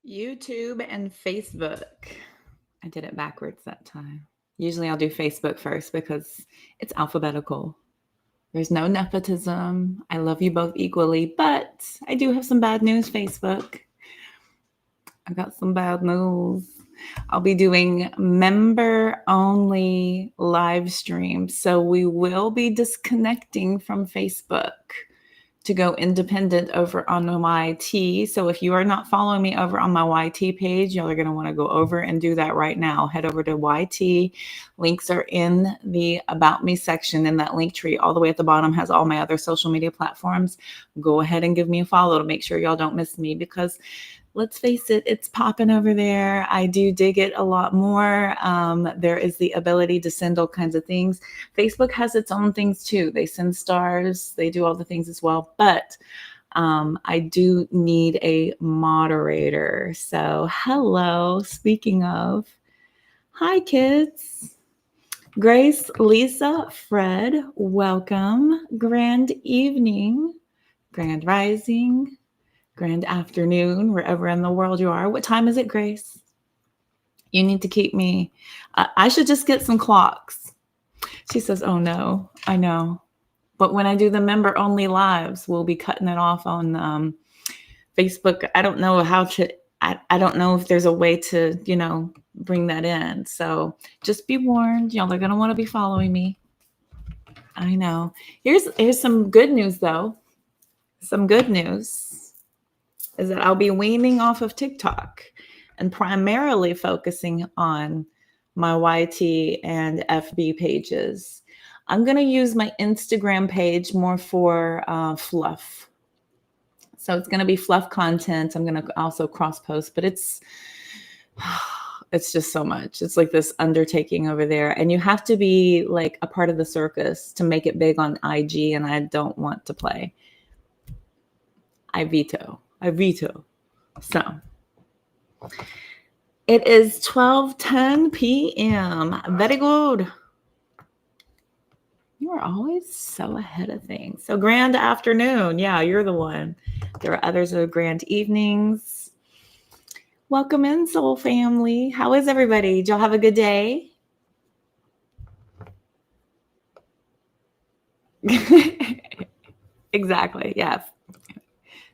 YouTube and Facebook. I did it backwards that time. Usually I'll do Facebook first because it's alphabetical. There's no nepotism. I love you both equally, but I do have some bad news, Facebook. I got some bad news. I'll be doing member only live streams. So we will be disconnecting from Facebook to go independent over on my YT. So if you are not following me over on my YT page, y'all are going to want to go over and do that right now. Head over to YT. Links are in the About Me section, in that link tree. All the way at the bottom has all my other social media platforms. Go ahead and give me a follow to make sure y'all don't miss me, because let's face it, it's popping over there. I do dig it a lot more. There is the ability to send all kinds of things. Facebook has its own things too. They send stars, they do all the things as well. But I do need a moderator. So hello, speaking of, hi kids. Grace, Lisa, Fred, welcome. Grand evening, grand rising, grand afternoon, wherever in the world you are. What time is it, Grace? You need to keep me. I should just get some clocks. She says, oh no, I know. But when I do the member only lives, we'll be cutting it off on Facebook. I don't know how to, I don't know if there's a way to, bring that in. So just be warned, y'all are going to want to be following me. I know. Here's some good news though. Some good news is that I'll be weaning off of TikTok and primarily focusing on my YT and FB pages. I'm going to use my Instagram page more for fluff. So it's going to be fluff content. I'm going to also cross post, but it's just so much. It's like this undertaking over there. And you have to be like a part of the circus to make it big on IG. And I don't want to play. I veto. So it is 12:10 p.m. Very good. You are always so ahead of things. So grand afternoon. Yeah, you're the one. There are others of grand evenings. Welcome in, soul family. How is everybody? Did y'all have a good day? Exactly. Yeah.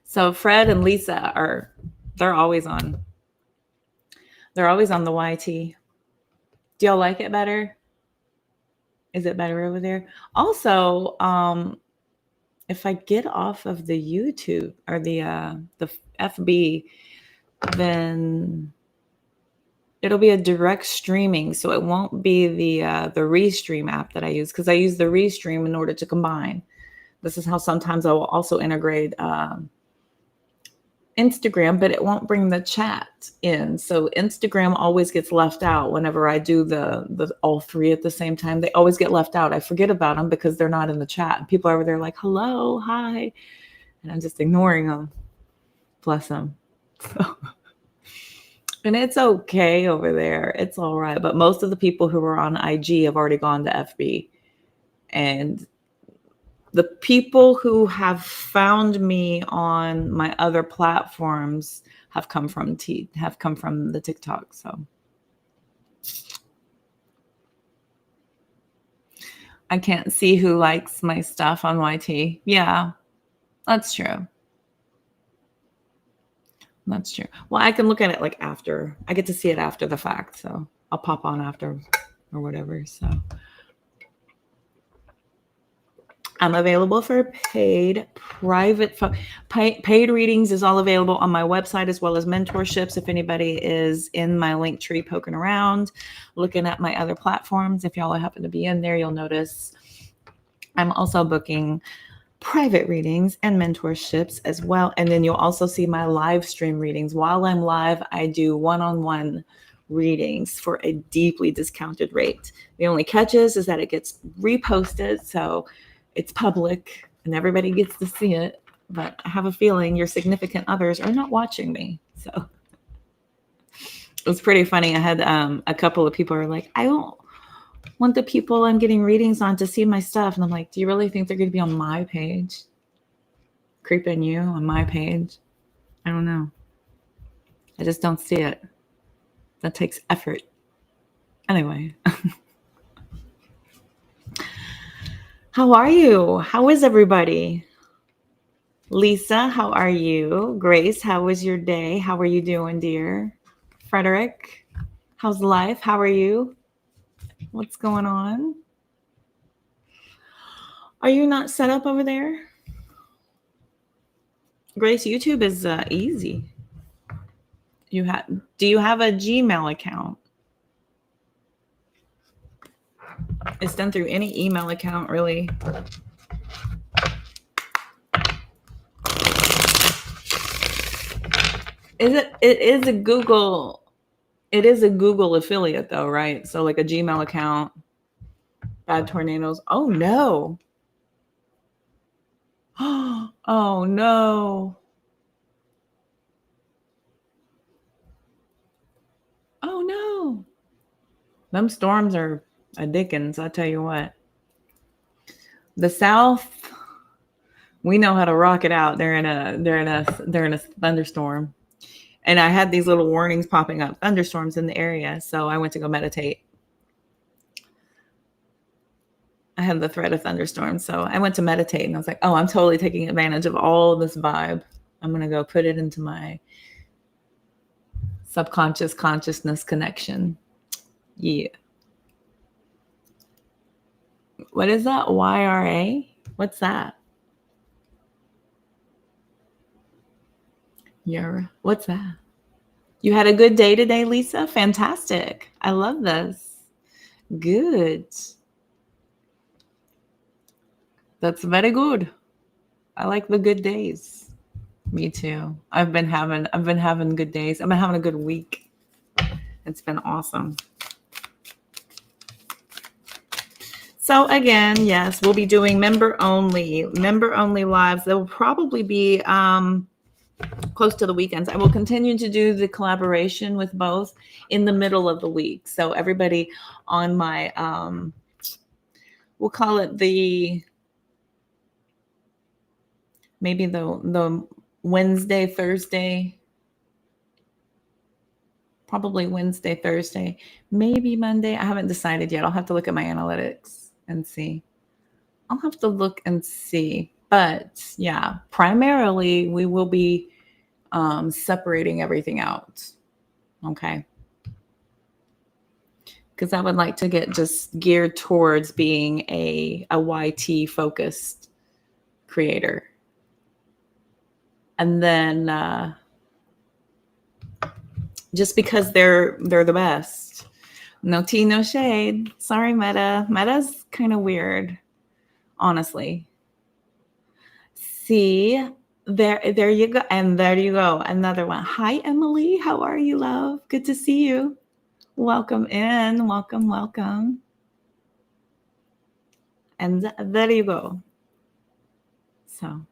So Fred and Lisa they're always on. They're always on the YT. Do y'all like it better? Is it better over there? Also, if I get off of the YouTube or the FB, then it'll be a direct streaming. So it won't be the Restream app that I use, because I use the Restream in order to combine. This is how sometimes I will also integrate Instagram, but it won't bring the chat in. So Instagram always gets left out whenever I do the all three at the same time. They always get left out. I forget about them because they're not in the chat. And people are over there like, hello, hi. And I'm just ignoring them. Bless them. So, and it's okay over there. It's all right. But most of the people who are on IG have already gone to FB. And the people who have found me on my other platforms have come from the TikTok. So I can't see who likes my stuff on YT. Yeah, that's true. That's true. Well, I can look at it like after. I get to see it after the fact. So I'll pop on after or whatever. So I'm available for paid readings is all available on my website, as well as mentorships. If anybody is in my link tree poking around, looking at my other platforms, if y'all happen to be in there, you'll notice I'm also booking private readings and mentorships as well. And then you'll also see my live stream readings. While I'm live, I do one-on-one readings for a deeply discounted rate. The only catch is that it gets reposted. So it's public and everybody gets to see it, but I have a feeling your significant others are not watching me. So it was pretty funny. I had a couple of people are like, I don't want the people I'm getting readings on to see my stuff. And I'm like, do you really think they're going to be on my page? Creeping you on my page? I don't know. I just don't see it. That takes effort. Anyway. How are you? How is everybody? Lisa, how are you? Grace, how was your day? How are you doing, dear? Frederick, how's life? How are you? What's going on? Are you not set up over there? Grace, YouTube is easy. Do you have a Gmail account? It's done through any email account, really. It is a Google. It is a Google affiliate, though, right? So, like a Gmail account. Bad tornadoes. Oh no. Oh no. Oh no. Them storms are a Dickens, I tell you what. The South, we know how to rock it out. They're in a thunderstorm. And I had these little warnings popping up, thunderstorms in the area. So I went to go meditate. I had the threat of thunderstorms. So I went to meditate and I was like, oh, I'm totally taking advantage of all this vibe. I'm going to go put it into my subconscious consciousness connection. Yeah. What is that? YRA? What's that? What's that? You had a good day today, Lisa? Fantastic. I love this. Good. That's very good. I like the good days. Me too. I've been having good days. I've been having a good week. It's been awesome. So again, yes, we'll be doing member only lives. There will probably be close to the weekends. I will continue to do the collaboration with both in the middle of the week. So everybody on my we'll call it maybe the Wednesday, Thursday, probably Wednesday, Thursday, maybe Monday. I haven't decided yet. I'll have to look at my analytics and see. I'll have to look and see. But yeah, primarily we will be separating everything out. Okay. Because I would like to get just geared towards being a YT focused creator. And then just because they're the best. No tea, no shade. Sorry, Meta. Meta's kind of weird, honestly. See, there you go. And there you go. Another one. Hi, Emily. How are you, love? Good to see you. Welcome in. Welcome. And there you go. So,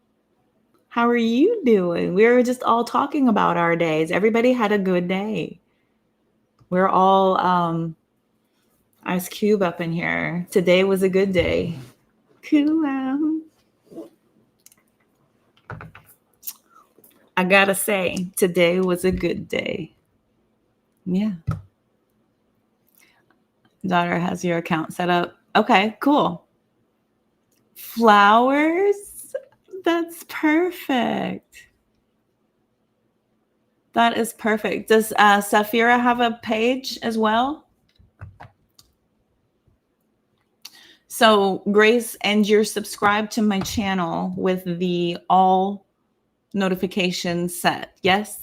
how are you doing? We were just all talking about our days. Everybody had a good day. We're all Ice Cube up in here. Today was a good day. Cool. I gotta say, today was a good day. Yeah. Daughter has your account set up. Okay, cool. Flowers? That's perfect. That is perfect. Does Safira have a page as well? So Grace, and you're subscribed to my channel with the all notifications set. Yes.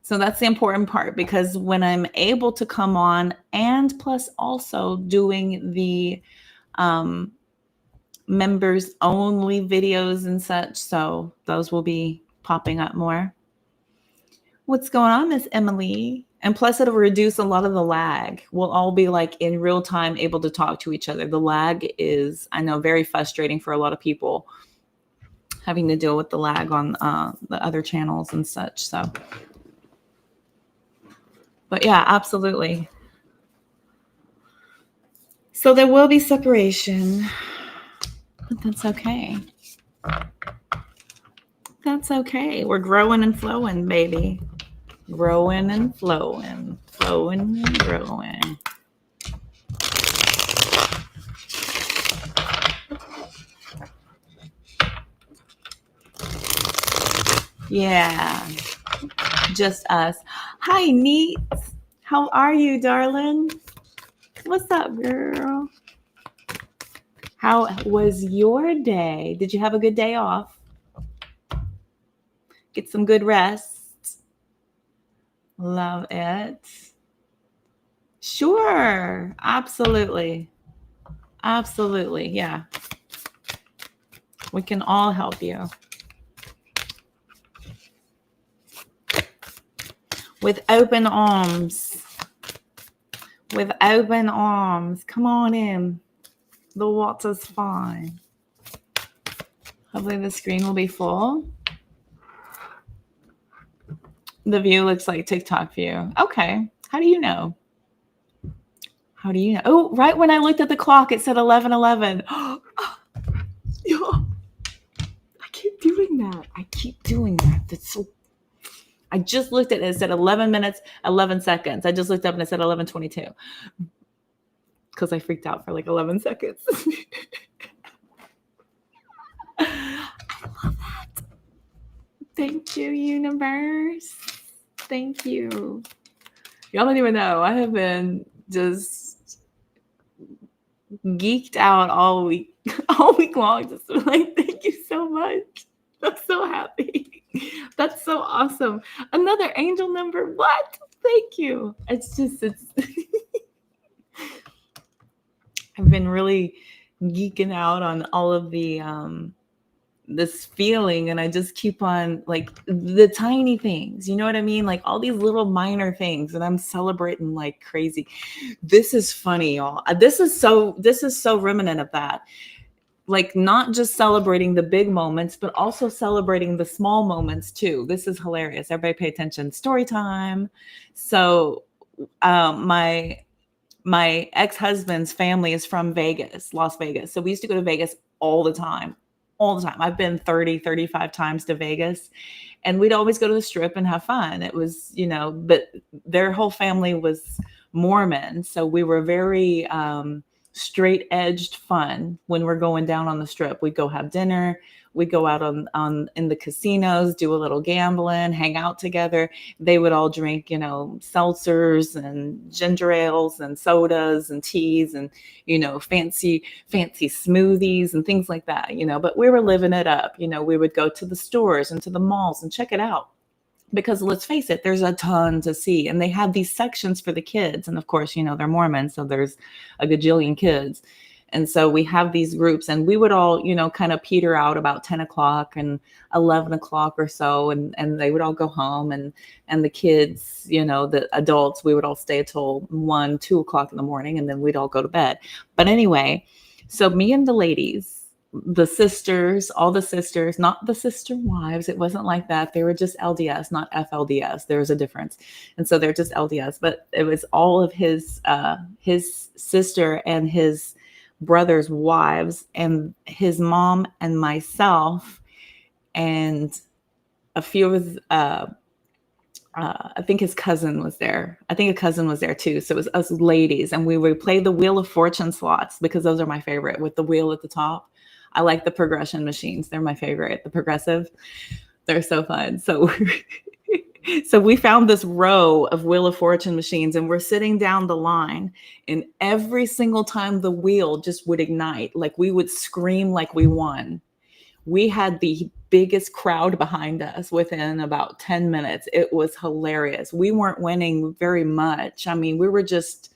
So that's the important part, because when I'm able to come on and plus also doing the members only videos and such. So those will be popping up more. What's going on, Miss Emily? And plus it'll reduce a lot of the lag. We'll all be like in real time able to talk to each other. The lag is, I know, very frustrating for a lot of people, having to deal with the lag on the other channels and such. So, but yeah, absolutely. So there will be separation, but that's okay. That's okay. We're growing and flowing, baby. Growing and flowing, flowing and growing. Yeah, just us. Hi, Neat. How are you, darling? What's up, girl? How was your day? Did you have a good day off? Get some good rest. Love it. Sure. Absolutely. Absolutely. Yeah. We can all help you. With open arms. With open arms. Come on in. The water's fine. Hopefully the screen will be full. The view looks like TikTok view. Okay. How do you know? How do you know? Oh, right when I looked at the clock, it said 11:11. I keep doing that. That's so. I just looked at it. It said 11 minutes, 11 seconds. I just looked up and it said 11:22. Because I freaked out for like 11 seconds. I love that. Thank you, universe. Thank you. Y'all don't even know. I have been just geeked out all week long. Just like, thank you so much. I'm so happy. That's so awesome. Another angel number. What? Thank you. It's I've been really geeking out on all of the this feeling, and I just keep on like the tiny things, you know what I mean? Like all these little minor things, and I'm celebrating like crazy. This is funny, y'all. This is so remnant of that. Like not just celebrating the big moments, but also celebrating the small moments too. This is hilarious. Everybody pay attention. Story time. So my ex-husband's family is from Vegas, Las Vegas. So we used to go to Vegas all the time. I've been 30, 35 times to Vegas, and we'd always go to the strip and have fun. It was, but their whole family was Mormon. So we were very straight edged fun when we're going down on the strip. We'd go have dinner. We'd go out on in the casinos, do a little gambling, hang out together. They would all drink, seltzers and ginger ales and sodas and teas and, fancy smoothies and things like that, but we were living it up. We would go to the stores and to the malls and check it out. Because let's face it, there's a ton to see. And they have these sections for the kids. And of course, they're Mormon, so there's a gajillion kids. And so we have these groups, and we would all, kind of peter out about 10 o'clock and 11 o'clock or so. And they would all go home, and the kids, the adults, we would all stay till 1, 2 o'clock in the morning, and then we'd all go to bed. But anyway, so me and the ladies, the sisters, all the sisters, not the sister wives. It wasn't like that. They were just LDS, not FLDS. There was a difference. And so they're just LDS, but it was all of his sister and his brother's wives and his mom and myself and a few of I think his cousin was there. I think a cousin was there too. So it was us ladies, and we would play the Wheel of Fortune slots because those are my favorite, with the wheel at the top. I like the progression machines. They're my favorite. The progressive, they're so fun. So so we found this row of Wheel of Fortune machines, and we're sitting down the line, and every single time the wheel just would ignite, like we would scream like we won. We had the biggest crowd behind us within about 10 minutes. It was hilarious. We weren't winning very much. I mean, we were just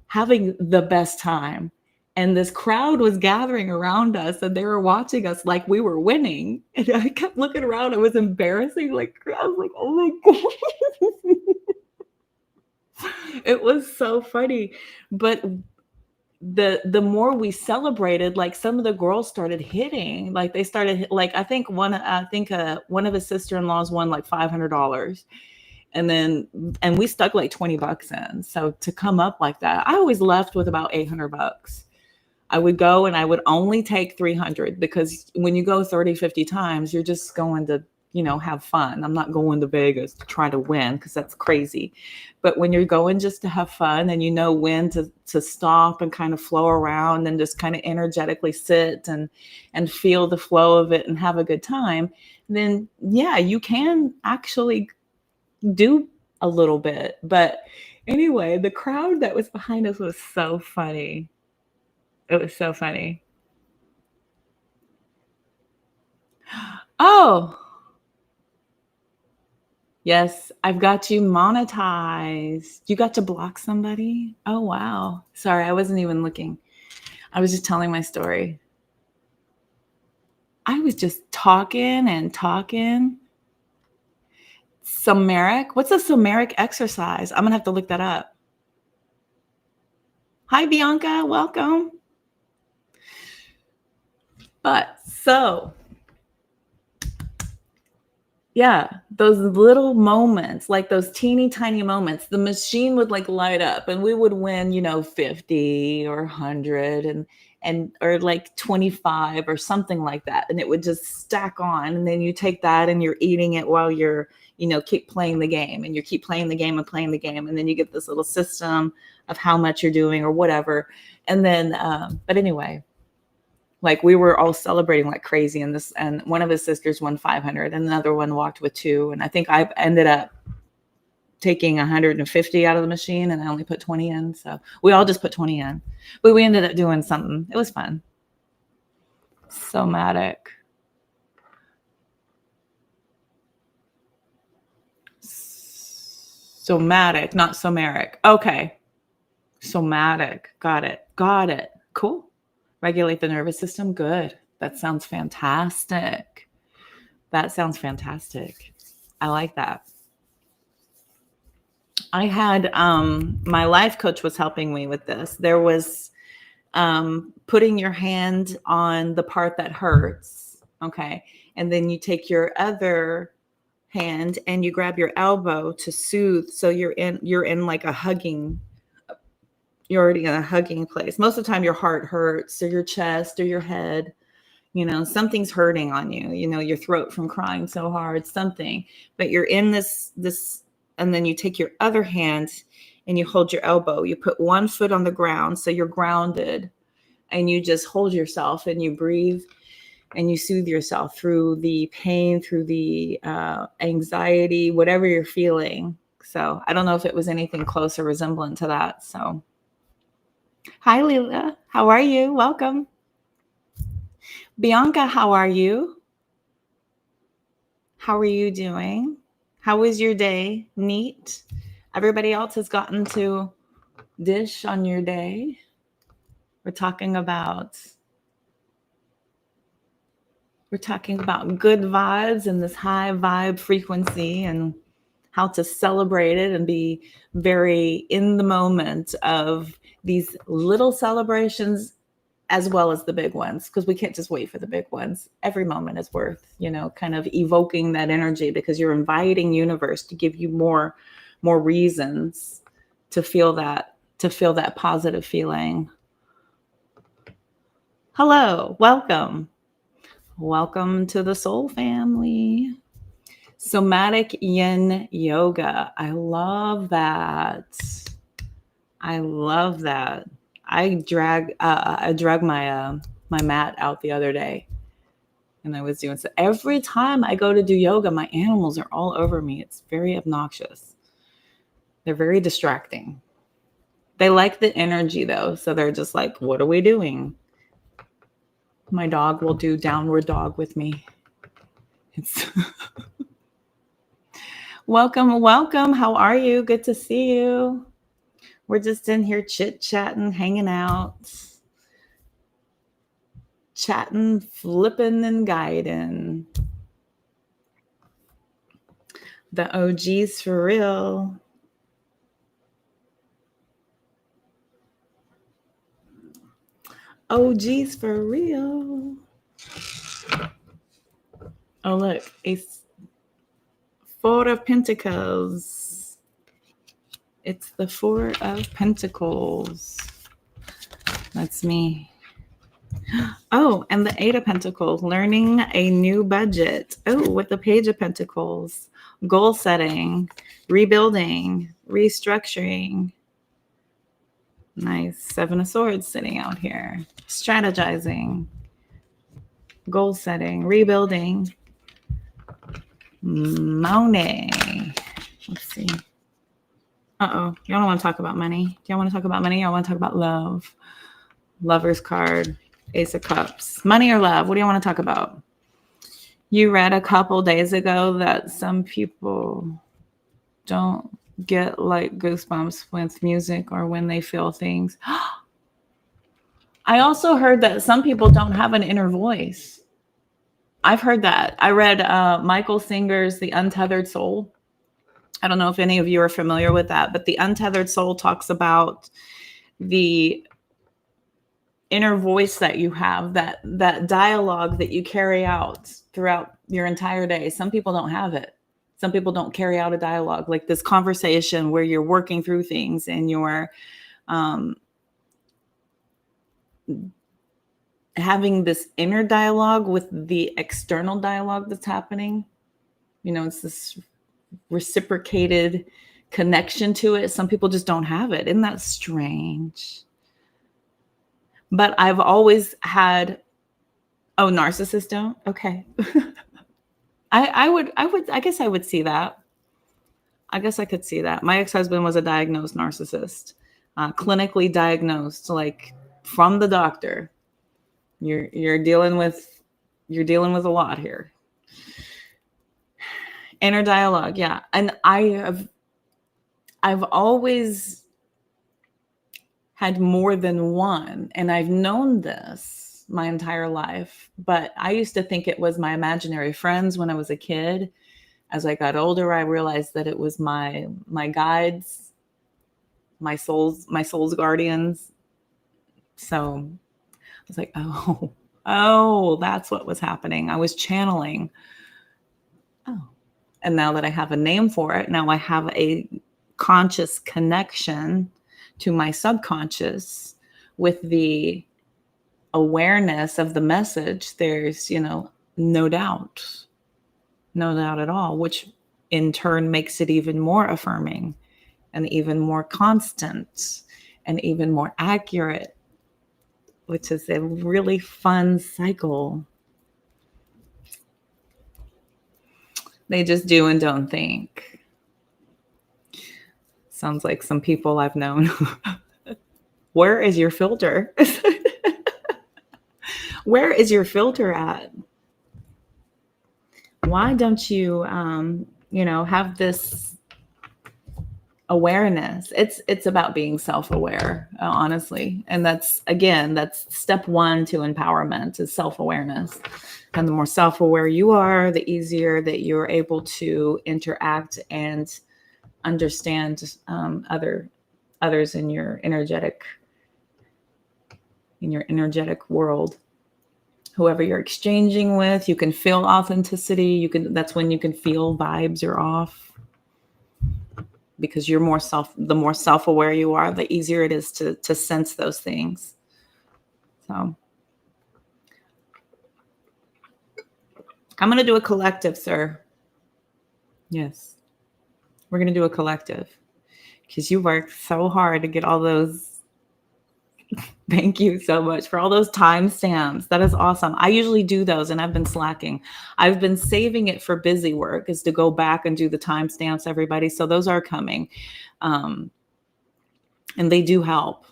having the best time. And this crowd was gathering around us, and they were watching us like we were winning. And I kept looking around. It was embarrassing. Like, I was like, oh my God. It was so funny. But the more we celebrated, like some of the girls started hitting, like they started, like, I think one of his sister-in-laws won like $500. And we stuck like $20 in. So to come up like that, I always left with about $800. I would go and I would only take 300, because when you go 30, 50 times, you're just going to have fun. I'm not going to Vegas to try to win because that's crazy. But when you're going just to have fun and when to stop and kind of flow around and just kind of energetically sit and feel the flow of it and have a good time, then yeah, you can actually do a little bit. But anyway, the crowd that was behind us was so funny. It was so funny. Oh, yes, I've got you monetized. You got to block somebody? Oh, wow. Sorry, I wasn't even looking. I was just telling my story. I was just talking and talking. Someric? What's a someric exercise? I'm going to have to look that up. Hi, Bianca. Welcome. But so, yeah, those little moments, like those teeny tiny moments, the machine would like light up and we would win, 50 or 100 and or like 25 or something like that. And it would just stack on. And then you take that and you're eating it while you're, keep playing the game, and you keep playing the game and playing the game. And then you get this little system of how much you're doing or whatever. And then, but anyway, like we were all celebrating like crazy, and one of his sisters won 500 and another one walked with 2. And I think I ended up taking 150 out of the machine and I only put 20 in. So we all just put 20 in, but we ended up doing something. It was fun. Somatic. Somatic, not someric. Okay. Somatic. Got it. Cool. Regulate the nervous system. Good. That sounds fantastic. I like that. I had my life coach was helping me with this. There was putting your hand on the part that hurts. Okay. And then you take your other hand and you grab your elbow to soothe. So you're in like a hugging. You're already in a hugging place. Most of the time your heart hurts, or your chest or your head, something's hurting on you, your throat from crying so hard, something, but you're in this, and then you take your other hand and you hold your elbow. You put one foot on the ground. So you're grounded and you just hold yourself and you breathe and you soothe yourself through the pain, through the anxiety, whatever you're feeling. So I don't know if it was anything close or resemblant to that. So hi, Leela. How are you? Welcome. Bianca, how are you? How are you doing? How was your day? Neat. Everybody else has gotten to dish on your day. We're talking about good vibes and this high vibe frequency and how to celebrate it and be very in the moment of these little celebrations as well as the big ones, because we can't just wait for the big ones. Every moment is worth, kind of evoking that energy, because you're inviting universe to give you more reasons to feel that positive feeling. Hello, welcome to the soul family. Somatic yin yoga. I love that. I drag my mat out the other day, and I was doing so. Every time I go to do yoga, my animals are all over me. It's very obnoxious. They're very distracting. They like the energy though, so they're just like, "What are we doing?" My dog will do downward dog with me. It's welcome. How are you? Good to see you. We're just in here chit-chatting, hanging out, chatting, flipping, and guiding. The OGs for real. OGs for real. Oh, look. It's 4 of Pentacles. It's the 4 of Pentacles. That's me. Oh, and the Eight of Pentacles, learning a new budget. Oh, with the Page of Pentacles, goal setting, rebuilding, restructuring. Nice. Seven of Swords sitting out here. Strategizing, goal setting, rebuilding. Money. Let's see. Uh-oh. Y'all don't want to talk about money. Do y'all want to talk about money? Y'all want to talk about love? Lover's card. Ace of Cups. Money or love? What do you want to talk about? You read a couple days ago that some people don't get like goosebumps with music or when they feel things. I also heard that some people don't have an inner voice. I've heard that. I read Michael Singer's The Untethered Soul. I don't know if any of you are familiar with that, but The Untethered Soul talks about the inner voice that you have, that dialogue that you carry out throughout your entire day. Some people don't have it. Some people don't carry out a dialogue, like this conversation where you're working through things and you're having this inner dialogue with the external dialogue that's happening. You know, it's this reciprocated connection to it. Some people just don't have it. Isn't that strange? But I've always had, narcissists don't? Okay. I guess I would see that. I guess I could see that. My ex-husband was a diagnosed narcissist, clinically diagnosed, like from the doctor. You're dealing with a lot here. Inner dialogue, yeah. And I've always had more than one, and I've known this my entire life, but I used to think it was my imaginary friends when I was a kid. As I got older, I realized that it was my guides, my soul's guardians. So I was like, oh, that's what was happening. I was channeling. Oh, and now that I have a name for it, now I have a conscious connection to my subconscious with the awareness of the message. There's, no doubt at all, which in turn makes it even more affirming and even more constant and even more accurate, which is a really fun cycle. They just do and don't think. Sounds like some people I've known. Where is your filter? Where is your filter at? Why don't you, have this awareness? It's about being self-aware, honestly. And that's step one to empowerment, is self-awareness. And the more self-aware you are, the easier that you're able to interact and understand others in your energetic world. Whoever you're exchanging with, you can feel authenticity. That's when you can feel vibes are off, because the more self-aware you are, the easier it is to sense those things. So I'm going to do a collective, sir. Yes. We're going to do a collective, because you worked so hard to get all those. Thank you so much for all those timestamps. That is awesome. I usually do those, and I've been slacking. I've been saving it for busy work, is to go back and do the timestamps, everybody. So those are coming. And they do help.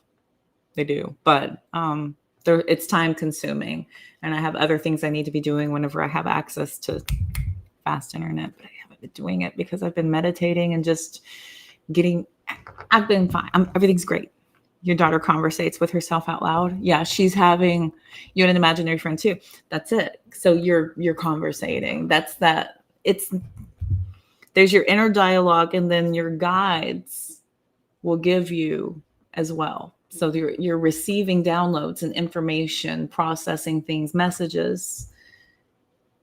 They do. But it's time consuming. And I have other things I need to be doing whenever I have access to fast internet. But I haven't been doing it because I've been meditating and just I've been fine. Everything's great. Your daughter conversates with herself out loud. Yeah, she's having, you had an imaginary friend too. That's it. So you're conversating. There's your inner dialogue, and then your guides will give you as well. So you're receiving downloads and information, processing things, messages.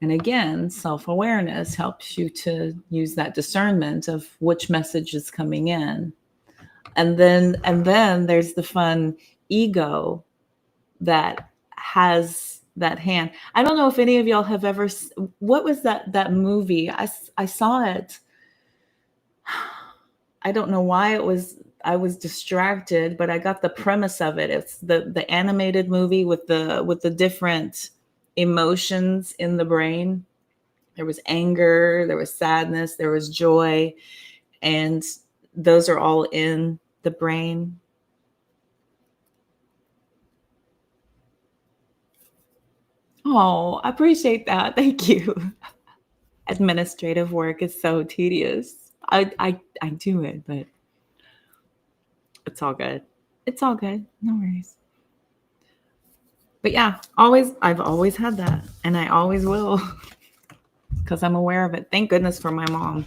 And again, self-awareness helps you to use that discernment of which message is coming in. And then there's the fun ego that has that hand. I don't know if any of y'all have ever, what was that movie? I saw it. I don't know why I was distracted, but I got the premise of it. It's the animated movie with the different emotions in the brain. There was anger, there was sadness, there was joy, and those are all in the brain. Oh, I appreciate that. Thank you. Administrative work is so tedious. I do it, but it's all good. It's all good. No worries. But yeah, I've always had that, and I always will, because I'm aware of it. Thank goodness for my mom.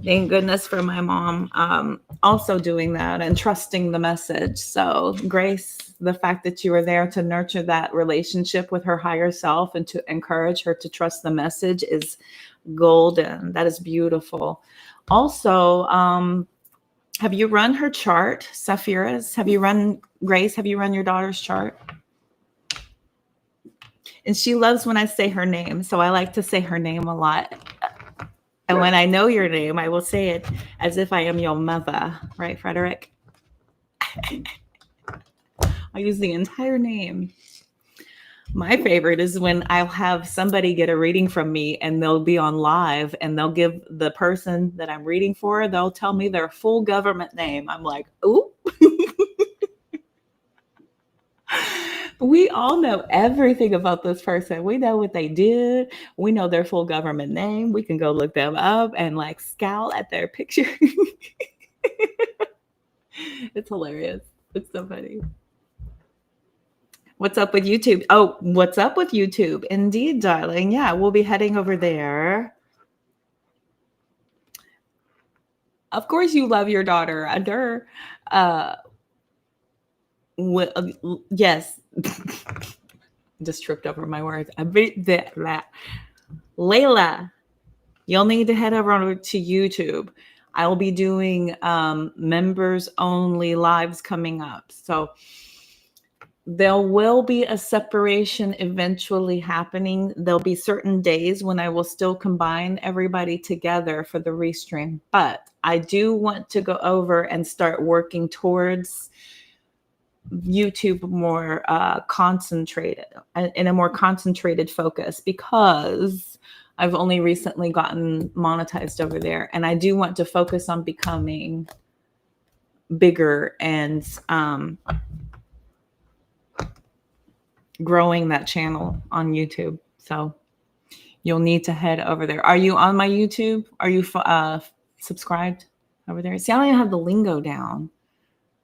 Thank goodness for my mom also doing that and trusting the message. So, Grace, the fact that you were there to nurture that relationship with her higher self and to encourage her to trust the message is golden. That is beautiful. Also, have you run her chart, Saphira's? Grace, have you run your daughter's chart? And she loves when I say her name. So I like to say her name a lot. And when I know your name, I will say it as if I am your mother. Right, Frederick? I'll use the entire name. My favorite is when I'll have somebody get a reading from me and they'll be on live and they'll give the person that I'm reading for, they'll tell me their full government name. I'm like, ooh. We all know everything about this person. We know what they did. We know their full government name. We can go look them up and like scowl at their picture. It's hilarious. It's so funny. What's up with YouTube? Oh, what's up with YouTube? Indeed, darling. Yeah, we'll be heading over there. Of course, you love your daughter. Yes. Just tripped over my words. I beat that. Layla, you'll need to head over to YouTube. I will be doing members only lives coming up. So there will be a separation eventually happening. There'll be certain days when I will still combine everybody together for the restream. But I do want to go over and start working towards YouTube more concentrated, in a more concentrated focus, because I've only recently gotten monetized over there, and I do want to focus on becoming bigger and growing that channel on YouTube. So you'll need to head over there. Are you on my YouTube? Are you subscribed over there? See, I don't even have the lingo down.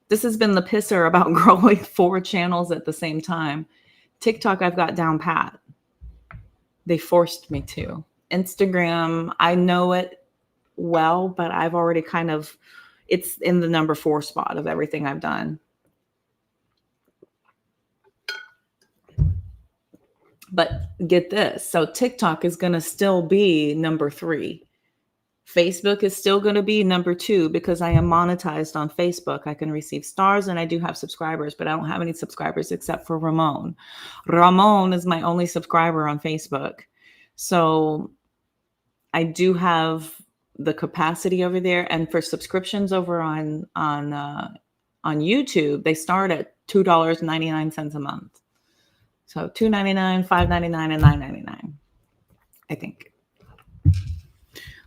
This has been the pisser about growing 4 channels at the same time. TikTok, I've got down pat. They forced me to. Instagram, I know it well, but I've already it's in the number 4 spot of everything I've done. But get this. So TikTok is going to still be number 3. Facebook is still going to be number 2 because I am monetized on Facebook. I can receive stars and I do have subscribers, but I don't have any subscribers except for Ramon. Ramon is my only subscriber on Facebook. So I do have the capacity over there. And for subscriptions over on YouTube, they start at $2.99 a month. So $2.99, $5.99, and $9.99, I think.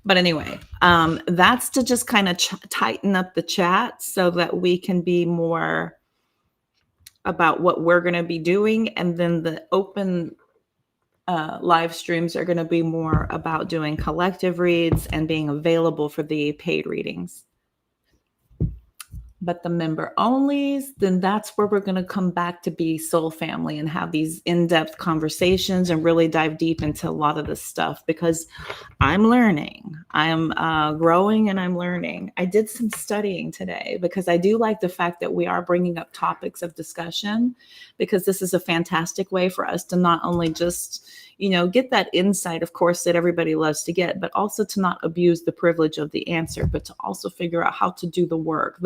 But anyway, that's to just kind of tighten up the chat so that we can be more about what we're going to be doing. And then the open live streams are going to be more about doing collective reads and being available for the paid readings. But the member onlys, then that's where we're going to come back to be soul family and have these in-depth conversations and really dive deep into a lot of this stuff, because I'm learning. I'm growing and I'm learning. I did some studying today because I do like the fact that we are bringing up topics of discussion, because this is a fantastic way for us to not only just, get that insight, of course, that everybody loves to get, but also to not abuse the privilege of the answer, but to also figure out how to do the work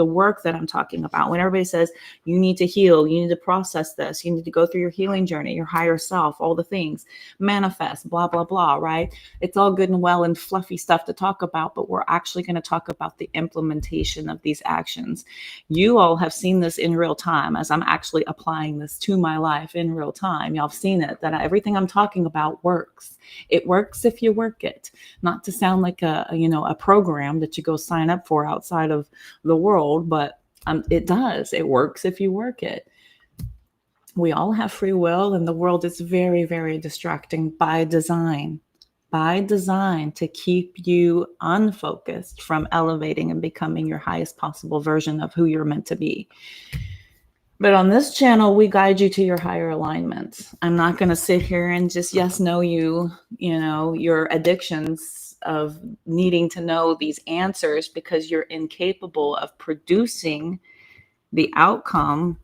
that I'm talking about. When everybody says you need to heal, you need to process this, you need to go through your healing journey, your higher self, all the things, manifest, blah, blah, blah, right? It's all good and well and fluffy stuff to talk about, but we're actually going to talk about the implementation of these actions. You all have seen this in real time as I'm actually applying this to my life in real time. Y'all have seen it, that everything I'm talking about works. It works if you work it. Not to sound like a program that you go sign up for outside of the world, but it does. It works if you work it. We all have free will, and the world is very, very distracting by design. By design, to keep you unfocused from elevating and becoming your highest possible version of who you're meant to be. But on this channel, we guide you to your higher alignment. I'm not going to sit here and just know your addictions of needing to know these answers, because you're incapable of producing the outcome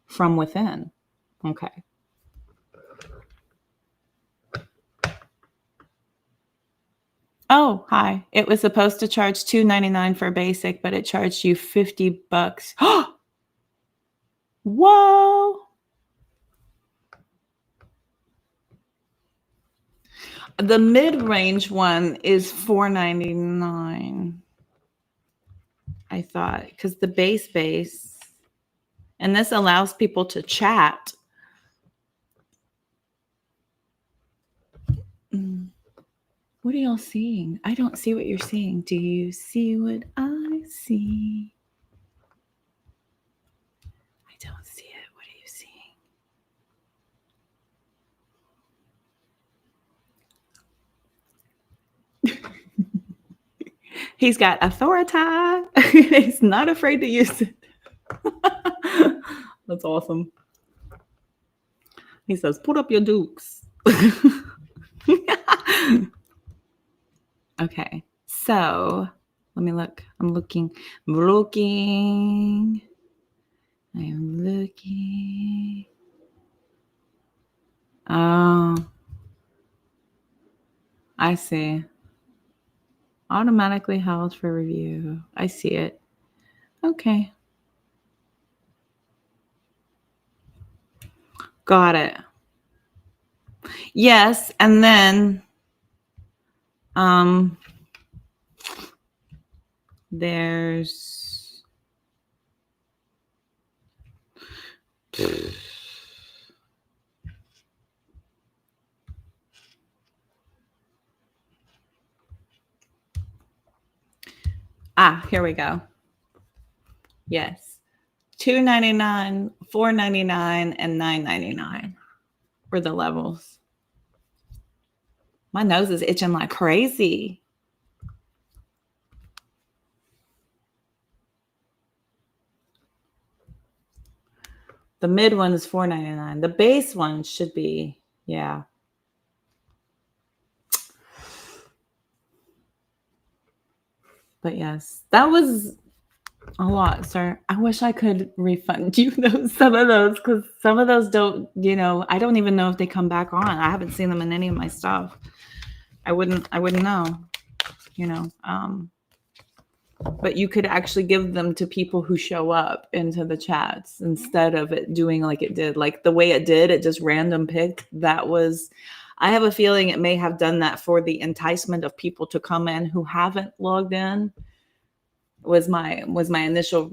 from within. Okay. Oh, hi. It was supposed to charge $2.99 for basic, but it charged you $50. Whoa. The mid-range one is $4.99. I thought, because the base, and this allows people to chat. What are y'all seeing? I don't see what you're seeing. Do you see what I see? I don't see it. What are you seeing? He's got authority. He's not afraid to use it. That's awesome. He says, put up your dukes. Okay, so let me look. I'm looking. Oh, I see. Automatically held for review. I see it. Okay. Got it. Yes, and then there's here we go. Yes. $2.99, $4.99, and $9.99 were the levels. My nose is itching like crazy. The mid one is $4.99. The base one should be, yeah. But yes, that was a lot, sir. I wish I could refund you some of those, because some of those don't, I don't even know if they come back on. I haven't seen them in any of my stuff. I wouldn't know, but you could actually give them to people who show up into the chats instead of it doing like it did. Like the way it did, it just random picked. I have a feeling it may have done that for the enticement of people to come in who haven't logged in. Was my initial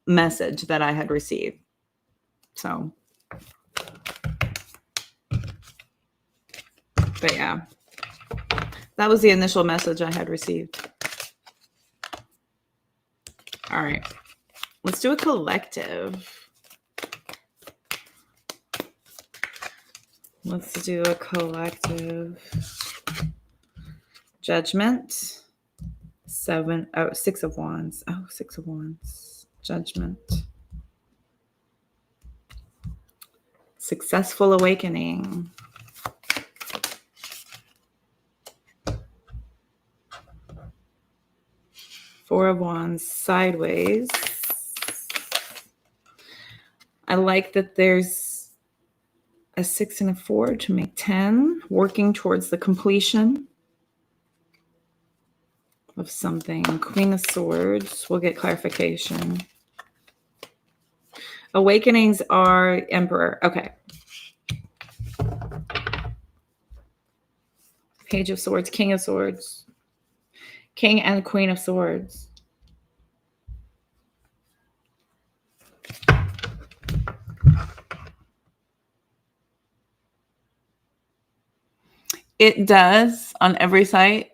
message that I had received. So, but yeah, that was the initial message I had received. All right, let's do a collective. Let's do a collective. Judgment. 6 of Wands. Oh, 6 of Wands. Judgment. Successful awakening. Four of Wands sideways. I like that there's a 6 and a 4 to make 10, working towards the completion of something. Queen of Swords, we'll get clarification. Awakenings are Emperor. Okay. Page of Swords, King of Swords. King and Queen of Swords. It does on every site.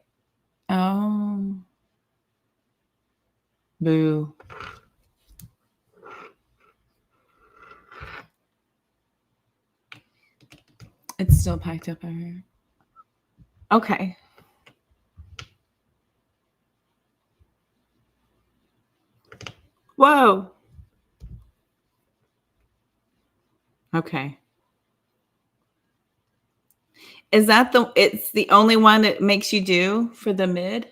Oh. Boo. It's still packed up over here. Okay. Whoa. Okay. Is that it's the only one that makes you do for the mid?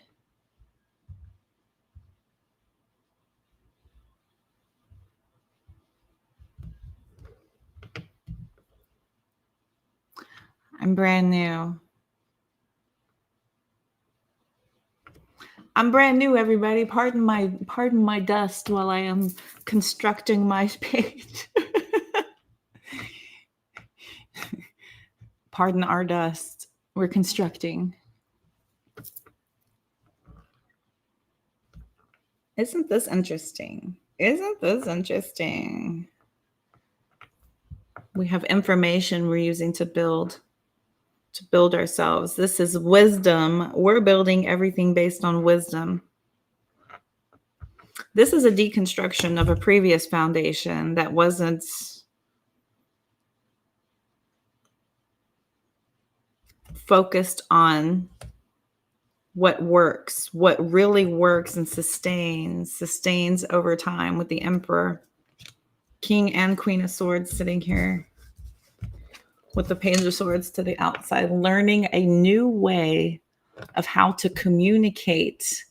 I'm brand new. I'm brand new, everybody. Pardon my dust while I am constructing my page. Pardon our dust. We're constructing. Isn't this interesting? Isn't this interesting? We have information we're using to build ourselves. This is wisdom. We're building everything based on wisdom. This is a deconstruction of a previous foundation that wasn't focused on what works, what really works and sustains over time with the Emperor. King and Queen of Swords sitting here with the Page of Swords to the outside, learning a new way of how to communicate,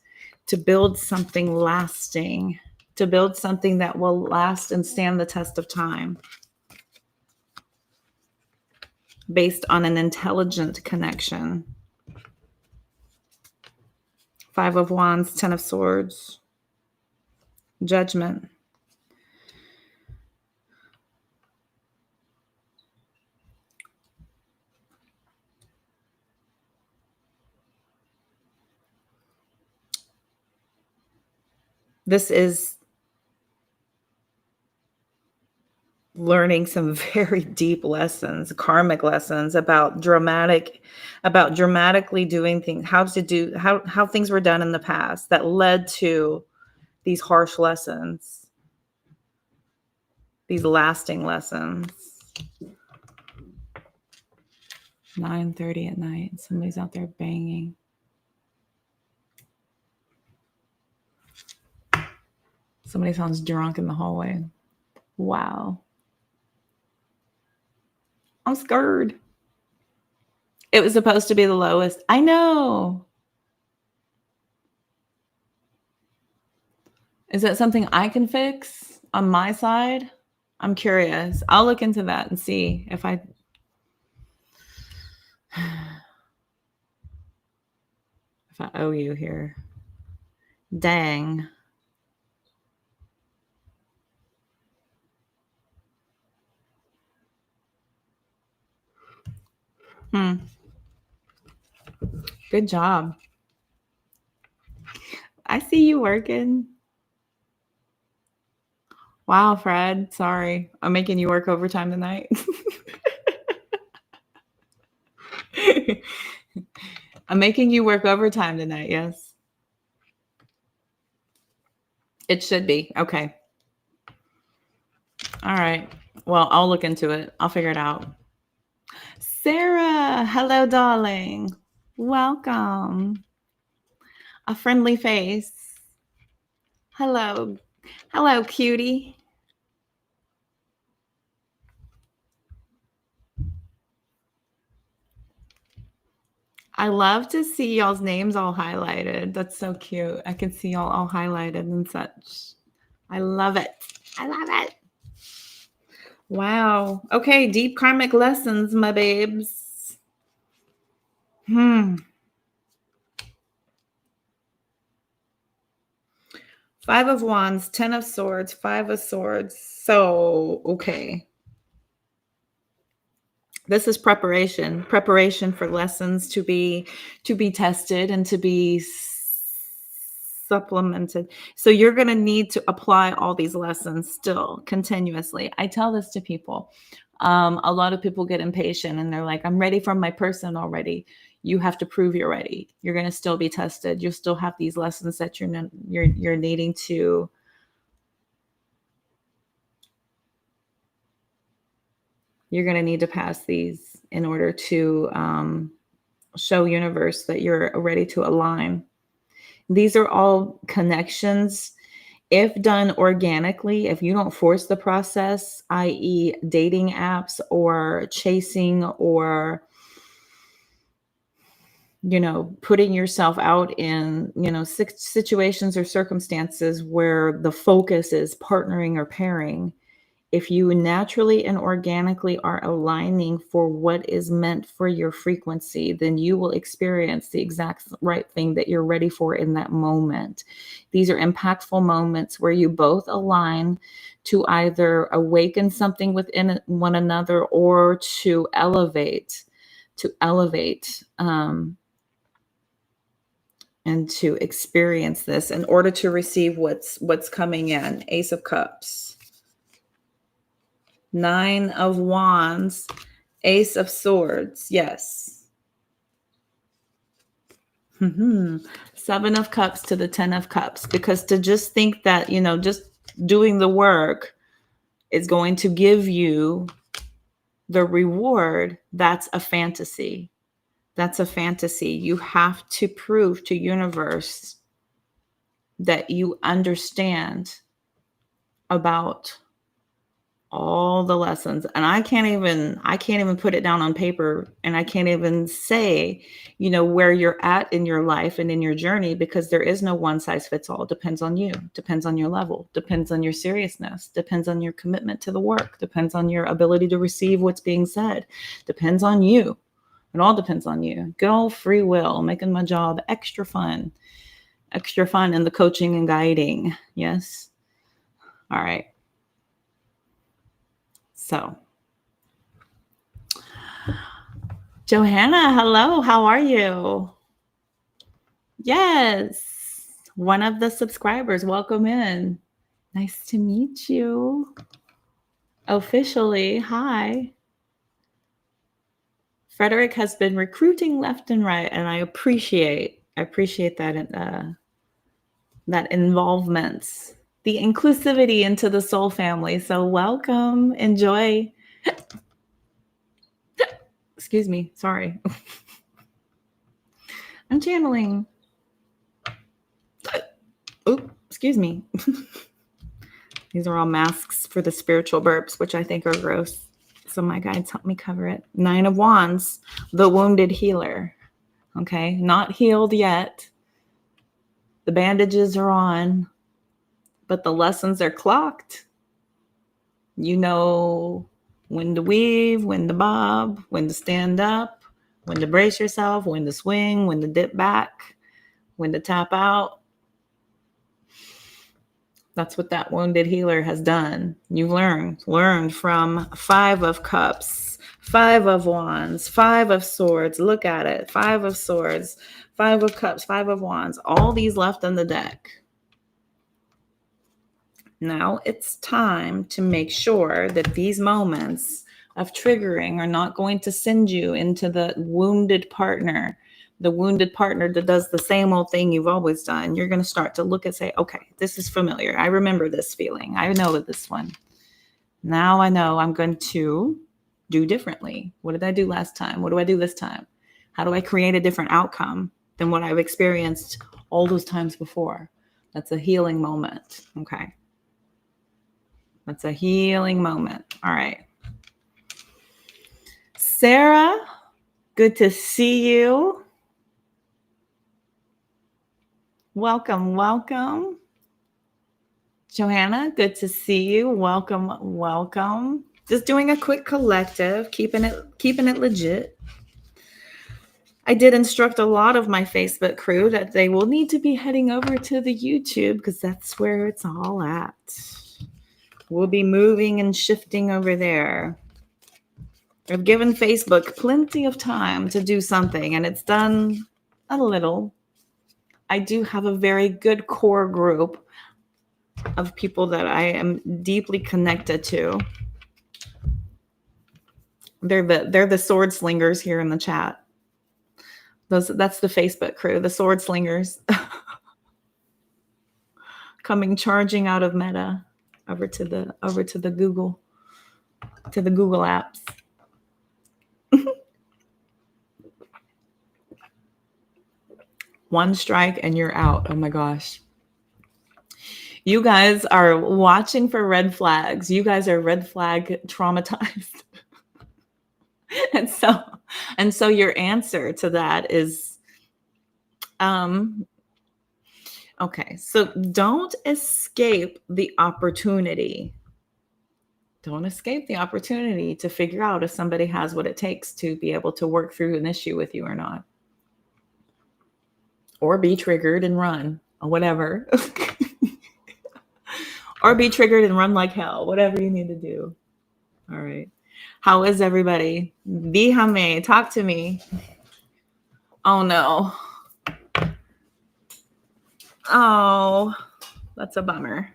to build something lasting, to build something that will last and stand the test of time, based on an intelligent connection. 5 of Wands, 10 of Swords, Judgment. This is learning some very deep lessons, karmic lessons about dramatically doing things, how things were done in the past that led to these harsh lessons, these lasting lessons. 9:30 at night. Somebody's out there banging. Somebody sounds drunk in the hallway. Wow. I'm scared. It was supposed to be the lowest. I know. Is that something I can fix on my side? I'm curious. I'll look into that and see if I owe you here. Dang. Good job. I see you working. Wow, Fred. Sorry. I'm making you work overtime tonight. I'm making you work overtime tonight, yes. It should be. Okay. All right. Well, I'll look into it. I'll figure it out. Sarah, hello, darling. Welcome. A friendly face. Hello. Hello, cutie. I love to see y'all's names all highlighted. That's so cute. I can see y'all all highlighted and such. I love it. I love it. Wow. Okay, deep karmic lessons, my babes. Five of Wands, 10 of Swords, Five of Swords. So, okay. This is preparation for lessons to be tested and to be supplemented. So you're going to need to apply all these lessons still continuously. I tell this to people. A lot of people get impatient and they're like, I'm ready for my person already. You have to prove you're ready. You're going to still be tested. You'll still have these lessons that you're needing to you're going to need to pass these in order to show universe that you're ready to align. These are all connections. If done organically, if you don't force the process, i.e. dating apps or chasing or, putting yourself out in, situations or circumstances where the focus is partnering or pairing, if you naturally and organically are aligning for what is meant for your frequency, then you will experience the exact right thing that you're ready for in that moment. These are impactful moments where you both align to either awaken something within one another or to elevate, and to experience this in order to receive what's coming in. Ace of Cups. Nine of Wands, Ace of Swords. Yes. Seven of Cups to the 10 of Cups. Because to just think that, just doing the work is going to give you the reward, that's a fantasy. That's a fantasy. You have to prove to universe that you understand about all the lessons, and I can't even put it down on paper, and I can't even say where you're at in your life and in your journey, because there is no one size fits all. Depends on you, depends on your level, depends on your seriousness, depends on your commitment to the work, depends on your ability to receive what's being said, depends on you. It all depends on you. Good old free will, making my job extra fun in the coaching and guiding. Yes. All right. So, Johanna, hello. How are you? Yes. One of the subscribers. Welcome in. Nice to meet you. Officially. Hi. Frederick has been recruiting left and right, and I appreciate that that involvement, the inclusivity into the soul family. So welcome. Enjoy. Excuse me. Sorry. I'm channeling. Oh, excuse me. These are all masks for the spiritual burps, which I think are gross. So my guides help me cover it. Nine of Wands, the wounded healer. Okay, not healed yet. The bandages are on, but the lessons are clocked. You know when to weave, when to bob, when to stand up, when to brace yourself, when to swing, when to dip back, when to tap out. That's what that wounded healer has done. You've learned from Five of Cups, Five of Wands, Five of Swords. Look at it. Five of Swords, Five of Cups, Five of Wands. All these left on the deck. Now it's time to make sure that these moments of triggering are not going to send you into the wounded partner that does the same old thing you've always done. You're going to start to look and say, okay, this is familiar. I remember this feeling. I know this one. Now I know I'm going to do differently. What did I do last time? What do I do this time? How do I create a different outcome than what I've experienced all those times before? That's a healing moment. Okay. That's a healing moment. All right. Sarah, good to see you. Welcome, welcome. Johanna, good to see you. Welcome, welcome. Just doing a quick collective, keeping it legit. I did instruct a lot of my Facebook crew that they will need to be heading over to the YouTube because that's where it's all at. We'll be moving and shifting over there. I've given Facebook plenty of time to do something, and it's done a little. I do have a very good core group of people that I am deeply connected to. They're the sword slingers here in the chat. That's the Facebook crew, the sword slingers. Coming charging out of Meta over to the Google apps. One strike and you're out. Oh my gosh. You guys are watching for red flags. You guys are red flag traumatized. and so your answer to that is okay, so don't escape the opportunity. Don't escape the opportunity to figure out if somebody has what it takes to be able to work through an issue with you or not. Or be triggered and run, or whatever. Or be triggered and run like hell, whatever you need to do. All right. How is everybody? Dígame, talk to me. Oh no. Oh, that's a bummer.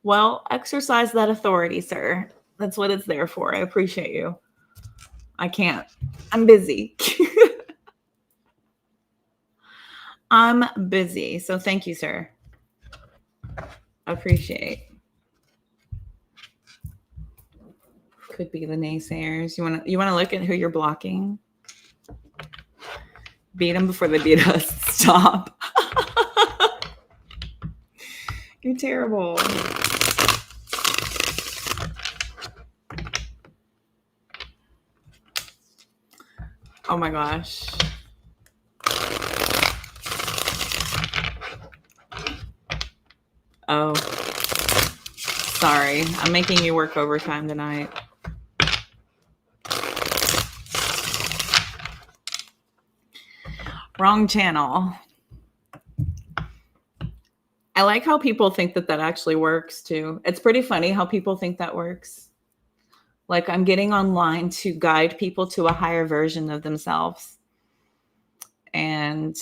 Well, exercise that authority, sir. That's what it's there for. I appreciate you. I can't. I'm busy. I'm busy. So thank you, sir. Appreciate. Could be the naysayers. You want to look at who you're blocking? Beat them before they beat us. Stop. You're terrible. Oh my gosh. Oh. Sorry. I'm making you work overtime tonight. Wrong channel. I like how people think that actually works too. It's pretty funny how people think that works. Like I'm getting online to guide people to a higher version of themselves. And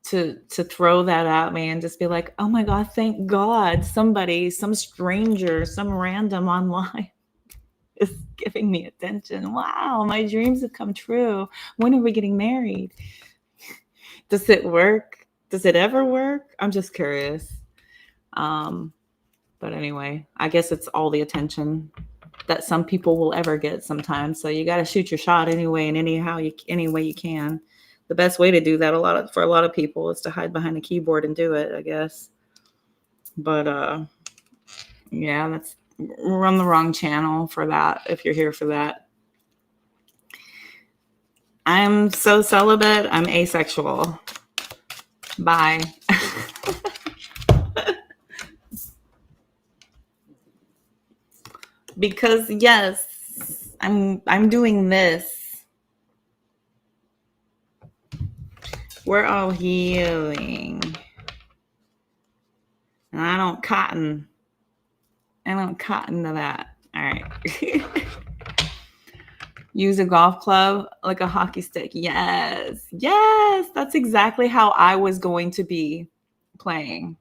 to throw that at me and just be like, oh my God, thank God somebody, some stranger, some random online is giving me attention. Wow, my dreams have come true. When are we getting married? Does it work? Does it ever work? I'm just curious. But anyway, I guess it's all the attention that some people will ever get sometimes. So you got to shoot your shot anyway and any way you can. The best way to do that for a lot of people is to hide behind a keyboard and do it, I guess. But yeah, we're on the wrong channel for that if you're here for that. I'm so celibate, I'm asexual. Bye. Because yes, I'm doing this. We're all healing. And I don't cotton to that. All right. Use a golf club like a hockey stick. Yes. Yes. That's exactly how I was going to be playing.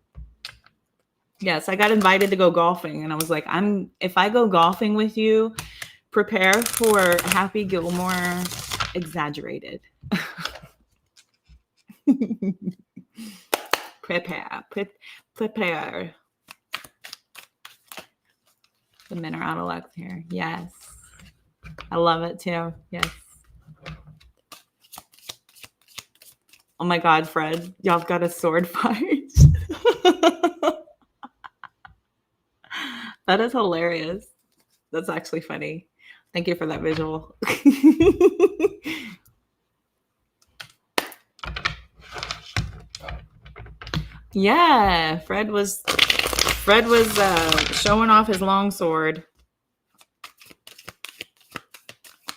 Yes. I got invited to go golfing and I was like, if I go golfing with you, prepare for Happy Gilmore exaggerated. Prepare. The men are out of luck here. Yes. I love it too. Yes. Oh my God, Fred. Y'all got a sword fight. That is hilarious. That's actually funny. Thank you for that visual. Yeah, Fred was Fred was showing off his long sword.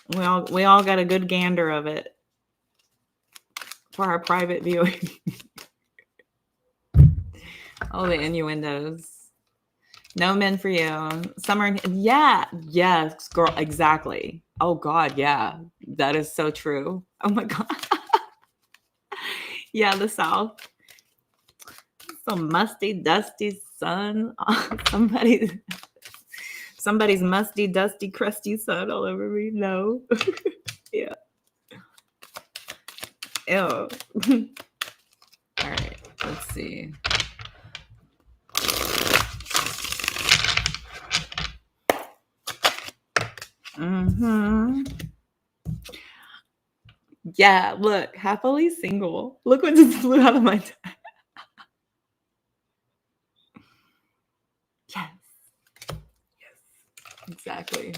We all got a good gander of it for our private viewing. All the innuendos. No men for you. Summer. Yeah. Yes, girl. Exactly. Oh, God. Yeah. That is so true. Oh, my God. Yeah, the South. Some musty, dusty sun. Somebody's musty, dusty, crusty sun all over me. No. Yeah. Ew. All right. Let's see. Mm-hmm. Yeah, look, happily single. Look what just flew out of my deck. Yes. Yes. Exactly.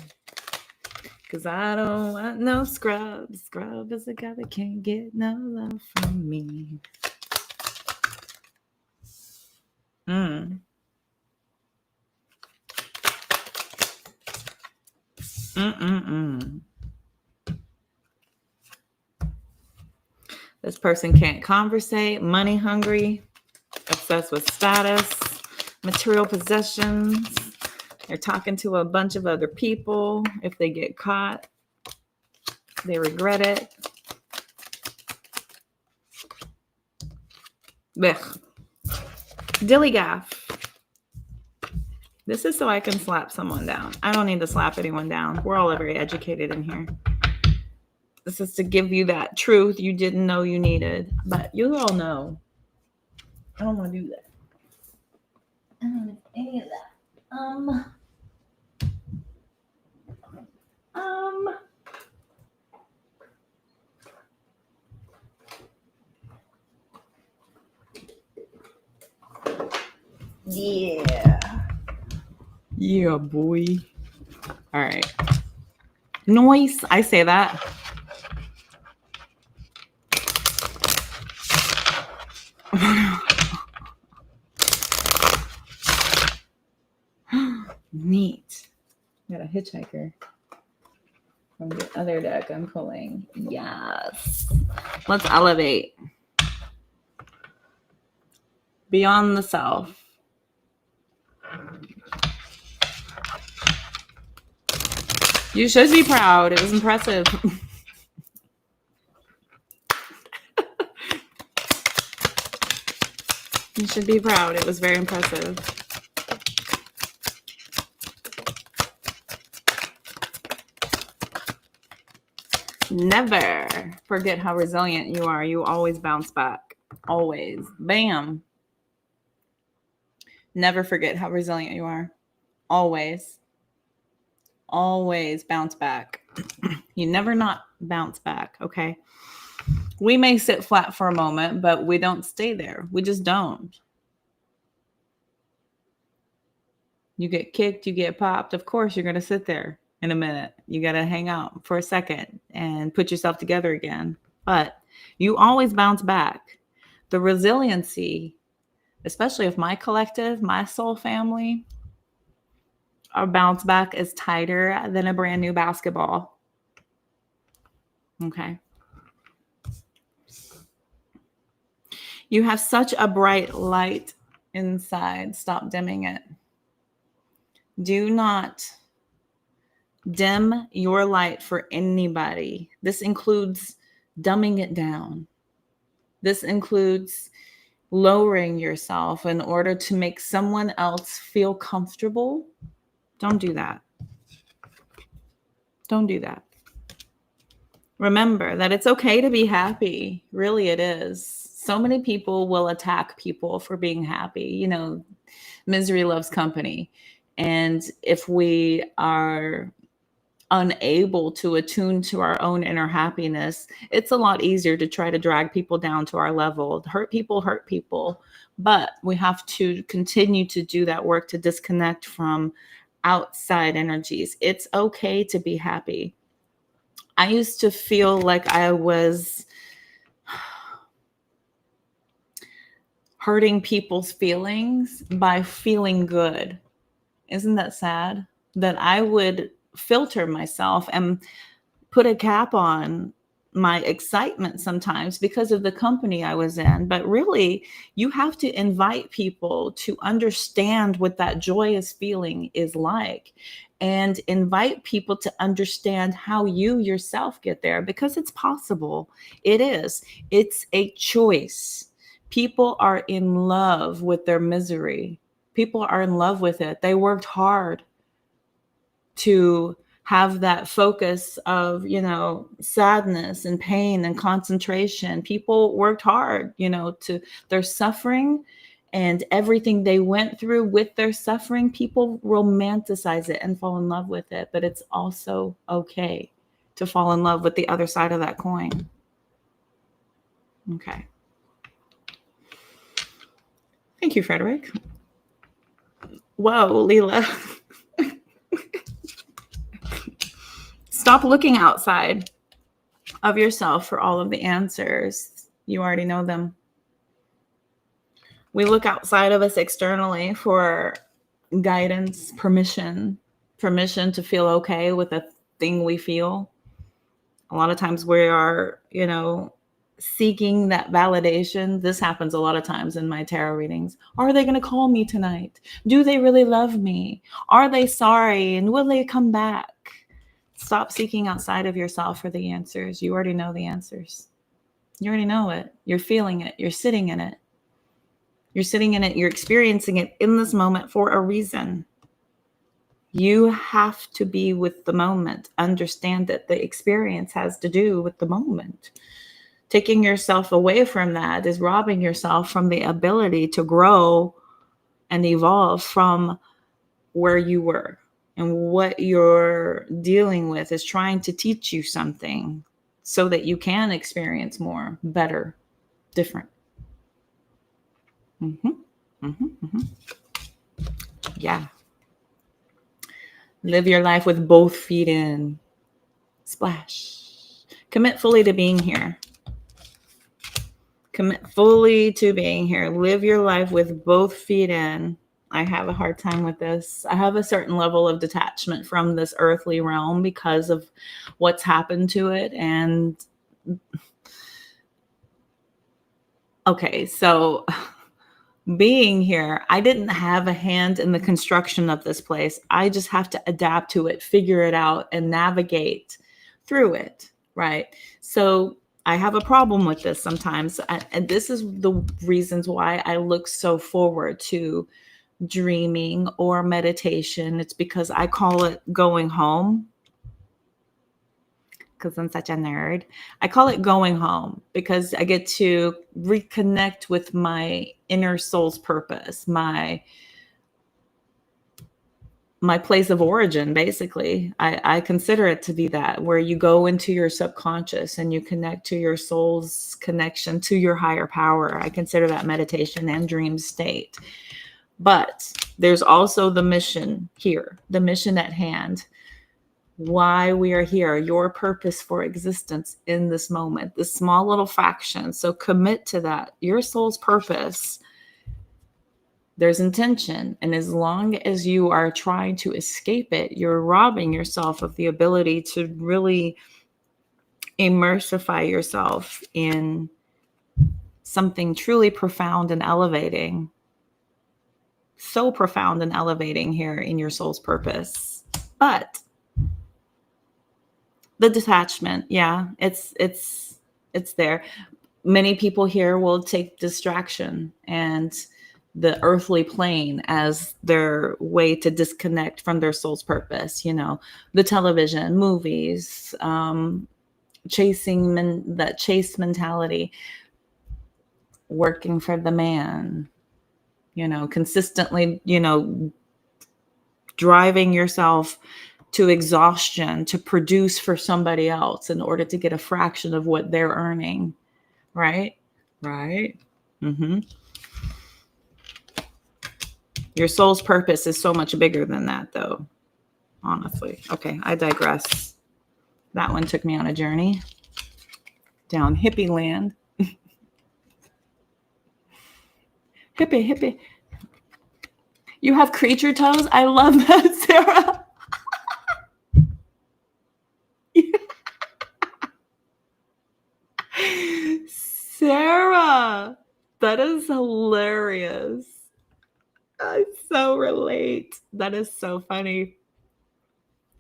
Because I don't want no scrub. Scrub is a guy that can't get no love from me. Mm. Mm-mm-mm. This person can't conversate, money hungry, obsessed with status, material possessions. They're talking to a bunch of other people. If they get caught, they regret it. Blech. Dillygaff. This is so I can slap someone down. I don't need to slap anyone down. We're all very educated in here. This is to give you that truth you didn't know you needed. But you all know. I don't want to do that. I don't want any of that. Yeah. Yeah, boy. All right. Noise. I say that. Neat. Got a hitchhiker from the other deck I'm pulling. Yes. Let's elevate. Beyond the self. You should be proud. It was impressive. You should be proud. It was very impressive. Never forget how resilient you are. You always bounce back. Always. Bam. Never forget how resilient you are. Always. Always bounce back. You never not bounce back, okay? We may sit flat for a moment, but we don't stay there. We just don't. You get kicked, you get popped. Of course, you're going to sit there in a minute. You got to hang out for a second and put yourself together again. But you always bounce back. The resiliency, especially of my collective, my soul family, our bounce back is tighter than a brand new basketball. Okay. You have such a bright light inside. Stop dimming it. Do not dim your light for anybody. This includes dumbing it down. This includes lowering yourself in order to make someone else feel comfortable. Don't do that. Don't do that. Remember that it's okay to be happy. Really, it is. So many people will attack people for being happy. You know, misery loves company. And if we are unable to attune to our own inner happiness, it's a lot easier to try to drag people down to our level. Hurt people. But we have to continue to do that work to disconnect from outside energies. It's okay to be happy. I used to feel like I was hurting people's feelings by feeling good. Isn't that sad? That I would filter myself and put a cap on my excitement sometimes because of the company I was in. But really, you have to invite people to understand what that joyous feeling is like, and invite people to understand how you yourself get there, because it's possible. It is. It's a choice. People are in love with their misery. People are in love with it. They worked hard to have that focus of, sadness and pain and concentration. People worked hard, to their suffering and everything they went through with their suffering. People romanticize it and fall in love with it, but it's also okay to fall in love with the other side of that coin. Okay. Thank you, Frederick. Whoa, Leela. Stop looking outside of yourself for all of the answers. You already know them. We look outside of us externally for guidance, permission to feel okay with a thing we feel. A lot of times we are, seeking that validation. This happens a lot of times in my tarot readings. Are they going to call me tonight? Do they really love me? Are they sorry? And will they come back? Stop seeking outside of yourself for the answers. You already know the answers. You already know it. You're feeling it. You're sitting in it. You're sitting in it. You're experiencing it in this moment for a reason. You have to be with the moment. Understand that the experience has to do with the moment. Taking yourself away from that is robbing yourself from the ability to grow and evolve from where you were. And what you're dealing with is trying to teach you something so that you can experience more, better, different. Yeah. Live your life with both feet in. Splash. Commit fully to being here. Commit fully to being here. Live your life with both feet in. I have a hard time with this. I have a certain level of detachment from this earthly realm because of what's happened to it. And okay, so being here, I didn't have a hand in the construction of this place. I just have to adapt to it, figure it out, and navigate through it, right? So I have a problem with this sometimes. And this is the reasons why I look so forward to dreaming or meditation. It's because I call it going home, because I'm such a nerd. I call it going home because I get to reconnect with my inner soul's purpose, my place of origin, basically. I consider it to be that, where you go into your subconscious and you connect to your soul's connection to your higher power. I consider that meditation and dream state. But there's also the mission here, the mission at hand, why we are here, your purpose for existence in this moment, this small little fraction. So commit to that, your soul's purpose. There's intention. And as long as you are trying to escape it, you're robbing yourself of the ability to really immersify yourself in something truly profound and elevating. So profound and elevating here in your soul's purpose. But the detachment, yeah, it's there. Many people here will take distraction and the earthly plane as their way to disconnect from their soul's purpose. The television, movies, chasing that chase mentality, working for the man, consistently, driving yourself to exhaustion to produce for somebody else in order to get a fraction of what they're earning. Right? Mm-hmm. Your soul's purpose is so much bigger than that, though, honestly. Okay, I digress. That one took me on a journey down hippie land. Hippie, hippie. You have creature toes? I love that, Sarah. Sarah, that is hilarious. I so relate. That is so funny.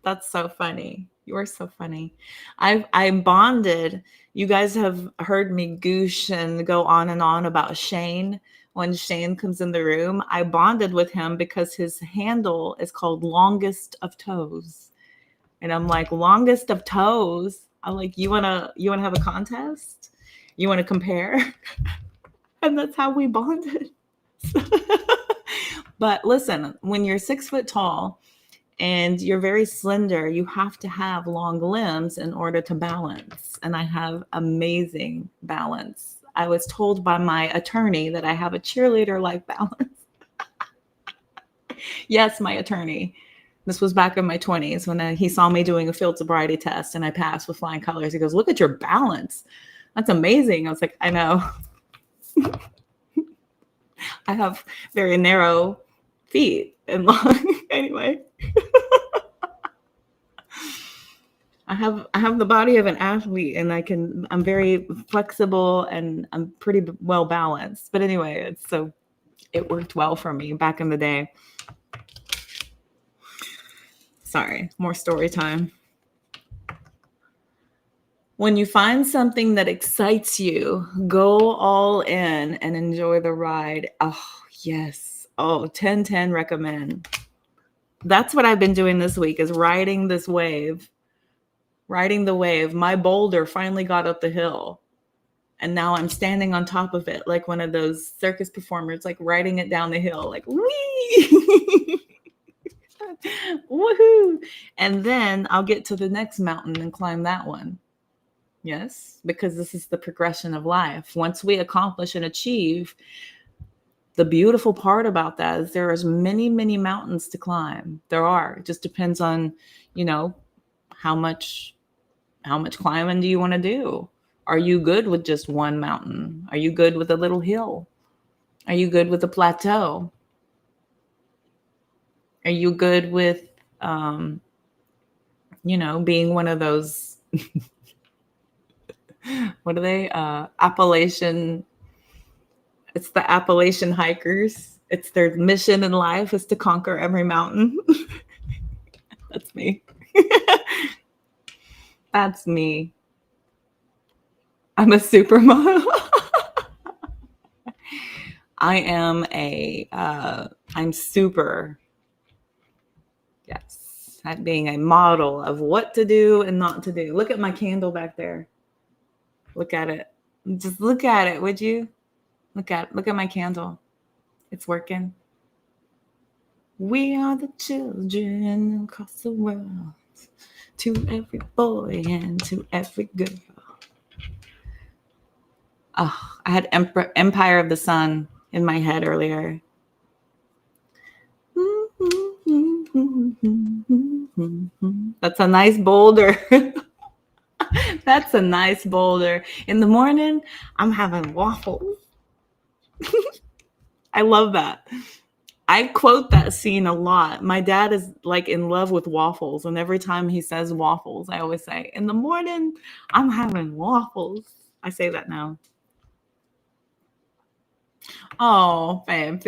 That's so funny. You are so funny. I bonded. You guys have heard me goosh and go on and on about Shane. When Shane comes in the room, I bonded with him because his handle is called Longest of Toes. And I'm like, longest of toes. I'm like, you wanna have a contest? You wanna compare? And that's how we bonded. But listen, when you're 6 foot tall and you're very slender, you have to have long limbs in order to balance. And I have amazing balance. I was told by my attorney that I have a cheerleader like balance. Yes, my attorney. This was back in my 20s when he saw me doing a field sobriety test and I passed with flying colors. He goes, "Look at your balance. That's amazing." I was like, "I know." I have very narrow feet and long. Anyway, I have the body of an athlete, and I'm very flexible and I'm pretty well balanced. But anyway, it worked well for me back in the day. Sorry, more story time. When you find something that excites you, go all in and enjoy the ride. Oh, yes. Oh, 10/10 recommend. That's what I've been doing this week is riding this wave. Riding the wave. My boulder finally got up the hill. And now I'm standing on top of it like one of those circus performers, like riding it down the hill, like wee. Woohoo. And then I'll get to the next mountain and climb that one. Yes, because this is the progression of life. Once we accomplish and achieve, the beautiful part about that is there is many, many mountains to climb. There are. It just depends on, how much climbing do you want to do? Are you good with just one mountain? Are you good with a little hill? Are you good with a plateau? Are you good with, being one of those, what are they? Appalachian. It's the Appalachian hikers. It's their mission in life is to conquer every mountain. That's me. That's me. I'm a supermodel. I'm super. Yes. At being a model of what to do and not to do. Look at my candle back there. Look at it. Just look at it, would you? Look at my candle. It's working. We are the children across the world, to every boy and to every girl. Oh, I had Empire of the Sun in my head earlier. That's a nice boulder. That's a nice boulder. In the morning, I'm having waffles. I love that. I quote that scene a lot. My dad is like in love with waffles. And every time he says waffles, I always say, in the morning, I'm having waffles. I say that now. Oh, babe,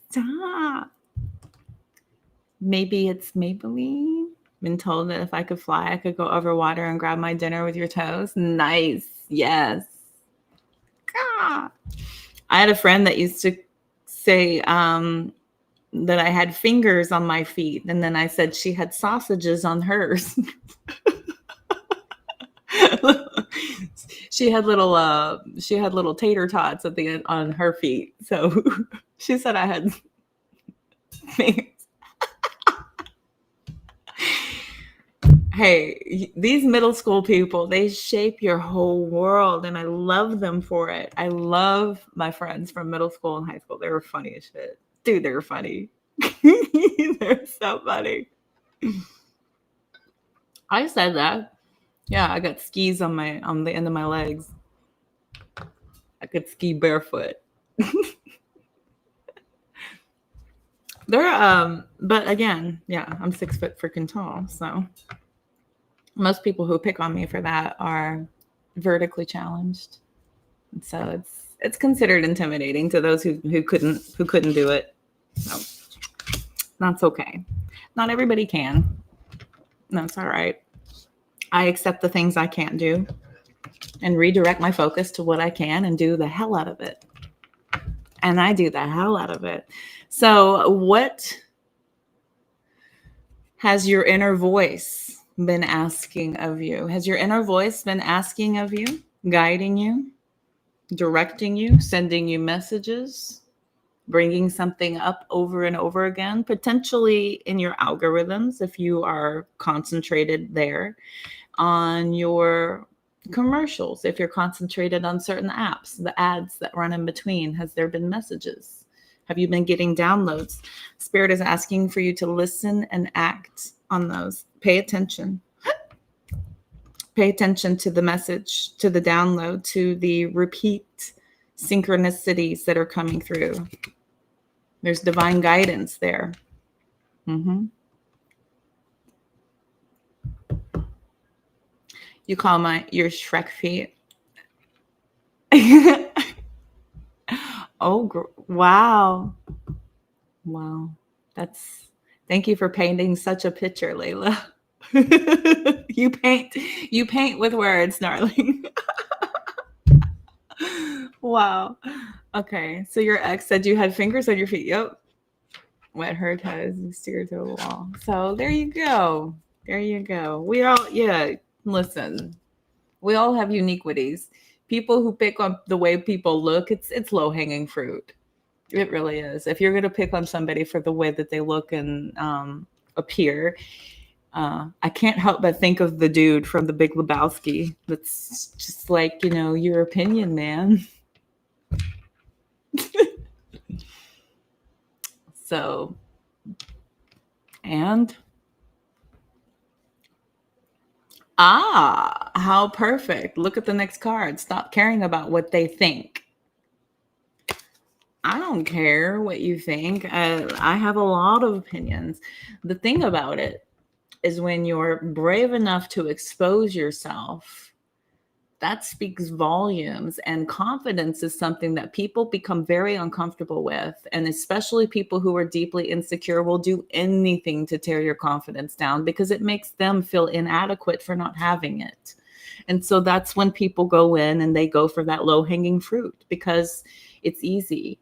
stop. Maybe it's Maybelline. Been told that if I could fly, I could go over water and grab my dinner with your toes. Nice. Yes. God. I had a friend that used to say that I had fingers on my feet. And then I said she had sausages on hers. She had little tater tots at the end on her feet. So she said I had fingers. Hey, these middle school people, they shape your whole world, and I love them for it. I love my friends from middle school and high school. They were funny as shit. Dude, they were funny. They're so funny. I said that. Yeah, I got skis on the end of my legs. I could ski barefoot. But again, yeah, I'm 6 foot freaking tall. So most people who pick on me for that are vertically challenged. And so it's considered intimidating to those who couldn't do it. So that's okay. Not everybody can. That's all right. I accept the things I can't do and redirect my focus to what I can and do the hell out of it. And I do the hell out of it. So what has your inner voice been asking of you? Has your inner voice been asking of you, guiding you, directing you, sending you messages, bringing something up over and over again, potentially in your algorithms if you are concentrated there, on your commercials if you're concentrated on certain apps, the ads that run in between? Has there been messages? Have you been getting downloads? Spirit is asking for you to listen and act on those. Pay attention. Pay attention to the message, to the download, to the repeat synchronicities that are coming through. There's divine guidance there. You call your Shrek feet. Oh, wow. Wow. Thank you for painting such a picture, Layla. You paint with words, darling. Wow. Okay. So your ex said you had fingers on your feet. Yep. Wet her toes and steered to the wall. So there you go. There you go. Listen. We all have uniquities. People who pick on the way people look, it's low-hanging fruit. It really is. If you're going to pick on somebody for the way that they look and appear, I can't help but think of the dude from The Big Lebowski. That's just like, your opinion, man. So, and how perfect. Look at the next card. Stop caring about what they think. I don't care what you think. I have a lot of opinions. The thing about it is when you're brave enough to expose yourself, that speaks volumes. And confidence is something that people become very uncomfortable with. And especially people who are deeply insecure will do anything to tear your confidence down because it makes them feel inadequate for not having it. And so that's when people go in and they go for that low-hanging fruit because it's easy.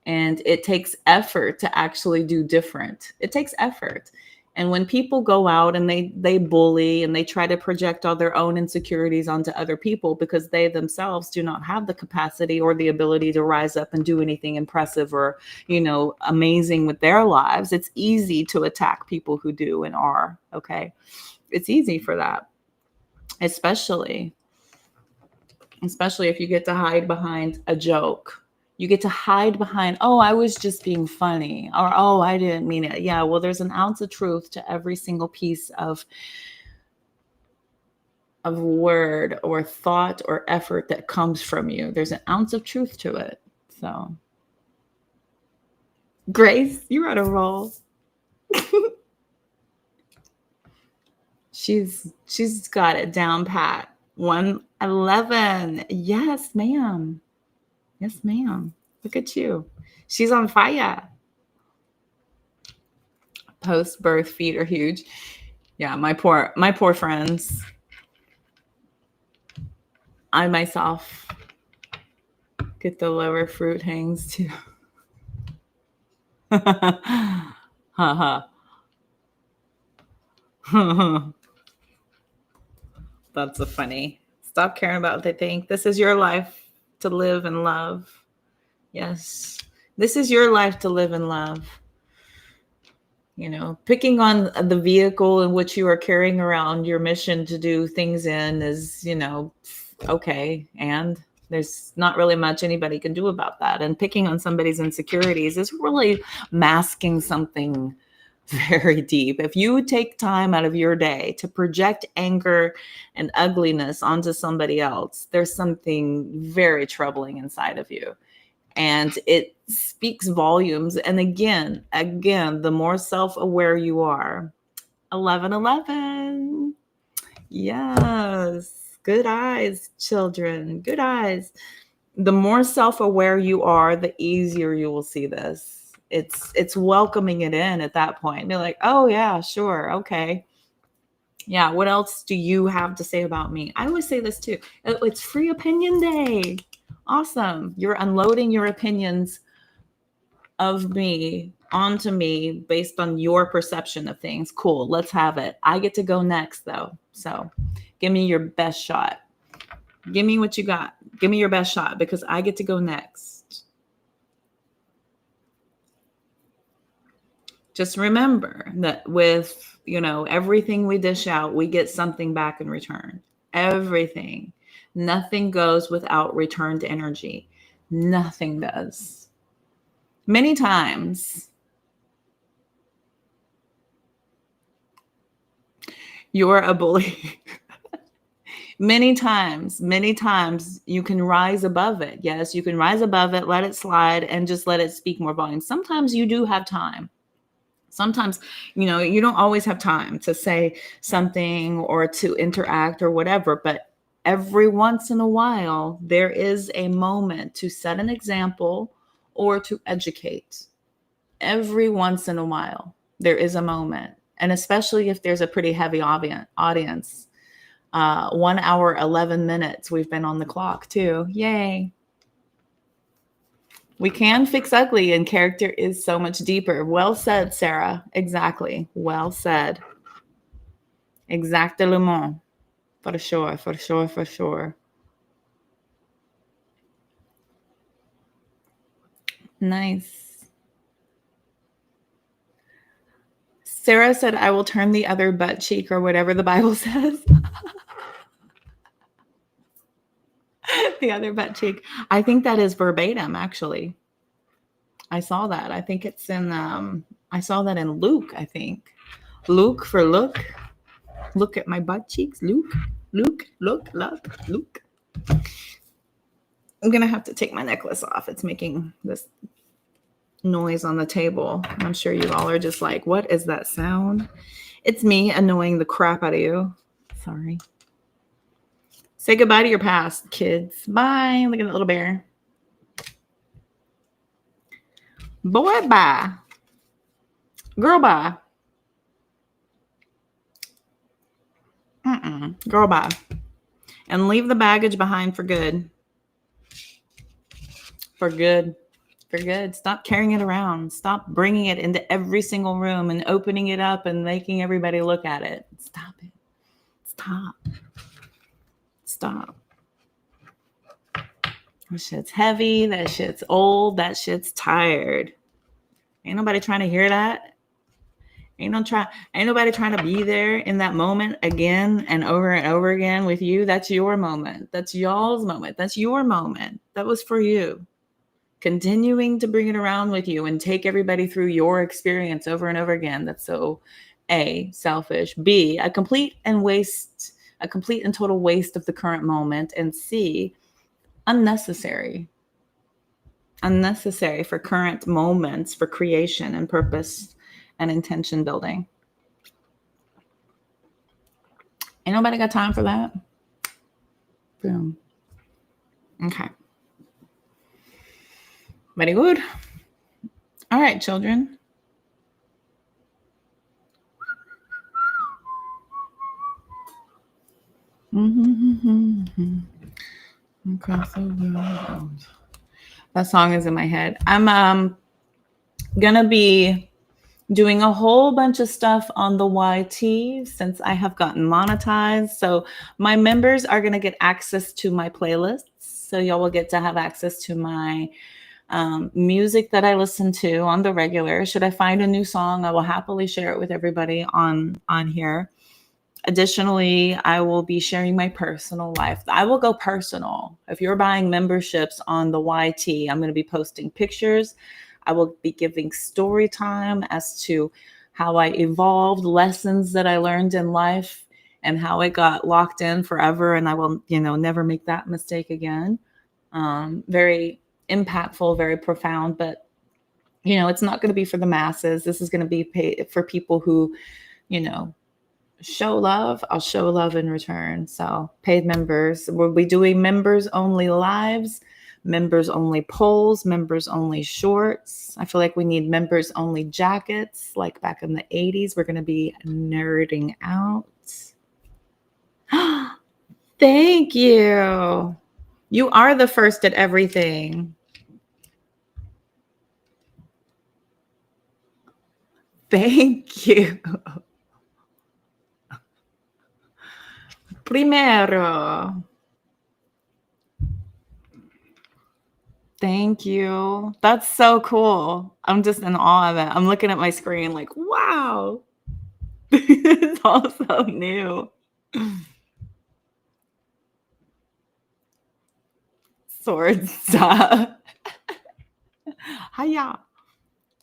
And it takes effort to actually do different. It takes effort. And when people go out and they bully and they try to project all their own insecurities onto other people because they themselves do not have the capacity or the ability to rise up and do anything impressive or, amazing with their lives, it's easy to attack people who do and are. Okay. It's easy for that, especially if you get to hide behind a joke. You get to hide behind, oh, I was just being funny, or, oh, I didn't mean it. Yeah, well, there's an ounce of truth to every single piece of word or thought or effort that comes from you. There's an ounce of truth to it. So, Grace, you're on a roll. She's got it down pat. 111. Yes, ma'am. Yes, ma'am. Look at you. She's on fire. Post-birth feet are huge. Yeah, my poor friends. I myself get the lower fruit hangs too. That's so funny. Stop caring about what they think. This is your life to live and love. Yes. This is your life to live and love. Picking on the vehicle in which you are carrying around your mission to do things in is, okay. And there's not really much anybody can do about that. And picking on somebody's insecurities is really masking something very deep. If you take time out of your day to project anger and ugliness onto somebody else, there's something very troubling inside of you. And it speaks volumes. And again, the more self-aware you are. 1111. Yes. Good eyes, children. Good eyes. The more self-aware you are, the easier you will see this. It's welcoming it in at that point. Be like, oh yeah, sure, okay. Yeah, what else do you have to say about me? I always say this too. It's Free Opinion Day. Awesome. You're unloading your opinions of me onto me based on your perception of things. Cool. Let's have it. I get to go next though. So give me your best shot. Give me what you got. Give me your best shot because I get to go next. Just remember that with, everything we dish out, we get something back in return. Everything. Nothing goes without returned energy. Nothing does. Many times, you're a bully. Many times, you can rise above it. Yes, you can rise above it, let it slide, and just let it speak more volume. Sometimes you do have time. Sometimes, you don't always have time to say something or to interact or whatever, but every once in a while, there is a moment to set an example or to educate. Every once in a while, there is a moment. And especially if there's a pretty heavy audience. 1 hour, 11 minutes, we've been on the clock too. Yay. We can fix ugly and character is so much deeper. Well said, Sarah. Exactly. Well said. Exactement. For sure, for sure, for sure. Nice. Sarah said, I will turn the other butt cheek or whatever the Bible says. The other butt cheek. I think that is verbatim, actually. I saw that. I think it's in, I saw that in Luke, I think. Luke for look. Look at my butt cheeks. Luke. I'm going to have to take my necklace off. It's making this noise on the table. I'm sure you all are just like, what is that sound? It's me annoying the crap out of you. Sorry. Say goodbye to your past, kids. Bye. Look at that little bear. Boy, bye. Girl, bye. Girl, bye. And leave the baggage behind for good. For good. For good. Stop carrying it around. Stop bringing it into every single room and opening it up and making everybody look at it. Stop it. Stop. That shit's heavy. That shit's old. That shit's tired. Ain't nobody trying to hear that. Ain't nobody trying to be there in that moment again and over again with you. That's your moment. That's y'all's moment. That's your moment. That was for you. Continuing to bring it around with you and take everybody through your experience over and over again. That's so A, selfish. B, a complete and total waste of the current moment. And C, unnecessary for current moments, for creation and purpose and intention building. Ain't nobody got time for that. Boom. Okay. Very good. All right, children. Across the world. That song is in my head. I'm gonna be doing a whole bunch of stuff on the YT since I have gotten monetized. So my members are gonna get access to my playlists. So y'all will get to have access to my music that I listen to on the regular. Should I find a new song, I will happily share it with everybody on here. Additionally, I will be sharing my personal life. I will go personal. If you're buying memberships on the YT, I'm going to be posting pictures. I will be giving story time as to how I evolved, lessons that I learned in life, and how it got locked in forever. And I will, never make that mistake again. Very impactful, very profound, but it's not going to be for the masses. This is going to be paid for people who, show love. I'll show love in return. So paid members, we'll be doing members only lives, members only polls, members only shorts. I feel like we need members only jackets, like back in the 80s. We're going to be nerding out. Thank you. You are the first at everything. Thank you. Primero. Thank you. That's so cool. I'm just in awe of it. I'm looking at my screen like, wow. It's all so new. Sword stuff. Hiya.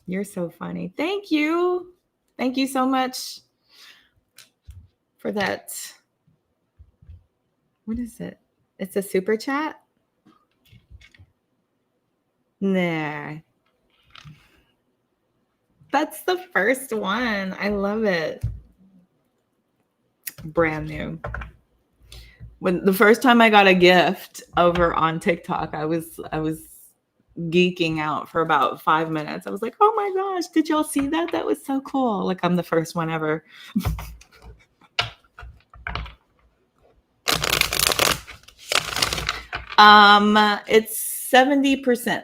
You're so funny. Thank you. Thank you so much for that. What is it? It's a super chat? Nah. That's the first one. I love it. Brand new. When the first time I got a gift over on TikTok, I was geeking out for about 5 minutes. I was like, oh my gosh, did y'all see that? That was so cool. Like, I'm the first one ever. It's 70%.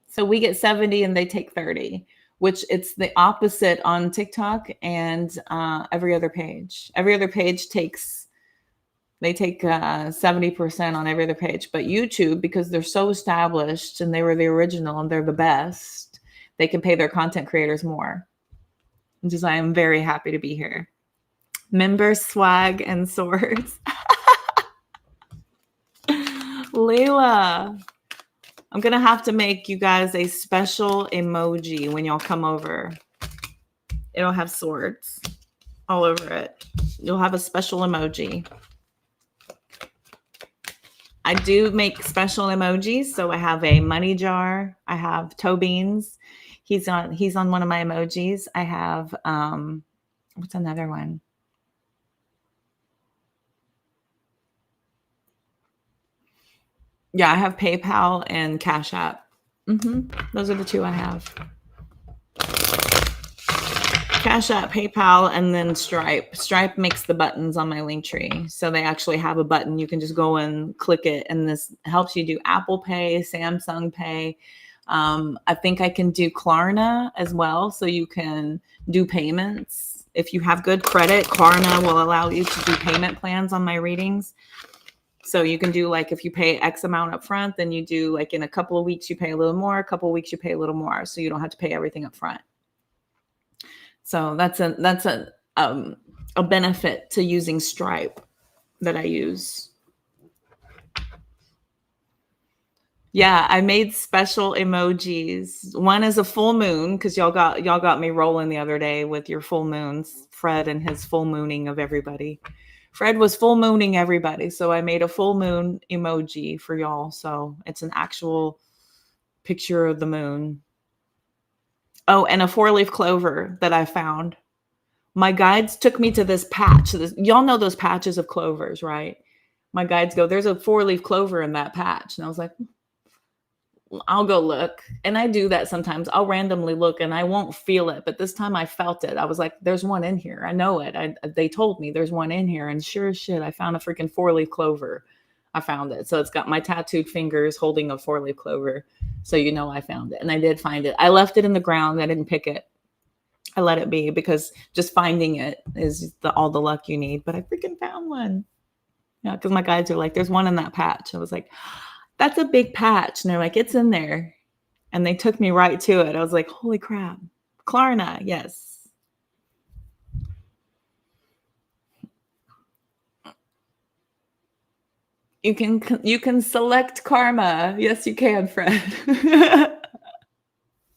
So we get 70 and they take 30, which it's the opposite on TikTok and every other page. Every other page they take 70% on every other page. But YouTube, because they're so established and they were the original and they're the best, they can pay their content creators more. Which is why I'm very happy to be here. Members, swag, and swords. Layla, I'm going to have to make you guys a special emoji when y'all come over. It'll have swords all over it. You'll have a special emoji. I do make special emojis. So I have a money jar. I have toe beans. He's on one of my emojis. I have, what's another one? Yeah, I have PayPal and Cash App. Those are the two I have. Cash App, PayPal, and then Stripe. Stripe makes the buttons on my Linktree. So they actually have a button. You can just go and click it. And this helps you do Apple Pay, Samsung Pay. I think I can do Klarna as well. So you can do payments. If you have good credit, Klarna will allow you to do payment plans on my readings. So you can do like if you pay X amount up front, then you do like in a couple of weeks, you pay a little more, a couple of weeks, you pay a little more. So you don't have to pay everything up front. So that's a benefit to using Stripe that I use. Yeah, I made special emojis. One is a full moon because y'all got me rolling the other day with your full moons, Fred and his full mooning of everybody. Fred was full mooning everybody. So I made a full moon emoji for y'all. So it's an actual picture of the moon. Oh, and a 4-leaf clover that I found. My guides took me to this patch. Y'all know those patches of clovers, right? My guides go, there's a 4-leaf clover in that patch. And I was like, I'll go look. And I do that sometimes. I'll randomly look and I won't feel it. But this time I felt it. I was like, there's one in here. I know it. They told me there's one in here. And sure as shit, I found a freaking 4-leaf clover. I found it. So it's got my tattooed fingers holding a 4-leaf clover. So I found it. And I did find it. I left it in the ground. I didn't pick it. I let it be because just finding it is all the luck you need. But I freaking found one. Yeah, because my guides are like, there's one in that patch. I was like, that's a big patch. And they're like, it's in there. And they took me right to it. I was like, holy crap. Klarna, yes. You can select karma. Yes, you can, Fred.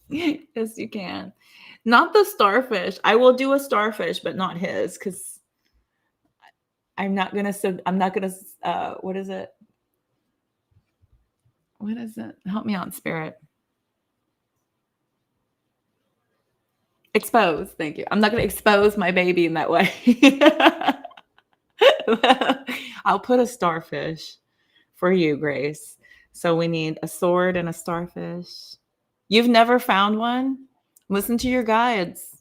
Yes, you can. Not the starfish. I will do a starfish, but not his, because I'm not gonna. What is it? What is it? Help me out, spirit. Expose. Thank you. I'm not going to expose my baby in that way. I'll put a starfish for you, Grace. So we need a sword and a starfish. You've never found one? Listen to your guides.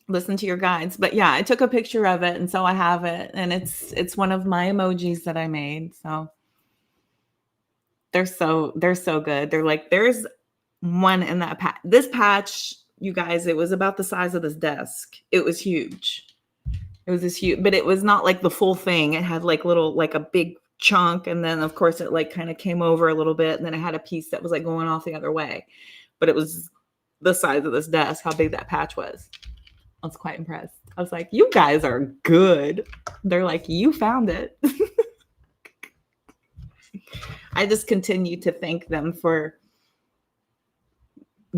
Listen to your guides. But yeah, I took a picture of it, and so I have it, and it's one of my emojis that I made. So they're so good. They're like, there's one in that patch. This patch, you guys, it was about the size of this desk. It was huge. It was this huge, but it was not like the full thing. It had like little, like a big chunk, and then of course it like kind of came over a little bit, and then it had a piece that was like going off the other way. But it was the size of this desk, how big that patch was. I was quite impressed. I was like, you guys are good. They're like, you found it. I just continue to thank them for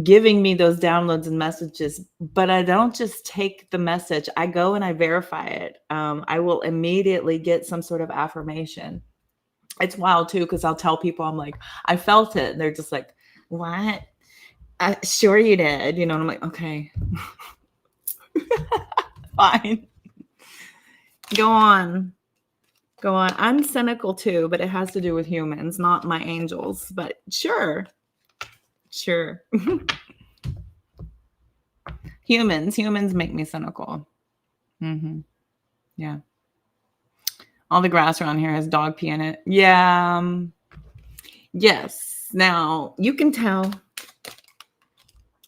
giving me those downloads and messages, but I don't just take the message. I go and I verify it. I will immediately get some sort of affirmation. It's wild too, because I'll tell people, I'm like, I felt it. And they're just like, what? Sure you did. You know, and I'm like, okay. Fine. Go on. I'm cynical too, but it has to do with humans, not my angels. But sure. Humans make me cynical. Yeah. All the grass around here has dog pee in it. Yeah. Yes. Now you can tell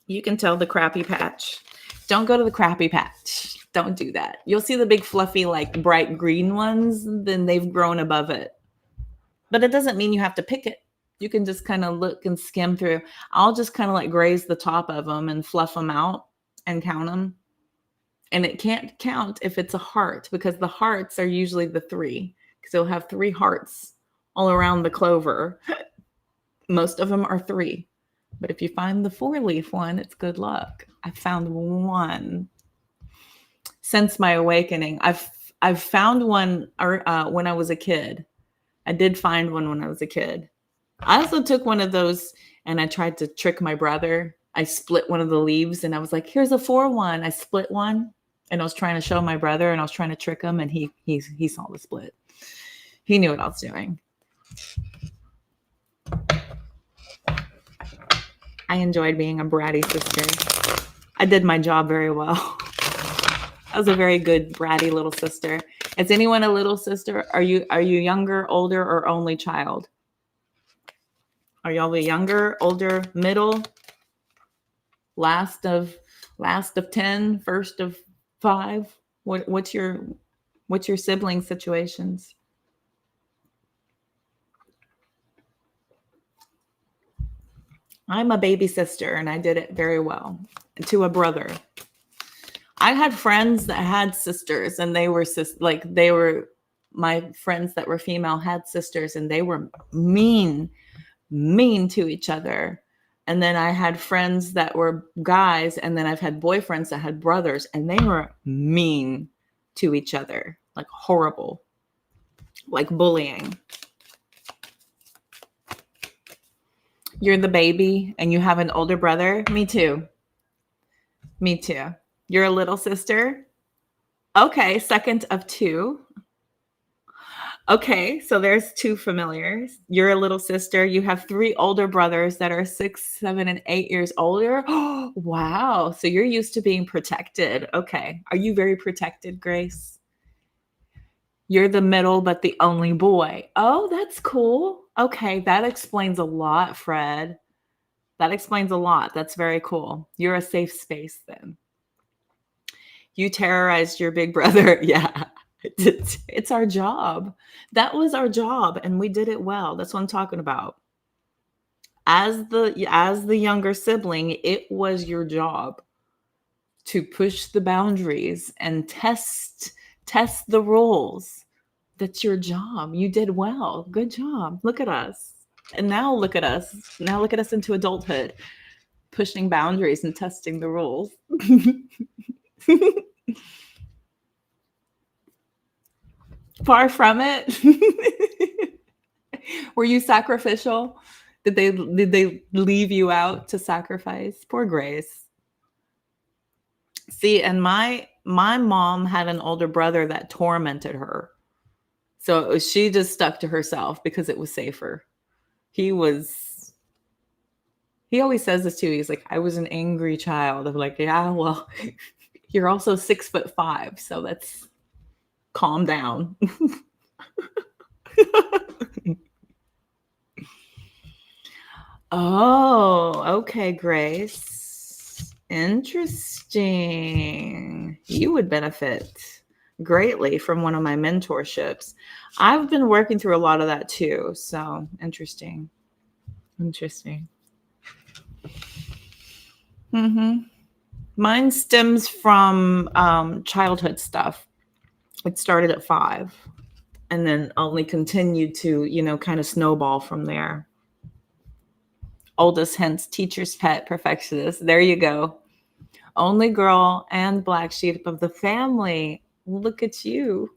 the crappy patch. Don't go to the crappy patch. Don't do that. You'll see the big fluffy, like bright green ones, then they've grown above it. But it doesn't mean you have to pick it. You can just kind of look and skim through. I'll just kind of like graze the top of them and fluff them out and count them. And it can't count if it's a heart, because the hearts are usually the 3. Because you'll have 3 hearts all around the clover. Most of them are 3. But if you find the 4-leaf one, it's good luck. I found one since my awakening. I've found one when I was a kid. I did find one when I was a kid. I also took one of those and I tried to trick my brother. I split one of the leaves and I was like, here's a 4-1. I split one and I was trying to show my brother and I was trying to trick him, and he saw the split. He knew what I was doing. I enjoyed being a bratty sister. I did my job very well. I was a very good bratty little sister. Is anyone a little sister? Are you younger, older, or only child? Are y'all the younger, older, middle, last of 10, first of 5? What's your sibling situations? I'm a baby sister, and I did it very well to a brother. I had friends that had sisters, and they were my friends that were female had sisters, and they were mean to each other. And then I had friends that were guys, and then I've had boyfriends that had brothers, and they were mean to each other, like horrible, like bullying. You're the baby and you have an older brother? Me too. You're a little sister? Okay, second of 2. Okay, so there's 2 familiars. You're a little sister. You have 3 older brothers that are 6, 7, and 8 years older. Oh, wow. So you're used to being protected. Okay. Are you very protected, Grace? You're the middle, but the only boy. Oh, that's cool. Okay, that explains a lot, Fred. That explains a lot. That's very cool. You're a safe space then. You terrorized your big brother. Yeah. It's our job. That was our job, and we did it well. That's what I'm talking about. As the younger sibling, it was your job to push the boundaries and test the rules. That's your job. You did well. Good job. Look at us. And now look at us. Now look at us into adulthood, pushing boundaries and testing the rules. Far from it. Were you sacrificial? Did they leave you out to sacrifice? Poor Grace. See, and my mom had an older brother that tormented her. So she just stuck to herself because it was safer. He always says this too. He's like, I was an angry child. I'm like, yeah, well, you're also 6'5", so that's calm down. Oh, okay, Grace. Interesting. You would benefit greatly from one of my mentorships. I've been working through a lot of that too. So interesting. Interesting. Mine stems from childhood stuff. It started at 5 and then only continued to, kind of snowball from there. Oldest, hence teacher's pet, perfectionist. There you go. Only girl and black sheep of the family. Look at you.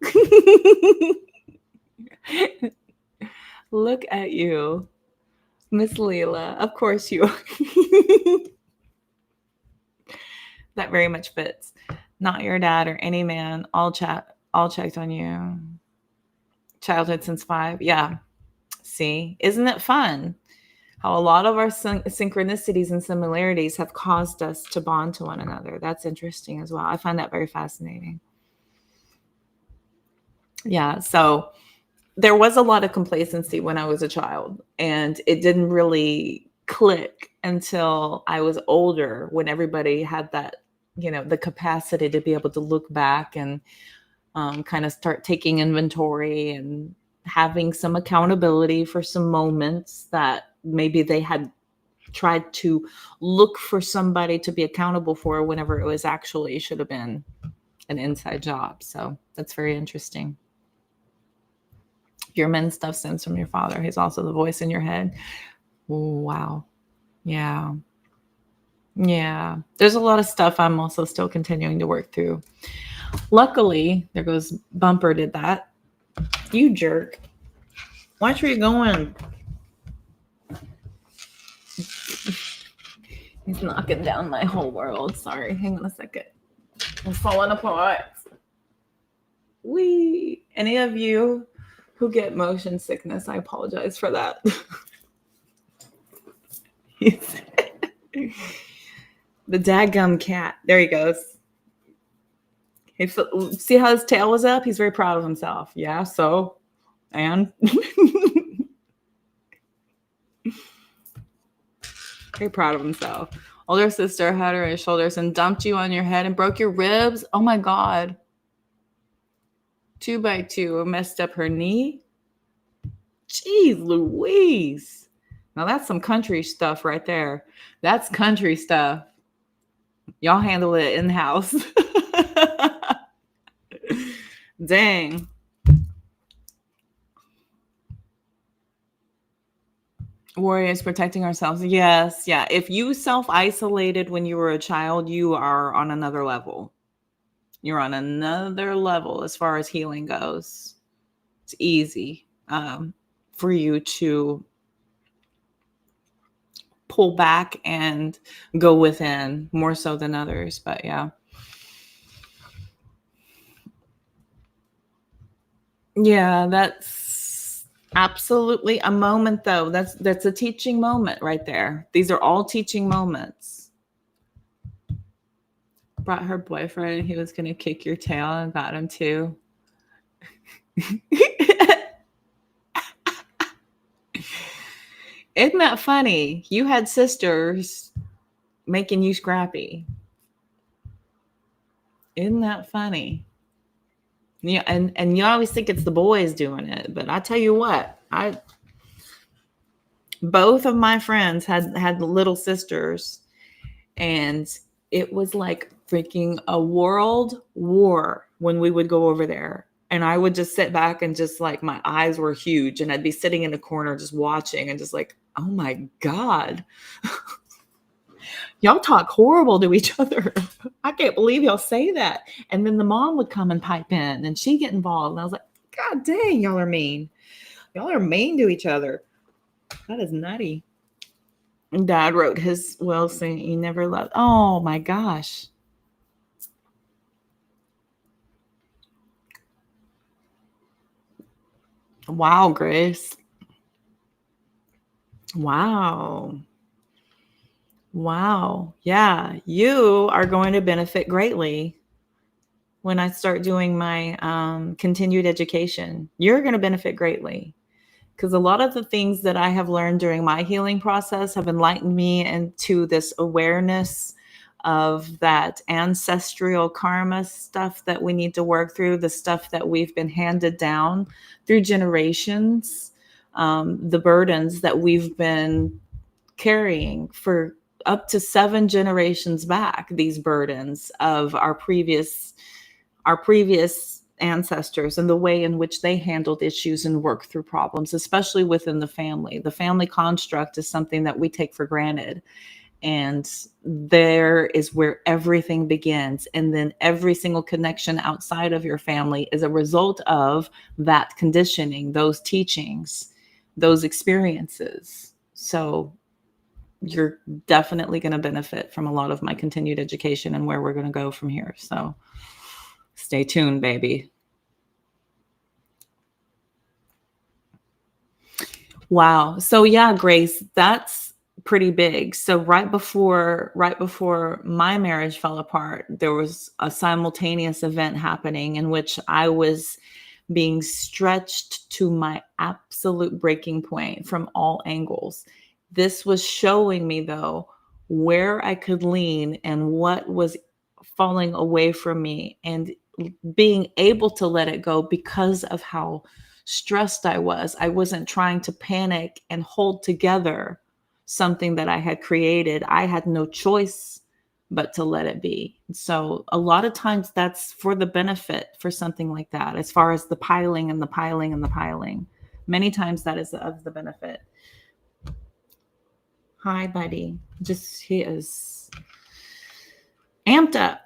Look at you, Miss Leela. Of course you are. That very much fits. Not your dad or any man. All checked on you. Childhood since 5. Yeah. See, isn't it fun? How a lot of our synchronicities and similarities have caused us to bond to one another. That's interesting as well. I find that very fascinating. Yeah, so there was a lot of complacency when I was a child, and it didn't really click until I was older, when everybody had that, the capacity to be able to look back and kind of start taking inventory and having some accountability for some moments that maybe they had tried to look for somebody to be accountable for, whenever it was actually should have been an inside job. So that's very interesting. Your men stuff stems from your father. He's also the voice in your head. Ooh, wow. Yeah. There's a lot of stuff I'm also still continuing to work through. Luckily, there goes Bumper did that. You jerk. Watch where you're going. He's knocking down my whole world. Sorry, hang on a second. I'm falling apart. Any of you who get motion sickness, I apologize for that. The dadgum cat. There he goes. See how his tail was up? He's very proud of himself. Yeah, so, and very proud of himself. Older sister had her on his shoulders and dumped you on your head and broke your ribs. Oh my God. 2x2 messed up her knee. Jeez Louise. Now that's some country stuff right there. That's country stuff. Y'all handle it in-house. Dang. Warriors protecting ourselves. Yes. Yeah. If you self-isolated when you were a child, you are on another level. You're on another level as far as healing goes. It's easy for you to pull back and go within more so than others. But yeah. Yeah, that's absolutely a moment though. That's a teaching moment right there. These are all teaching moments. Brought her boyfriend, he was gonna kick your tail, and got him too. Isn't that funny? You had sisters making you scrappy. Isn't that funny? Yeah, and you always think it's the boys doing it, but I tell you what, both of my friends had little sisters, and it was like freaking a world war when we would go over there. And I would just sit back and just like my eyes were huge, and I'd be sitting in the corner just watching and just like, oh my God. Y'all talk horrible to each other. I can't believe y'all say that. And then the mom would come and pipe in and she'd get involved. And I was like, God dang, y'all are mean. Y'all are mean to each other. That is nutty. Dad wrote his will saying he never loved. Oh my gosh. Wow, Grace. Wow. Wow. Yeah, you are going to benefit greatly when I start doing my continued education. You're going to benefit greatly because a lot of the things that I have learned during my healing process have enlightened me into this awareness of that ancestral karma stuff that we need to work through, the stuff that we've been handed down through generations, the burdens that we've been carrying for up to 7 generations back, these burdens of our previous ancestors and the way in which they handled issues and worked through problems, especially within the family. The family construct is something that we take for granted. And there is where everything begins. And then every single connection outside of your family is a result of that conditioning, those teachings, those experiences. So you're definitely going to benefit from a lot of my continued education and where we're going to go from here. So stay tuned, baby. Wow. So yeah, Grace, that's pretty big. So right before my marriage fell apart, there was a simultaneous event happening in which I was being stretched to my absolute breaking point from all angles. This was showing me though where I could lean and what was falling away from me, and being able to let it go because of how stressed I was. I wasn't trying to panic and hold together something that I had created. I had no choice but to let it be. So a lot of times that's for the benefit for something like that, as far as the piling and the piling and the piling. Many times that is of the benefit. Hi, buddy. Just he is amped up.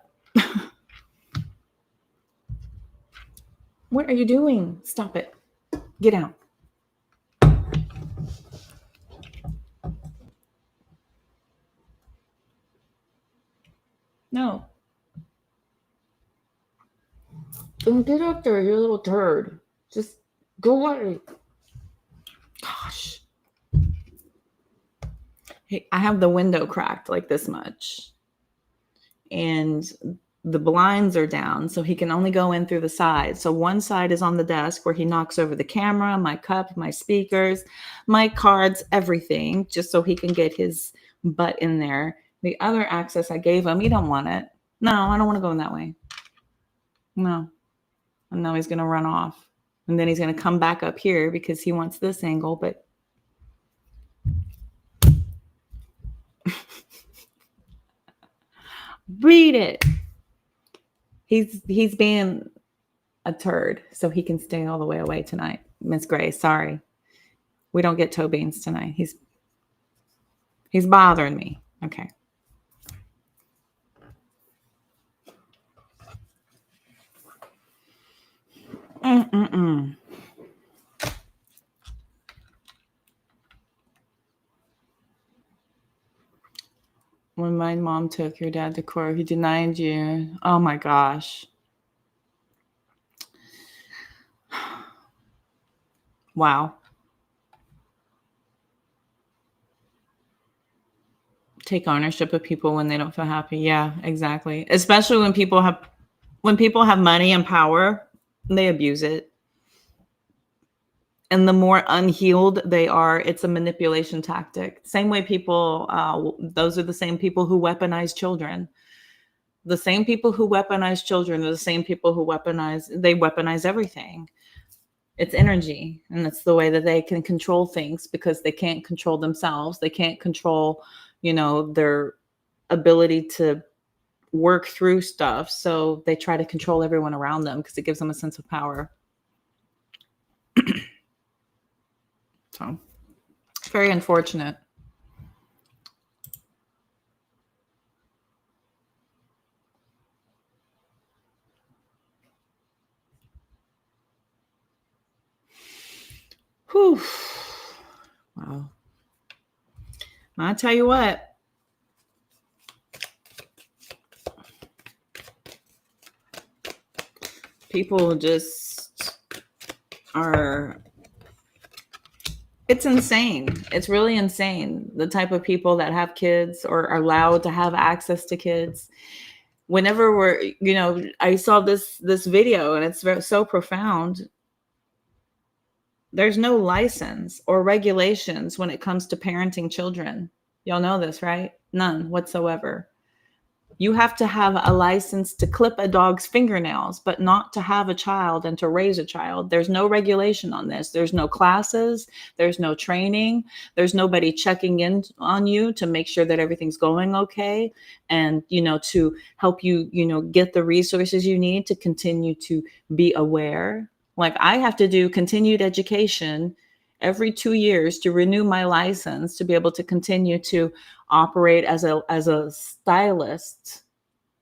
What are you doing? Stop it. Get out. No. Don't get up there, you little turd. Just go away. Gosh. Hey, I have the window cracked like this much. And the blinds are down, so he can only go in through the side. So one side is on the desk where he knocks over the camera, my cup, my speakers, my cards, everything, just so he can get his butt in there. The other access I gave him, he don't want it. No, I don't want to go in that way. No. And now he's going to run off. And then he's going to come back up here because he wants this angle, but read it. He's being a turd, so he can stay all the way away tonight. Miss Gray, sorry. We don't get toe beans tonight. He's bothering me. Okay. Mm-mm-mm. When my mom took your dad to court, he denied you. Oh my gosh. Wow. Take ownership of people when they don't feel happy. Yeah, exactly. Especially when people have money and power, they abuse it. And the more unhealed they are, it's a manipulation tactic. Same way those are the same people who weaponize children. The same people who weaponize children are the same people who weaponize everything. It's energy, and it's the way that they can control things because they can't control themselves. They can't control, their ability to work through stuff. So they try to control everyone around them because it gives them a sense of power. So very unfortunate. Whew. Wow. I'll tell you what. People just are, it's insane. It's really insane. The type of people that have kids or are allowed to have access to kids. Whenever I saw this video, and it's so profound. There's no license or regulations when it comes to parenting children. Y'all know this, right? None whatsoever. You have to have a license to clip a dog's fingernails, but not to have a child and to raise a child. There's no regulation on this. There's no classes. There's no training. There's nobody checking in on you to make sure that everything's going okay. And, to help you, get the resources you need to continue to be aware. Like, I have to do continued education every 2 years to renew my license to be able to continue to operate as a stylist,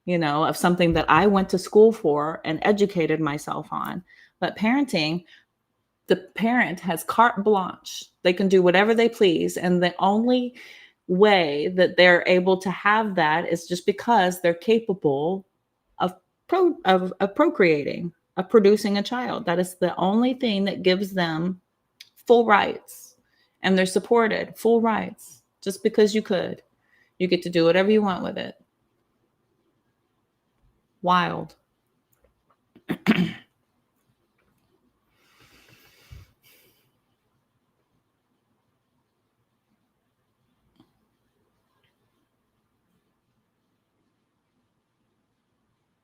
of something that I went to school for and educated myself on. But parenting, the parent has carte blanche. They can do whatever they please. And the only way that they're able to have that is just because they're capable of procreating, of producing a child. That is the only thing that gives them full rights. And they're supported, full rights. Just because you get to do whatever you want with it. Wild.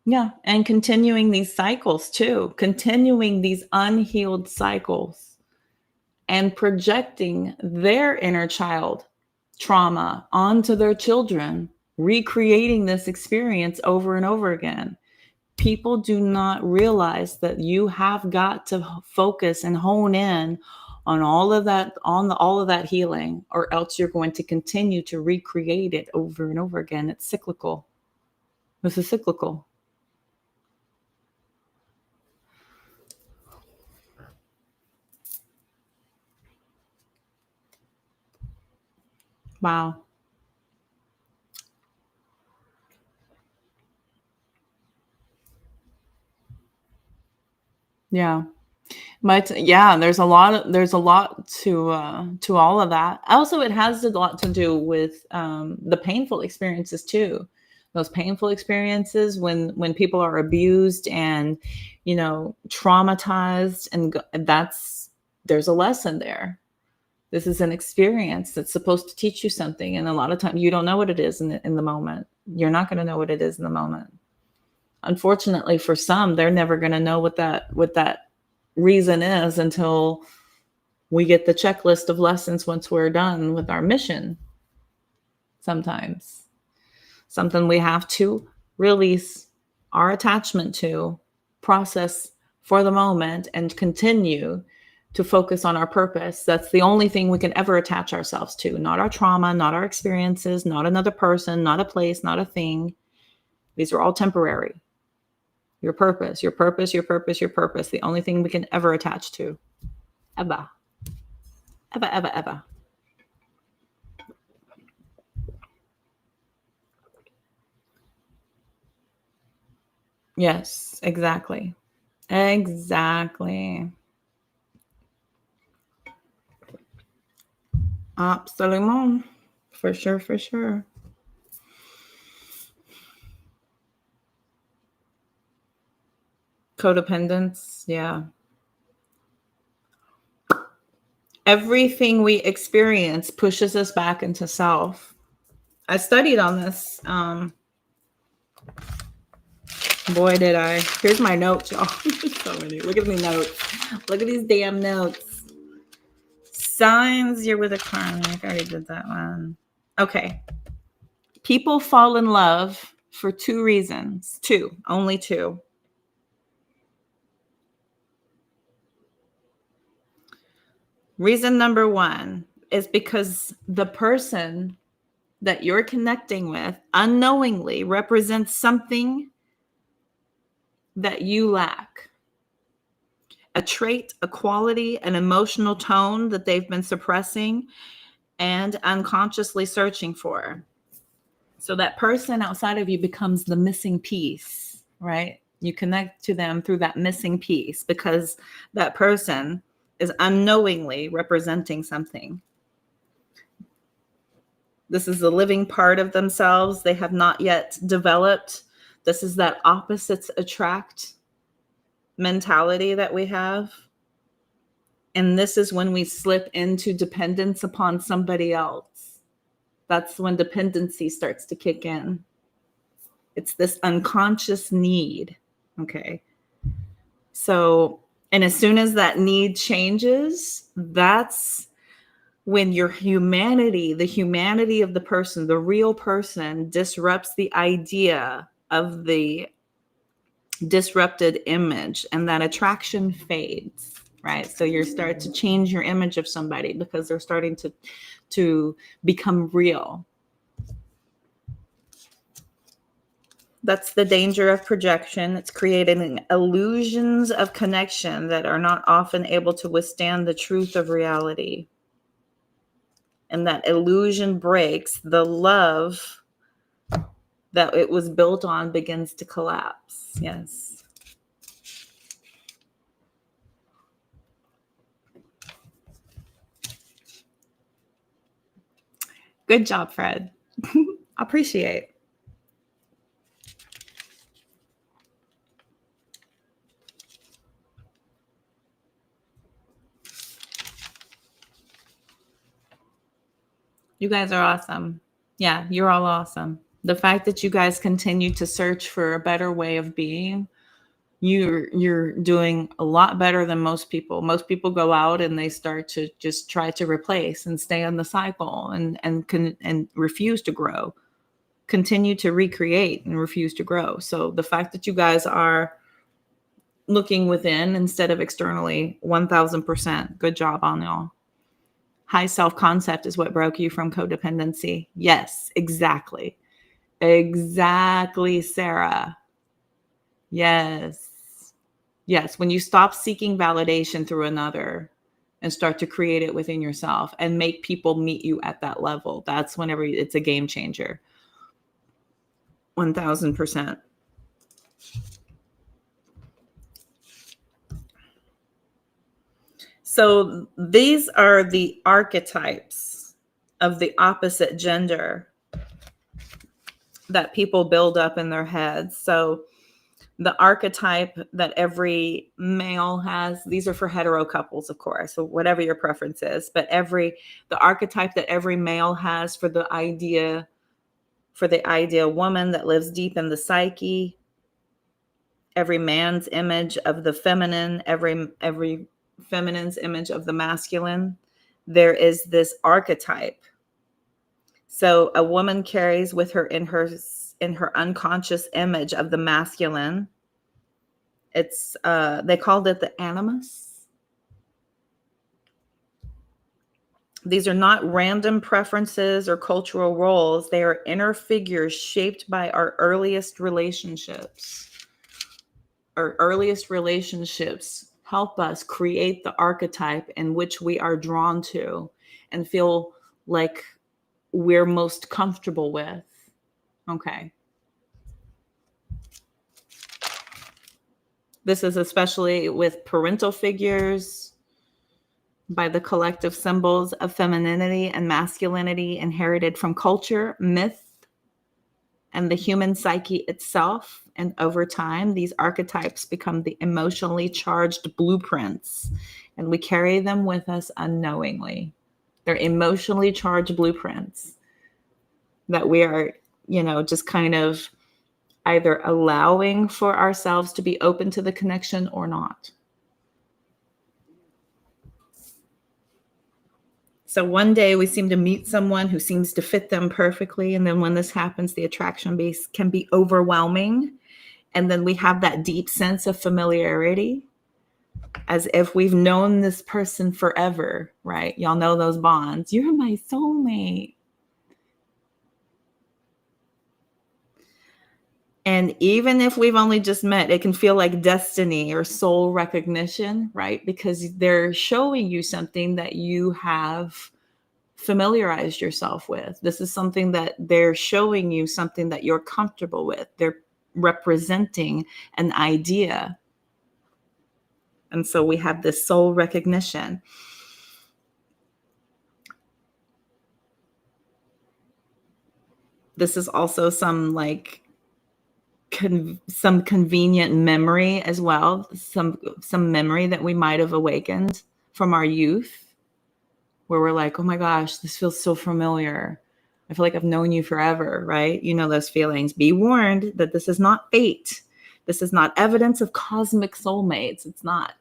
Yeah. And continuing these cycles too, continuing these unhealed cycles and projecting their inner child trauma onto their children, recreating this experience over and over again. People do not realize that you have got to focus and hone in on all of that, all of that healing, or else you're going to continue to recreate it over and over again. It's cyclical. This is cyclical. Wow. Yeah. But yeah, there's a lot to all of that. Also, it has a lot to do with the painful experiences too. Those painful experiences when people are abused and traumatized, and there's a lesson there. This is an experience that's supposed to teach you something, and a lot of times you don't know what it is in the moment. You're not going to know what it is in the moment. Unfortunately, for some, they're never going to know what that reason is until we get the checklist of lessons once we're done with our mission. Sometimes something we have to release our attachment to, process for the moment, and continue to focus on our purpose. That's the only thing we can ever attach ourselves to, not our trauma, not our experiences, not another person, not a place, not a thing. These are all temporary. Your purpose, your purpose, your purpose, your purpose. The only thing we can ever attach to. Ever. Ever, ever, ever. Yes, exactly. Exactly. Absolument. For sure, for sure. Codependence, yeah. Everything we experience pushes us back into self. I studied on this. Boy, did I. Here's my notes, y'all. So many. Look at me notes. Look at these damn notes. Signs you're with a karmic. I already did that one. Okay. People fall in love for 2 reasons. 2. Only 2. Reason number 1 is because the person that you're connecting with unknowingly represents something that you lack. a trait, a quality, an emotional tone that they've been suppressing and unconsciously searching for. So that person outside of you becomes the missing piece, right? You connect to them through that missing piece because that person is unknowingly representing something. This is a living part of themselves they have not yet developed. This is that opposites attract mentality that we have. And this is when we slip into dependence upon somebody else. That's when dependency starts to kick in. It's this unconscious need. Okay. So, and as soon as that need changes, that's when your humanity, the humanity of the person, the real person, disrupts the idea of the disrupted image, and that attraction fades, right? So you start to change your image of somebody because they're starting to become real. That's the danger of projection. It's creating illusions of connection that are not often able to withstand the truth of reality. And that illusion breaks, the love that it was built on begins to collapse. Yes. Good job, Fred. Appreciate. You guys are awesome. Yeah, you're all awesome. The fact that you guys continue to search for a better way of being, you're doing a lot better than most people. Most people go out and they start to just try to replace and stay on the cycle and refuse to grow. Continue to recreate and refuse to grow. So the fact that you guys are looking within instead of externally, 1000%. Good job on y'all. High self-concept is what broke you from codependency. Yes, exactly. Exactly, Sarah. Yes. Yes, when you stop seeking validation through another and start to create it within yourself and make people meet you at that level, that's whenever it's a game changer. 1000%. So these are the archetypes of the opposite gender that people build up in their heads. So the archetype that every male has, these are for hetero couples, of course, so whatever your preference is, but the archetype that every male has for the ideal woman that lives deep in the psyche, every man's image of the feminine, every feminine's image of the masculine, there is this archetype. So a woman carries with her in her unconscious image of the masculine. It's they called it the animus. These are not random preferences or cultural roles. They are inner figures shaped by our earliest relationships. Our earliest relationships help us create the archetype in which we are drawn to and feel like we're most comfortable with. Okay. This is especially with parental figures, by the collective symbols of femininity and masculinity inherited from culture, myth, and the human psyche itself. And over time, these archetypes become the emotionally charged blueprints, and we carry them with us unknowingly. They're emotionally charged blueprints that we are, just kind of either allowing for ourselves to be open to the connection or not. So one day we seem to meet someone who seems to fit them perfectly. And then when this happens, the attraction base can be overwhelming. And then we have that deep sense of familiarity as if we've known this person forever, right? Y'all know those bonds. You're my soulmate. And even if we've only just met, it can feel like destiny or soul recognition, right? Because they're showing you something that you have familiarized yourself with. This is something that they're showing you, something that you're comfortable with. They're representing an idea. And so we have this soul recognition. This is also some like some convenient memory as well, some memory that we might have awakened from our youth, where we're like, oh my gosh, this feels so familiar. I feel like I've known you forever, right? You know those feelings. Be warned that this is not fate. This is not evidence of cosmic soulmates. It's not.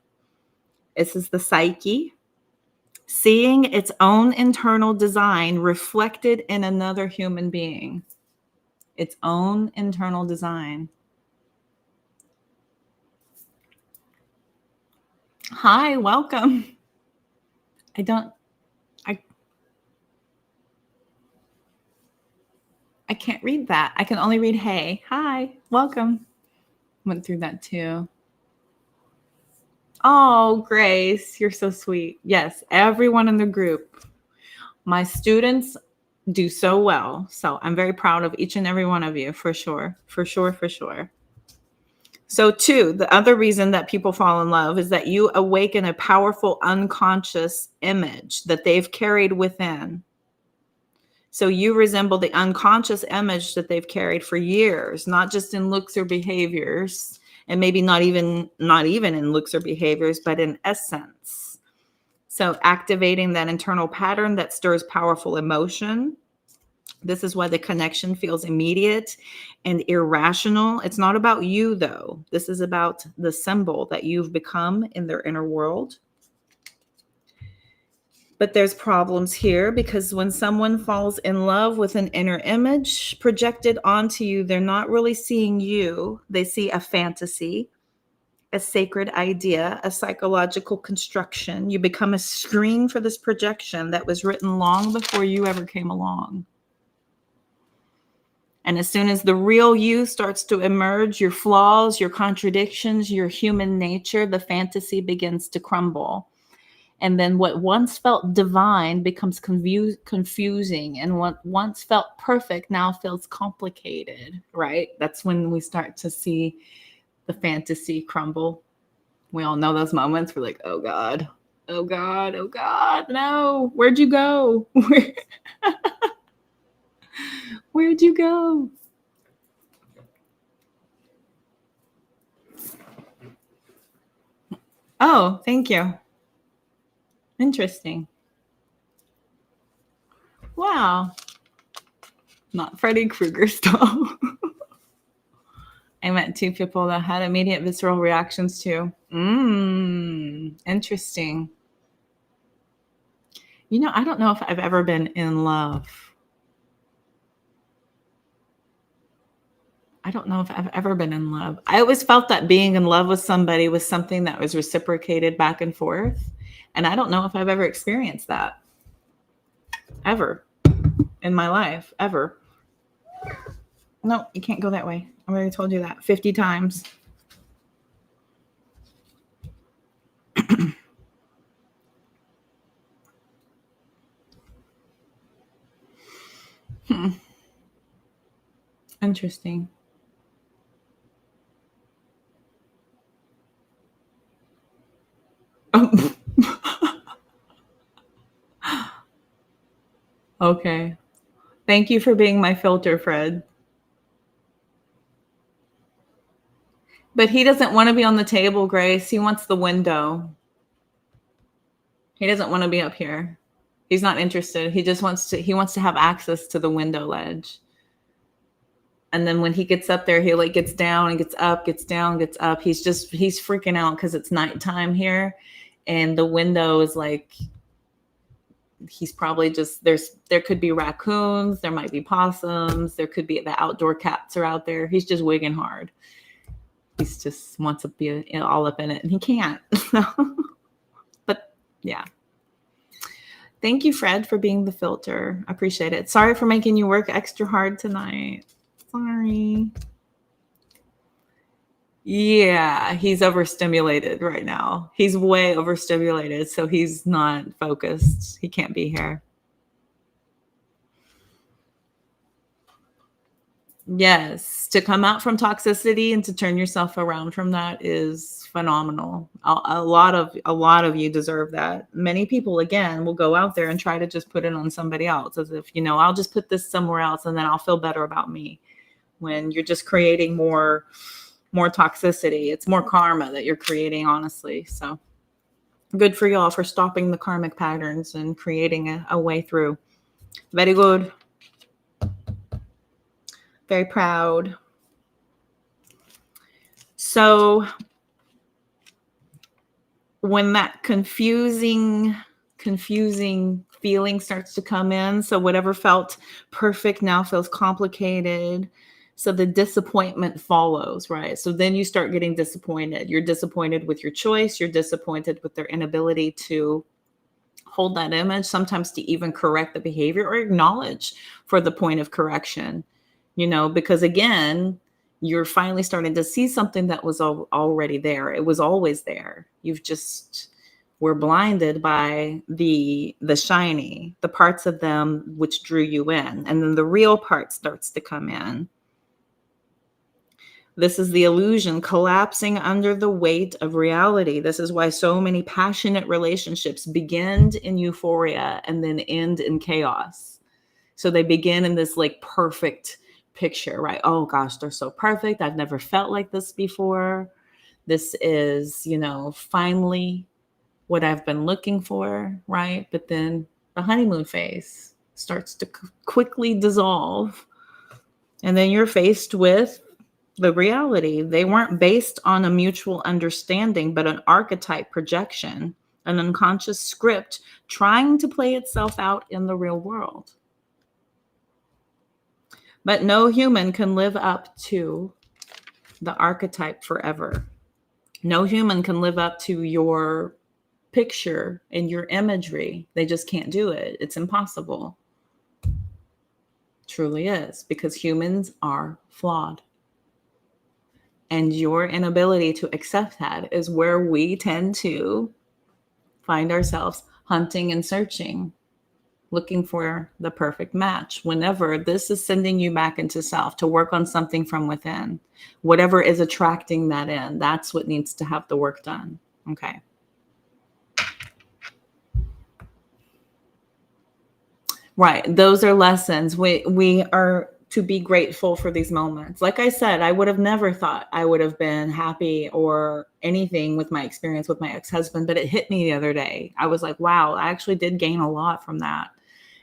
This is the psyche seeing its own internal design reflected in another human being. Its own internal design. Hi, welcome. I can't read that. I can only read hey. Hi, welcome. Went through that too. Oh, Grace, you're so sweet. Yes, everyone in the group. My students do so well. So I'm very proud of each and every one of you, for sure. For sure, for sure. So, two, the other reason that people fall in love is that you awaken a powerful unconscious image that they've carried within. So you resemble the unconscious image that they've carried for years, not just in looks or behaviors, and maybe not even in looks or behaviors, but in essence. So activating that internal pattern that stirs powerful emotion. This is why the connection feels immediate and irrational. It's not about you, though. This is about the symbol that you've become in their inner world. But there's problems here because when someone falls in love with an inner image projected onto you, they're not really seeing you. They see a fantasy, a sacred idea, a psychological construction. You become a screen for this projection that was written long before you ever came along. And as soon as the real you starts to emerge, your flaws, your contradictions, your human nature, the fantasy begins to crumble. And then what once felt divine becomes confusing. And what once felt perfect now feels complicated, right? That's when we start to see the fantasy crumble. We all know those moments. We're like, oh God, oh God, oh God, no. Where'd you go? Where'd you go? Oh, thank you. Interesting. Wow. Not Freddy Krueger style. I met two people that had immediate visceral reactions to. Interesting. You know, I don't know if I've ever been in love. I don't know if I've ever been in love. I always felt that being in love with somebody was something that was reciprocated back and forth. And I don't know if I've ever experienced that. Ever. In my life. Ever. No, you can't go that way. I already told you that 50 times. Interesting. Okay. Thank you for being my filter, Fred. But he doesn't want to be on the table, Grace. He wants the window. He doesn't want to be up here. He's not interested. He wants to have access to the window ledge. And then when he gets up there, he like gets down and gets up, gets down, gets up. He's freaking out because it's nighttime here. And the window is like, he's probably just, there could be raccoons, there might be possums, there could be the outdoor cats are out there. He's just wigging hard. He's just wants to be all up in it and he can't. But yeah. Thank you, Fred, for being the filter. I appreciate it. Sorry for making you work extra hard tonight. Sorry. Yeah, he's overstimulated right now. He's way overstimulated, so he's not focused. He can't be here. Yes, to come out from toxicity and to turn yourself around from that is phenomenal. A lot of you deserve that. Many people again will go out there and try to just put it on somebody else as if, I'll just put this somewhere else and then I'll feel better about me. When you're just creating more toxicity, it's more karma that you're creating, honestly. So good for y'all for stopping the karmic patterns and creating a way through. Very good. Very proud. So when that confusing feeling starts to come in, so whatever felt perfect now feels complicated. So the disappointment follows, right? So then you start getting disappointed. You're disappointed with your choice. You're disappointed with their inability to hold that image, sometimes to even correct the behavior or acknowledge for the point of correction, because again, you're finally starting to see something that was already there. It was always there. You've just were blinded by the shiny, the parts of them which drew you in. And then the real part starts to come in. This is the illusion collapsing under the weight of reality. This is why so many passionate relationships begin in euphoria and then end in chaos. So they begin in this like perfect picture, right? Oh gosh, they're so perfect. I've never felt like this before. This is, finally what I've been looking for, right? But then the honeymoon phase starts to quickly dissolve. And then you're faced with the reality. They weren't based on a mutual understanding, but an archetype projection, an unconscious script trying to play itself out in the real world. But no human can live up to the archetype forever. No human can live up to your picture and your imagery. They just can't do it. It's impossible. Truly is, because humans are flawed. And your inability to accept that is where we tend to find ourselves hunting and searching, looking for the perfect match. Whenever this is sending you back into self to work on something from within, whatever is attracting that in, that's what needs to have the work done. Okay. Right. Those are lessons. We are to be grateful for these moments. Like I said, I would have never thought I would have been happy or anything with my experience with my ex-husband, but it hit me the other day. I was like, wow, I actually did gain a lot from that.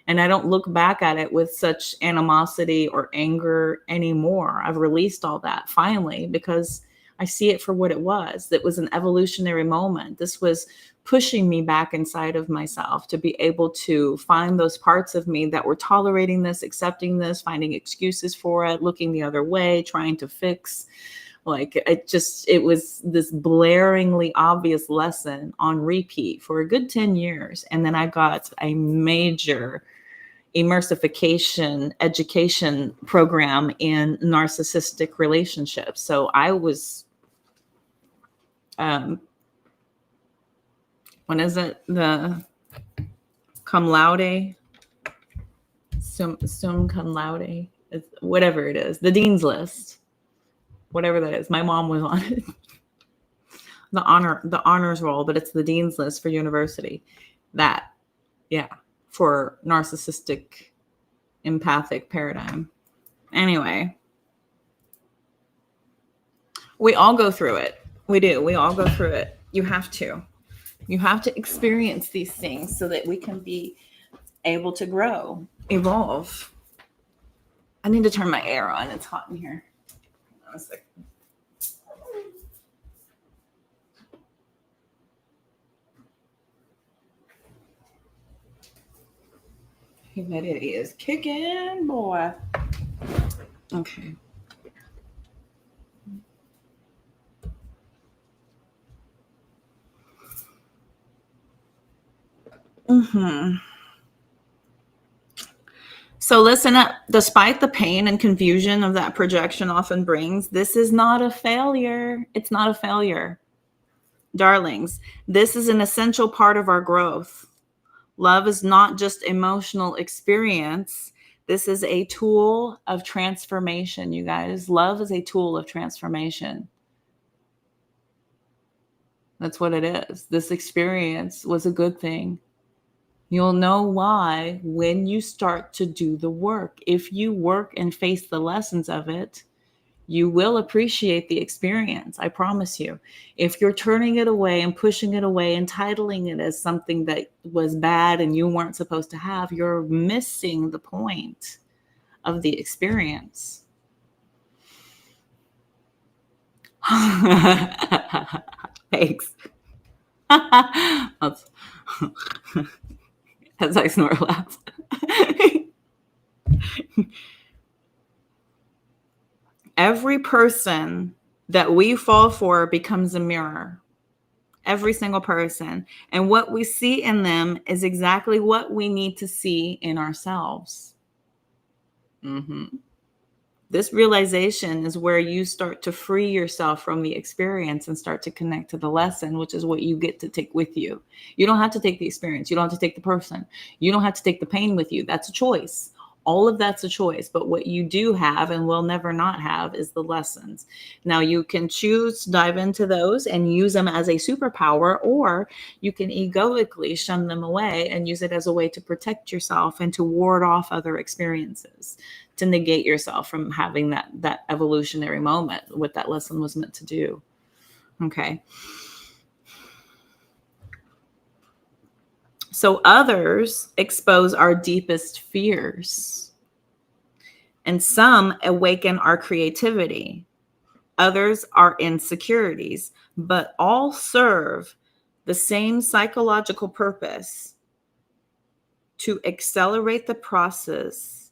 And I don't look back at it with such animosity or anger anymore. I've released all that finally because I see it for what it was. It was an evolutionary moment. This was pushing me back inside of myself to be able to find those parts of me that were tolerating this, accepting this, finding excuses for it, looking the other way, trying to fix. Like it was this blaringly obvious lesson on repeat for a good 10 years. And then I got a major immersification education program in narcissistic relationships. So I was, when is it? The cum laude, sum cum laude, whatever it is, the dean's list, whatever that is. My mom was on it. the honors roll, but it's the dean's list for university. That, yeah, for narcissistic empathic paradigm. Anyway, we all go through it. We do. We all go through it. You have to experience these things so that we can be able to grow, evolve. I need to turn my air on. It's hot in here. Hold on a second. Humidity is kicking, boy. Okay. So listen up. Despite the pain and confusion of that projection often brings, this is not a failure. It's not a failure. Darlings, this is an essential part of our growth. Love is not just emotional experience. This is a tool of transformation, you guys. Love is a tool of transformation. That's what it is. This experience was a good thing. You'll know why when you start to do the work. If you work and face the lessons of it, you will appreciate the experience. I promise you. If you're turning it away and pushing it away and titling it as something that was bad and you weren't supposed to have, you're missing the point of the experience. Thanks. As I snort laugh. Every person that we fall for becomes a mirror. Every single person. And what we see in them is exactly what we need to see in ourselves. This realization is where you start to free yourself from the experience and start to connect to the lesson, which is what you get to take with you. You don't have to take the experience. You don't have to take the person. You don't have to take the pain with you. That's a choice. All of that's a choice. But what you do have and will never not have is the lessons. Now, you can choose to dive into those and use them as a superpower, or you can egoically shun them away and use it as a way to protect yourself and to ward off other experiences, to negate yourself from having that evolutionary moment, what that lesson was meant to do. Okay. So others expose our deepest fears, and some awaken our creativity. Others are insecurities, but all serve the same psychological purpose: to accelerate the process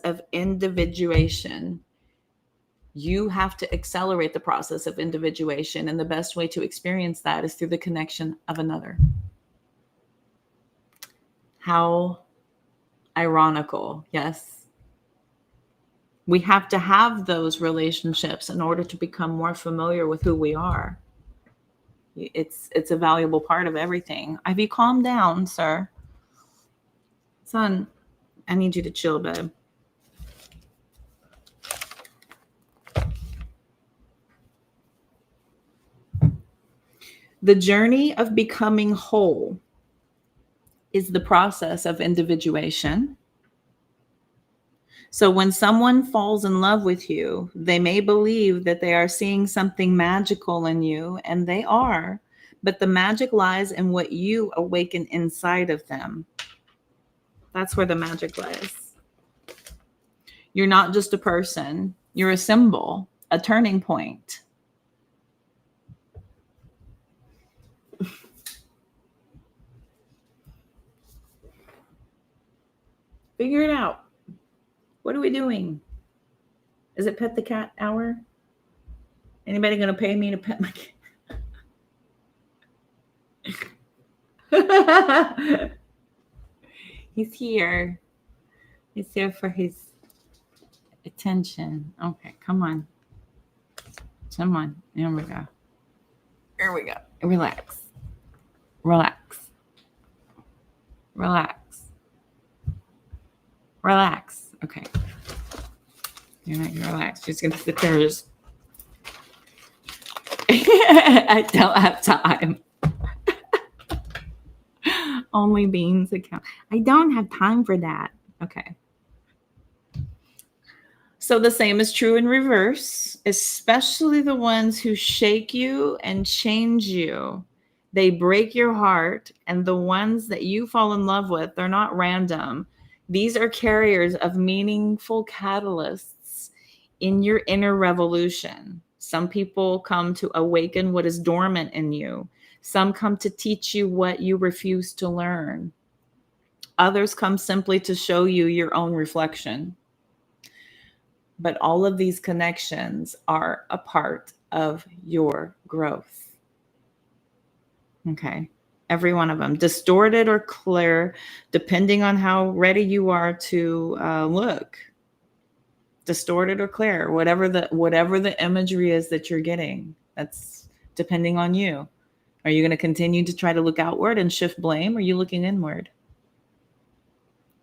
of individuation. You have to accelerate the process of individuation, and the best way to experience that is through the connection of another. How ironical, yes? We have to have those relationships in order to become more familiar with who we are. It's a valuable part of everything. Have you calmed down, sir? Son, I need you to chill, babe. The journey of becoming whole is the process of individuation. So when someone falls in love with you, they may believe that they are seeing something magical in you, and they are, but the magic lies in what you awaken inside of them. That's where the magic lies. You're not just a person, you're a symbol, a turning point. Figure it out. What are we doing? Is it pet the cat hour? Anybody going to pay me to pet my cat? He's here. He's here for his attention. Okay, come on. Come on. Here we go. Here we go. Relax. Relax. Relax. Relax. Okay. You're not going to relax. You're just going to sit there. Just... I don't have time. Only beans account. I don't have time for that. Okay. So the same is true in reverse, especially the ones who shake you and change you. They break your heart, and the ones that you fall in love with, they're not random. These are carriers of meaningful catalysts in your inner revolution. Some people come to awaken what is dormant in you. Some come to teach you what you refuse to learn. Others come simply to show you your own reflection. But all of these connections are a part of your growth. Okay. Every one of them, distorted or clear, depending on how ready you are to look. Distorted or clear, whatever the imagery is that you're getting, that's depending on you. Are you going to continue to try to look outward and shift blame? Or are you looking inward?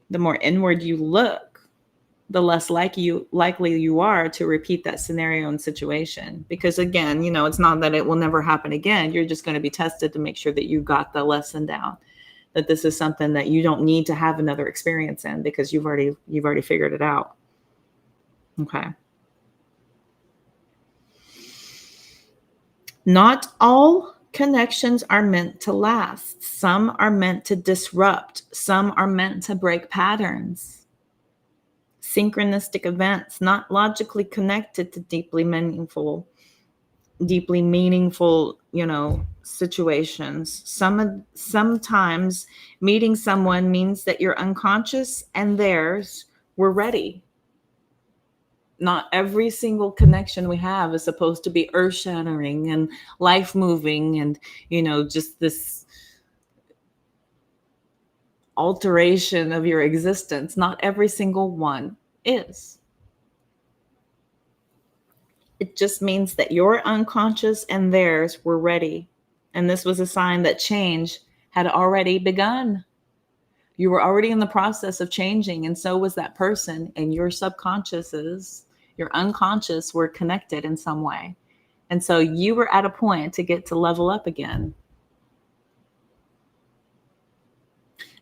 The more inward you look, the less likely you are to repeat that scenario and situation. Because again, it's not that it will never happen again. You're just going to be tested to make sure that you got the lesson down, that this is something that you don't need to have another experience in, because you've already figured it out. Okay. Not all connections are meant to last. Some are meant to disrupt. Some are meant to break patterns. Synchronistic events, not logically connected to deeply meaningful, situations. Sometimes meeting someone means that your unconscious and theirs were ready. Not every single connection we have is supposed to be earth-shattering and life-moving and, just this alteration of your existence. Not every single one is. It just means that your unconscious and theirs were ready. And this was a sign that change had already begun. You were already in the process of changing, and so was that person. And your your unconscious were connected in some way. And so you were at a point to get to level up again.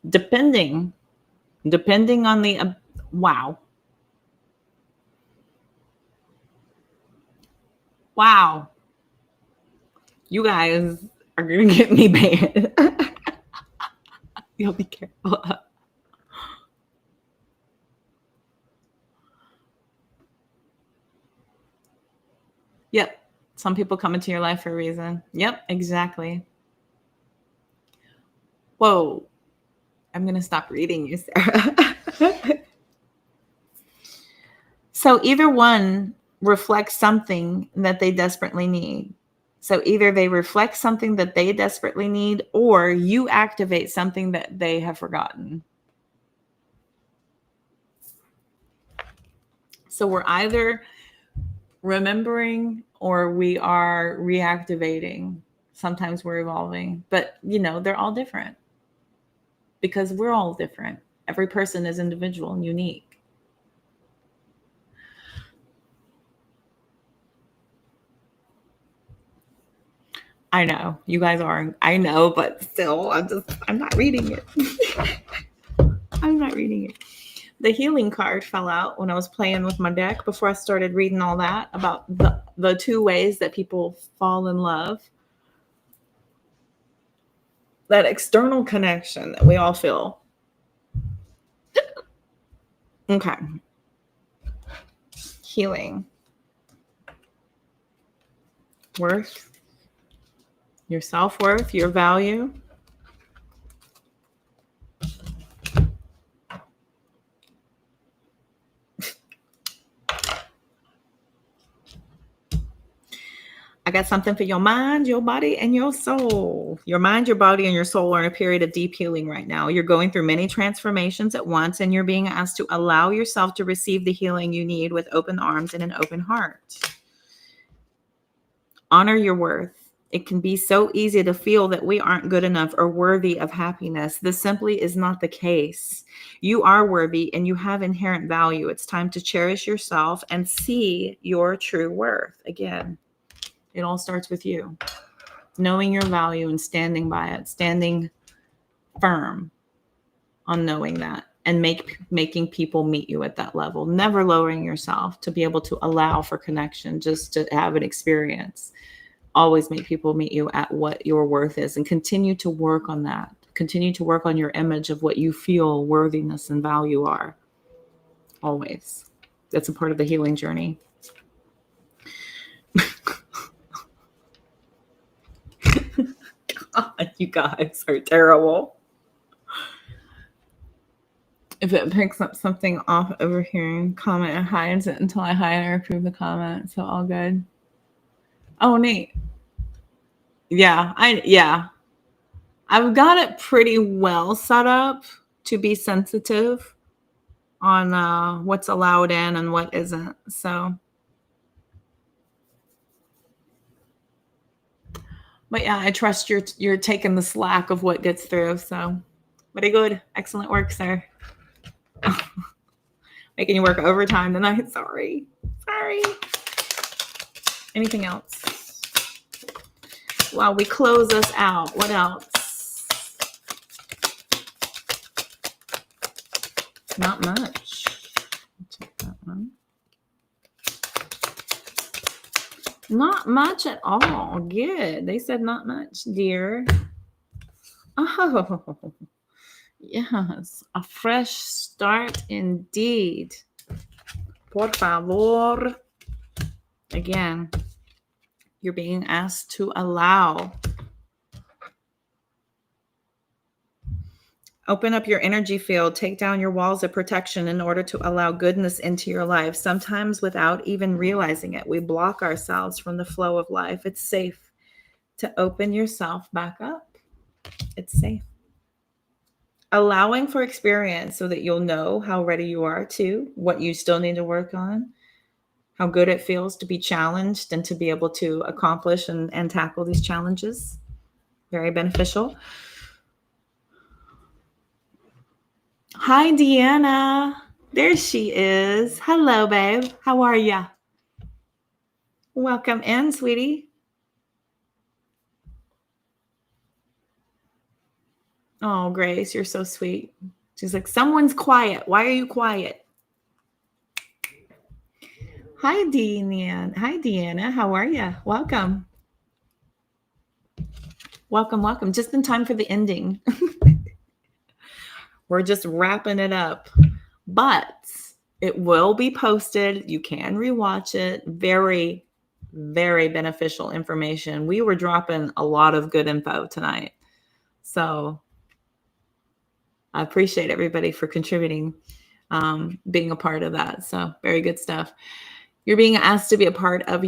Depending on the, wow. You guys are going to get me banned. You'll be careful. Yep. Some people come into your life for a reason. Yep, exactly. Whoa. I'm going to stop reading you, Sarah. So either one reflects something that they desperately need. So either they reflect something that they desperately need, or you activate something that they have forgotten. So we're either remembering or we are reactivating. Sometimes we're evolving, but they're all different, because we're all different. Every person is individual and unique. I know you guys are. I know, but still, I'm not reading it. I'm not reading it. The healing card fell out when I was playing with my deck before I started reading all that about the two ways that people fall in love. That external connection that we all feel. Okay. Healing. Worth. Your self-worth, your value. I got something for your mind, your body, and your soul. Your mind, your body, and your soul are in a period of deep healing right now. You're going through many transformations at once, and you're being asked to allow yourself to receive the healing you need with open arms and an open heart. Honor your worth. It can be so easy to feel that we aren't good enough or worthy of happiness. This simply is not the case. You are worthy and you have inherent value. It's time to cherish yourself and see your true worth. Again, it all starts with you. Knowing your value and standing by it, standing firm on knowing that, and making people meet you at that level. Never lowering yourself to be able to allow for connection, just to have an experience. Always make people meet you at what your worth is, and continue to work on that. Continue to work on your image of what you feel worthiness and value are. Always. That's a part of the healing journey. God, you guys are terrible. If it picks up something off over here, comment and hides it until I hide or approve the comment. So all good. Oh, neat. Yeah. I've got it pretty well set up to be sensitive on what's allowed in and what isn't. So, but yeah, I trust you're taking the slack of what gets through. So, very good, excellent work, sir. Making you work overtime tonight. Sorry. Anything else? While we close us out, what else? Not much. Check that one. Not much at all. Good. They said not much, dear. Oh, yes. A fresh start indeed. Por favor. Again, you're being asked to allow. Open up your energy field. Take down your walls of protection in order to allow goodness into your life. Sometimes without even realizing it, we block ourselves from the flow of life. It's safe to open yourself back up. It's safe. Allowing for experience so that you'll know how ready you are to, what you still need to work on, how good it feels to be challenged and to be able to accomplish and tackle these challenges. Very beneficial. Hi, Deanna. There she is. Hello, babe. How are ya? Welcome in, sweetie. Oh, Grace, you're so sweet. She's like, someone's quiet. Why are you quiet? Hi, Deanna. Hi, Deanna. How are you? Welcome. Welcome. Just in time for the ending. We're just wrapping it up. But it will be posted. You can rewatch it. Very, very beneficial information. We were dropping a lot of good info tonight. So I appreciate everybody for contributing, being a part of that. So very good stuff. You're being asked to be a part of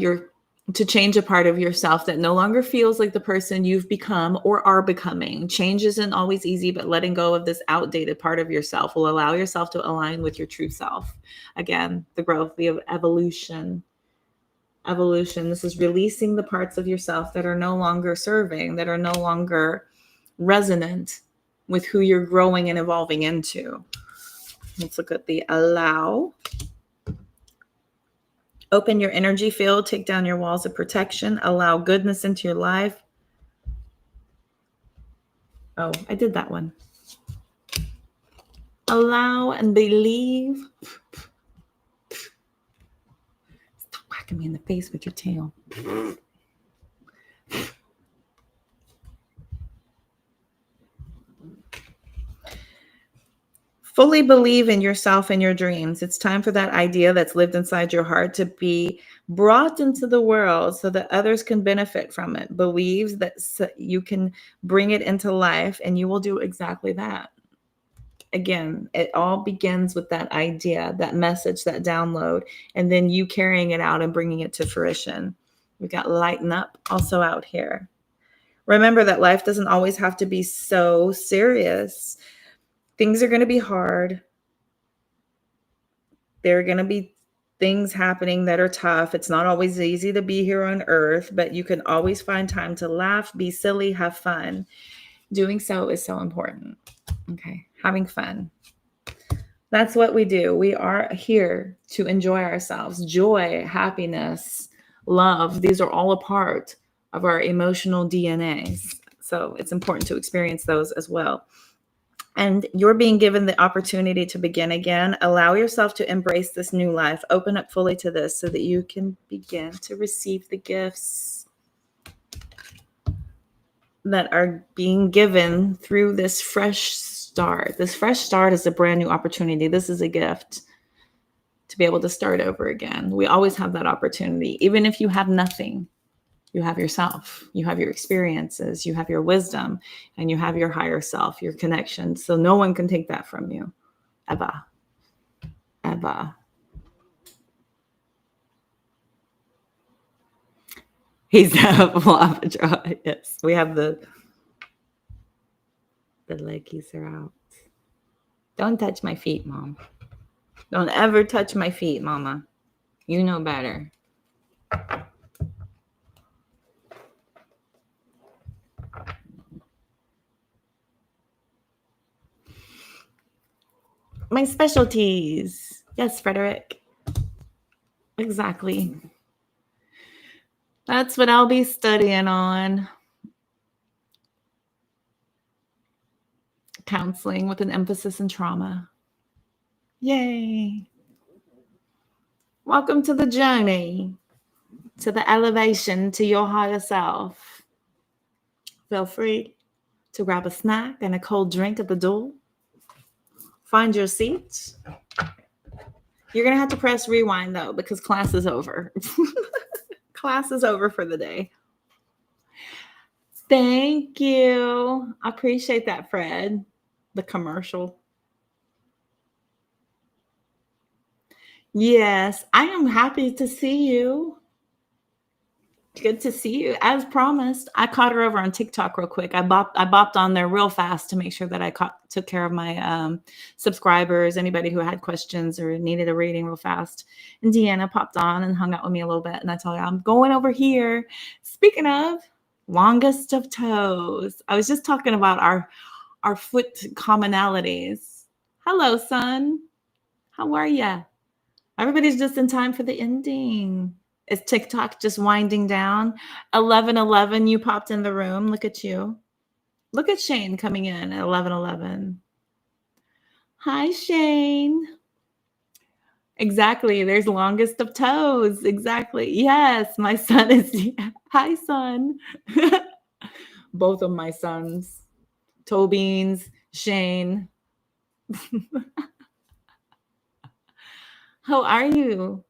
to change a part of yourself that no longer feels like the person you've become or are becoming. Change isn't always easy, but letting go of this outdated part of yourself will allow yourself to align with your true self. Again, the growth, the evolution. This is releasing the parts of yourself that are no longer serving, that are no longer resonant with who you're growing and evolving into. Let's look at the allow. Open your energy field, take down your walls of protection, allow goodness into your life. Oh, I did that one. Allow and believe. Stop whacking me in the face with your tail. Fully believe in yourself and your dreams. It's time for that idea that's lived inside your heart to be brought into the world so that others can benefit from it. Believe that you can bring it into life, and you will do exactly that. Again, it all begins with that idea, that message, that download, and then you carrying it out and bringing it to fruition. We got lighten up also out here. Remember that life doesn't always have to be so serious. Things are going to be hard. There are going to be things happening that are tough. It's not always easy to be here on earth, but you can always find time to laugh, be silly, have fun. Doing so is so important. Okay, having fun. That's what we do. We are here to enjoy ourselves. Joy, happiness, love, these are all a part of our emotional DNAs. So it's important to experience those as well. And you're being given the opportunity to begin again. Allow yourself to embrace this new life. Open up fully to this so that you can begin to receive the gifts that are being given through this fresh start. This fresh start is a brand new opportunity. This is a gift to be able to start over again. We always have that opportunity. Even if you have nothing, you have yourself, you have your experiences, you have your wisdom, and you have your higher self, your connection. So no one can take that from you, ever. He's a lava draw. Yes, we have the The leggies are out. Don't touch my feet, Mom. Don't ever touch my feet, Mama. You know better. My specialties. Yes, Frederick. Exactly. That's what I'll be studying on. Counseling with an emphasis in trauma. Yay. Welcome to the journey, to the elevation, to your higher self. Feel free to grab a snack and a cold drink at the door. Find your seat. You're going to have to press rewind, though, because class is over. Class is over for the day. Thank you. I appreciate that, Fred. The commercial. Yes, I am happy to see you. Good to see you. As promised, I caught her over on TikTok real quick. I bopped on there real fast to make sure that I took care of my subscribers, anybody who had questions or needed a reading real fast. And Deanna popped on and hung out with me a little bit. And I told her, I'm going over here. Speaking of longest of toes, I was just talking about our foot commonalities. Hello, son. How are ya? Everybody's just in time for the ending. Is TikTok just winding down? 11:11, you popped in the room. Look at you. Look at Shane coming in at 11:11. Hi, Shane. Exactly. There's longest of toes. Exactly. Yes, my son is. Hi, son. Both of my sons. Toe Beans, Shane. How are you?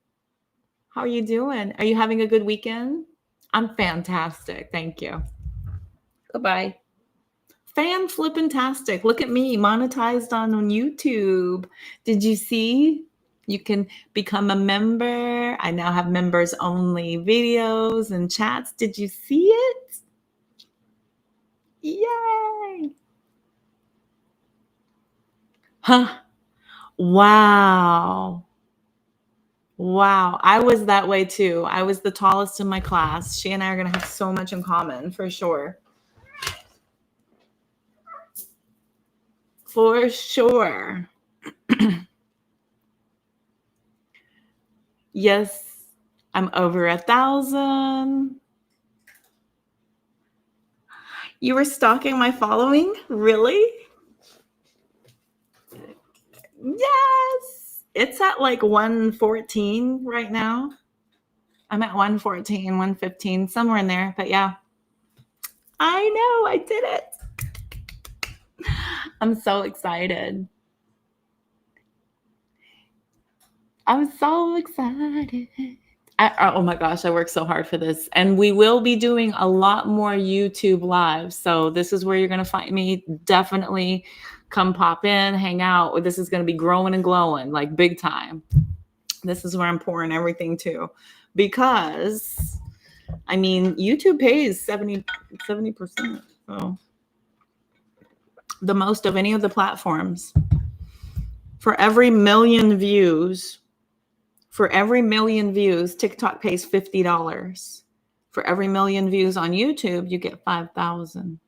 How are you doing? Are you having a good weekend? I'm fantastic. Thank you. Goodbye. Flippin-tastic. Look at me, monetized on YouTube. Did you see? You can become a member. I now have members only videos and chats. Did you see it? Yay. Huh. Wow. Wow. I was that way too. I was the tallest in my class. She and I are going to have so much in common for sure. For sure. Yes, I'm over 1,000. You were stalking my following? Really? Yes. It's at like 114 right now. I'm at 114, 115, somewhere in there. But yeah, I know I did it. I'm so excited. I'm so excited. Oh my gosh, I worked so hard for this. And we will be doing a lot more YouTube lives. So this is where you're going to find me. Definitely come pop in, hang out. This is going to be growing and glowing like big time. This is where I'm pouring everything to. Because, I mean, YouTube pays 70%. So the most of any of the platforms. For every million views, TikTok pays $50. For every million views on YouTube, you get 5,000.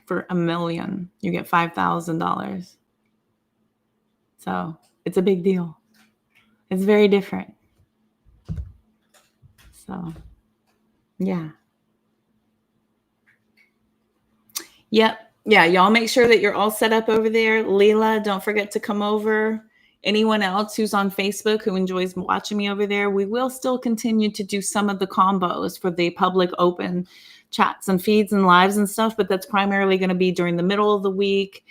For a million, you get $5,000. So it's a big deal. It's very different. So, yeah. Yep. Yeah, y'all make sure that you're all set up over there. Leela, don't forget to come over. Anyone else who's on Facebook who enjoys watching me over there, we will still continue to do some of the combos for the public open chats and feeds and lives and stuff, but that's primarily going to be during the middle of the week.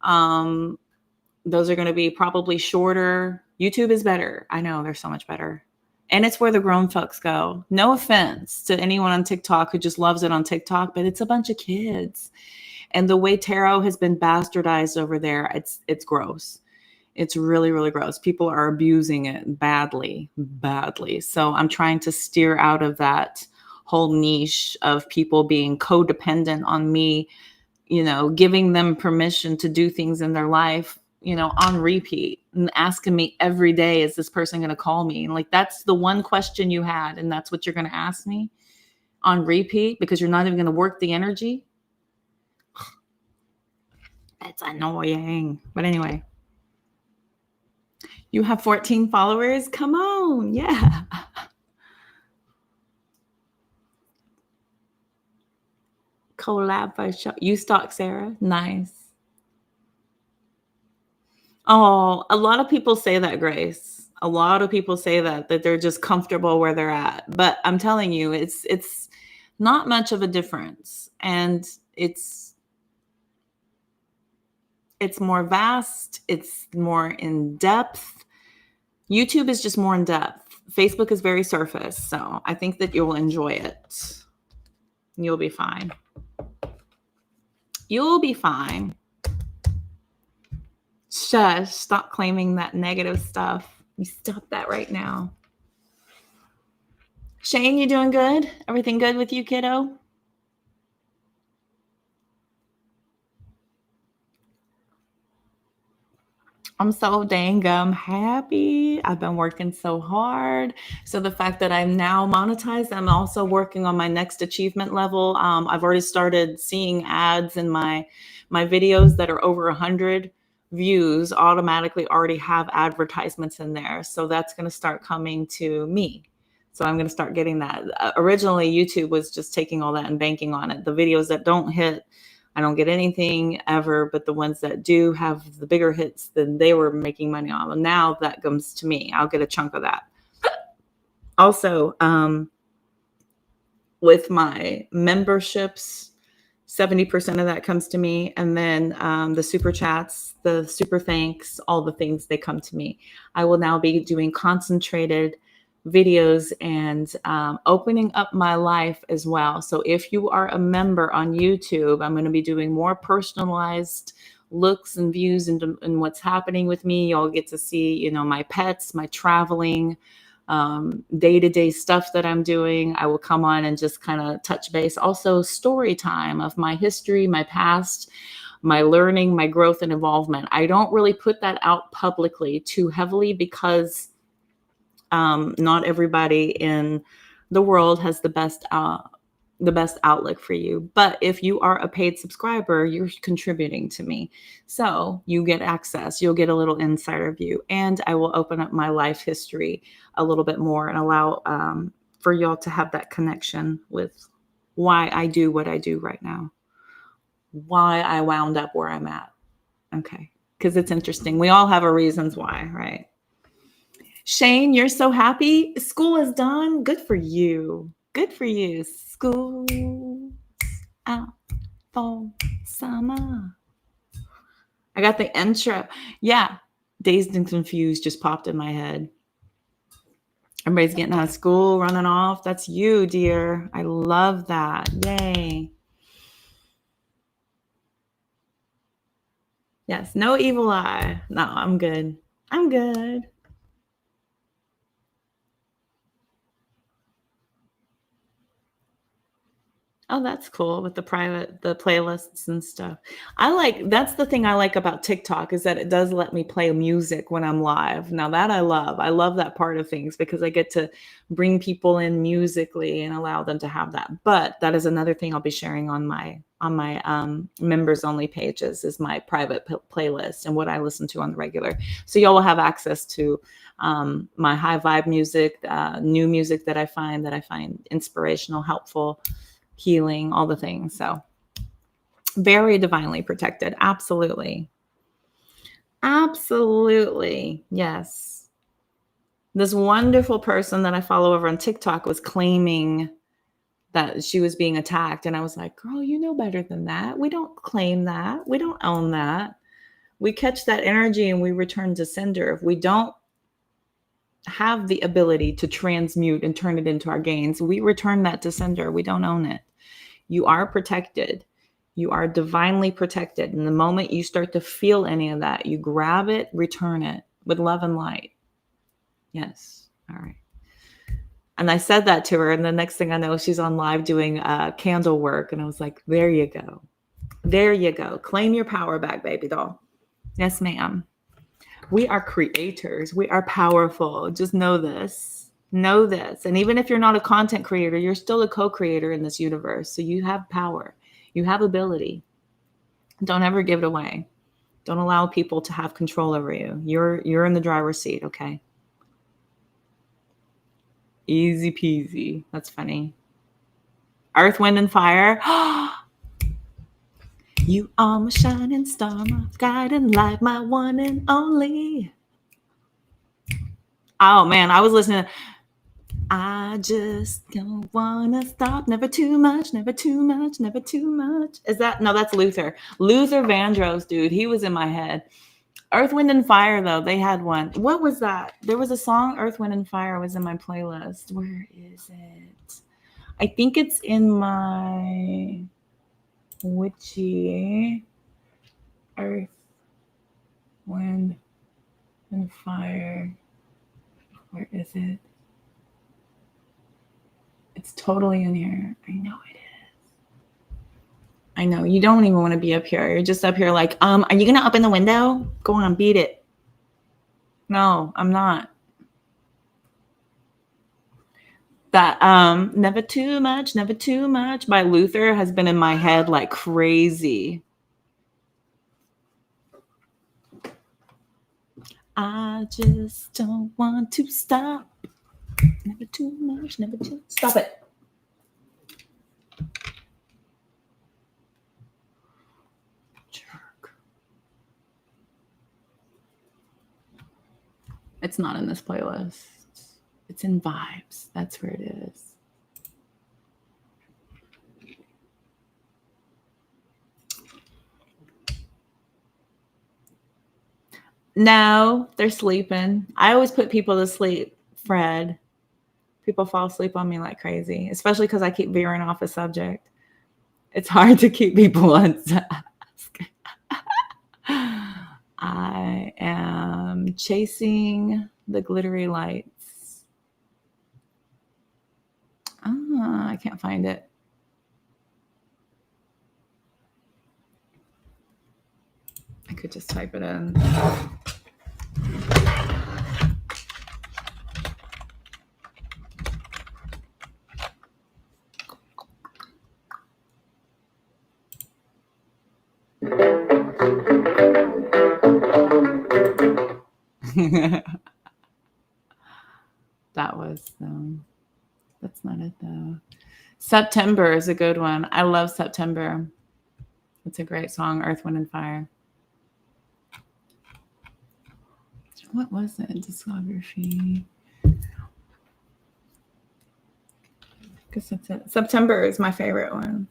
Those are going to be probably shorter. YouTube is better. I know, they're so much better. And it's where the grown folks go. No offense to anyone on TikTok who just loves it on TikTok, but it's a bunch of kids. And the way tarot has been bastardized over there, it's gross. It's really, really gross. People are abusing it badly. So I'm trying to steer out of that whole niche of people being codependent on me giving them permission to do things in their life, on repeat, and asking me every day, is this person going to call me? And like, that's the one question you had, and that's what you're going to ask me on repeat because you're not even going to work the energy. It's annoying. But anyway, you have 14 followers. Come on. Yeah. Collab for show. You stalk Sarah. Nice. Oh, a lot of people say that, Grace. A lot of people say that they're just comfortable where they're at. But I'm telling you, it's not much of a difference. And it's more vast. It's more in depth. YouTube is just more in depth. Facebook is very surface. So I think that you'll enjoy it. You'll be fine. You'll be fine. Shush. Stop claiming that negative stuff. You stop that right now. Shane, you doing good? Everything good with you, kiddo? I'm so dang happy. I've been working so hard. So the fact that I'm now monetized, I'm also working on my next achievement level. I've already started seeing ads in my videos that are over 100 views automatically already have advertisements in there. So that's going to start coming to me. So I'm going to start getting that. Originally, YouTube was just taking all that and banking on it. The videos that don't hit, I don't get anything ever, but the ones that do have the bigger hits, then they were making money on them. Now that comes to me. I'll get a chunk of that. Also, with my memberships, 70% of that comes to me. And then the super chats, the super thanks, all the things, they come to me. I will now be doing concentrated videos and opening up my life as well. So if you are a member on YouTube, I'm going to be doing more personalized looks and views and what's happening with me. Y'all get to see, my pets, my traveling, day-to-day stuff that I'm doing. I will come on and just kind of touch base. Also, story time of my history, my past, my learning, my growth and involvement. I don't really put that out publicly too heavily because not everybody in the world has the best outlook for you. But if you are a paid subscriber, you're contributing to me. So you get access, you'll get a little insider view, and I will open up my life history a little bit more and allow for y'all to have that connection with why I do what I do right now, why I wound up where I'm at. Okay. Because it's interesting. We all have our reasons why, right? Shane, you're so happy. School is done. Good for you. Good for you. School out for summer. I got the intro. Yeah. Dazed and Confused just popped in my head. Everybody's getting out of school, running off. That's you, dear. I love that. Yay. Yes. No evil eye. No, I'm good. I'm good. Oh, that's cool with the playlists and stuff. That's the thing I like about TikTok is that it does let me play music when I'm live. Now that I love. I love that part of things because I get to bring people in musically and allow them to have that. But that is another thing I'll be sharing on my members only pages is my private playlist and what I listen to on the regular. So y'all will have access to my high vibe music, new music that I find inspirational, helpful, healing, all the things. So very divinely protected. Absolutely. Absolutely. Yes. This wonderful person that I follow over on TikTok was claiming that she was being attacked. And I was like, girl, you know better than that. We don't claim that. We don't own that. We catch that energy and we return to sender. If we don't have the ability to transmute and turn it into our gains, we return that to sender. We don't own it. You are protected. You are divinely protected. And the moment you start to feel any of that, you grab it, return it with love and light. Yes. All right. And I said that to her. And the next thing I know, she's on live doing candle work. And I was like, there you go. There you go. Claim your power back, baby doll. Yes, ma'am. We are creators. We are powerful. Just know this. Know this. And even if you're not a content creator, you're still a co-creator in this universe. So you have power. You have ability. Don't ever give it away. Don't allow people to have control over you. You're in the driver's seat, okay? Easy peasy. That's funny. Earth, Wind, and Fire. You are my shining star, my guiding light, my one and only. Oh man, I was listening to I just don't wanna stop. Never too much, never too much, never too much. Is that no, that's Luther. Luther Vandross, dude. He was in my head. Earth, Wind, and Fire, though, they had one. What was that? There was a song, Earth, Wind, and Fire, was in my playlist. Where is it? I think it's in my witchy Earth, Wind, and Fire. Where is it? It's totally in here. I know it is. I know. You don't even want to be up here. You're just up here like, are you going to open the window? Go on, beat it. No, I'm not. That Never Too Much by Luther has been in my head like crazy. I just don't want to stop. Never too much, never too. Stop it. Jerk. It's not in this playlist. It's in Vibes. That's where it is. No, they're sleeping. I always put people to sleep, Fred. People fall asleep on me like crazy, especially because I keep veering off a subject. It's hard to keep people on task. I am chasing the glittery lights. I can't find it. I could just type it in. That was that's not it though. September is a good one. I love September. It's a great song, Earth, Wind, and Fire. What was it? Discography. Guess that's it. September is my favorite one.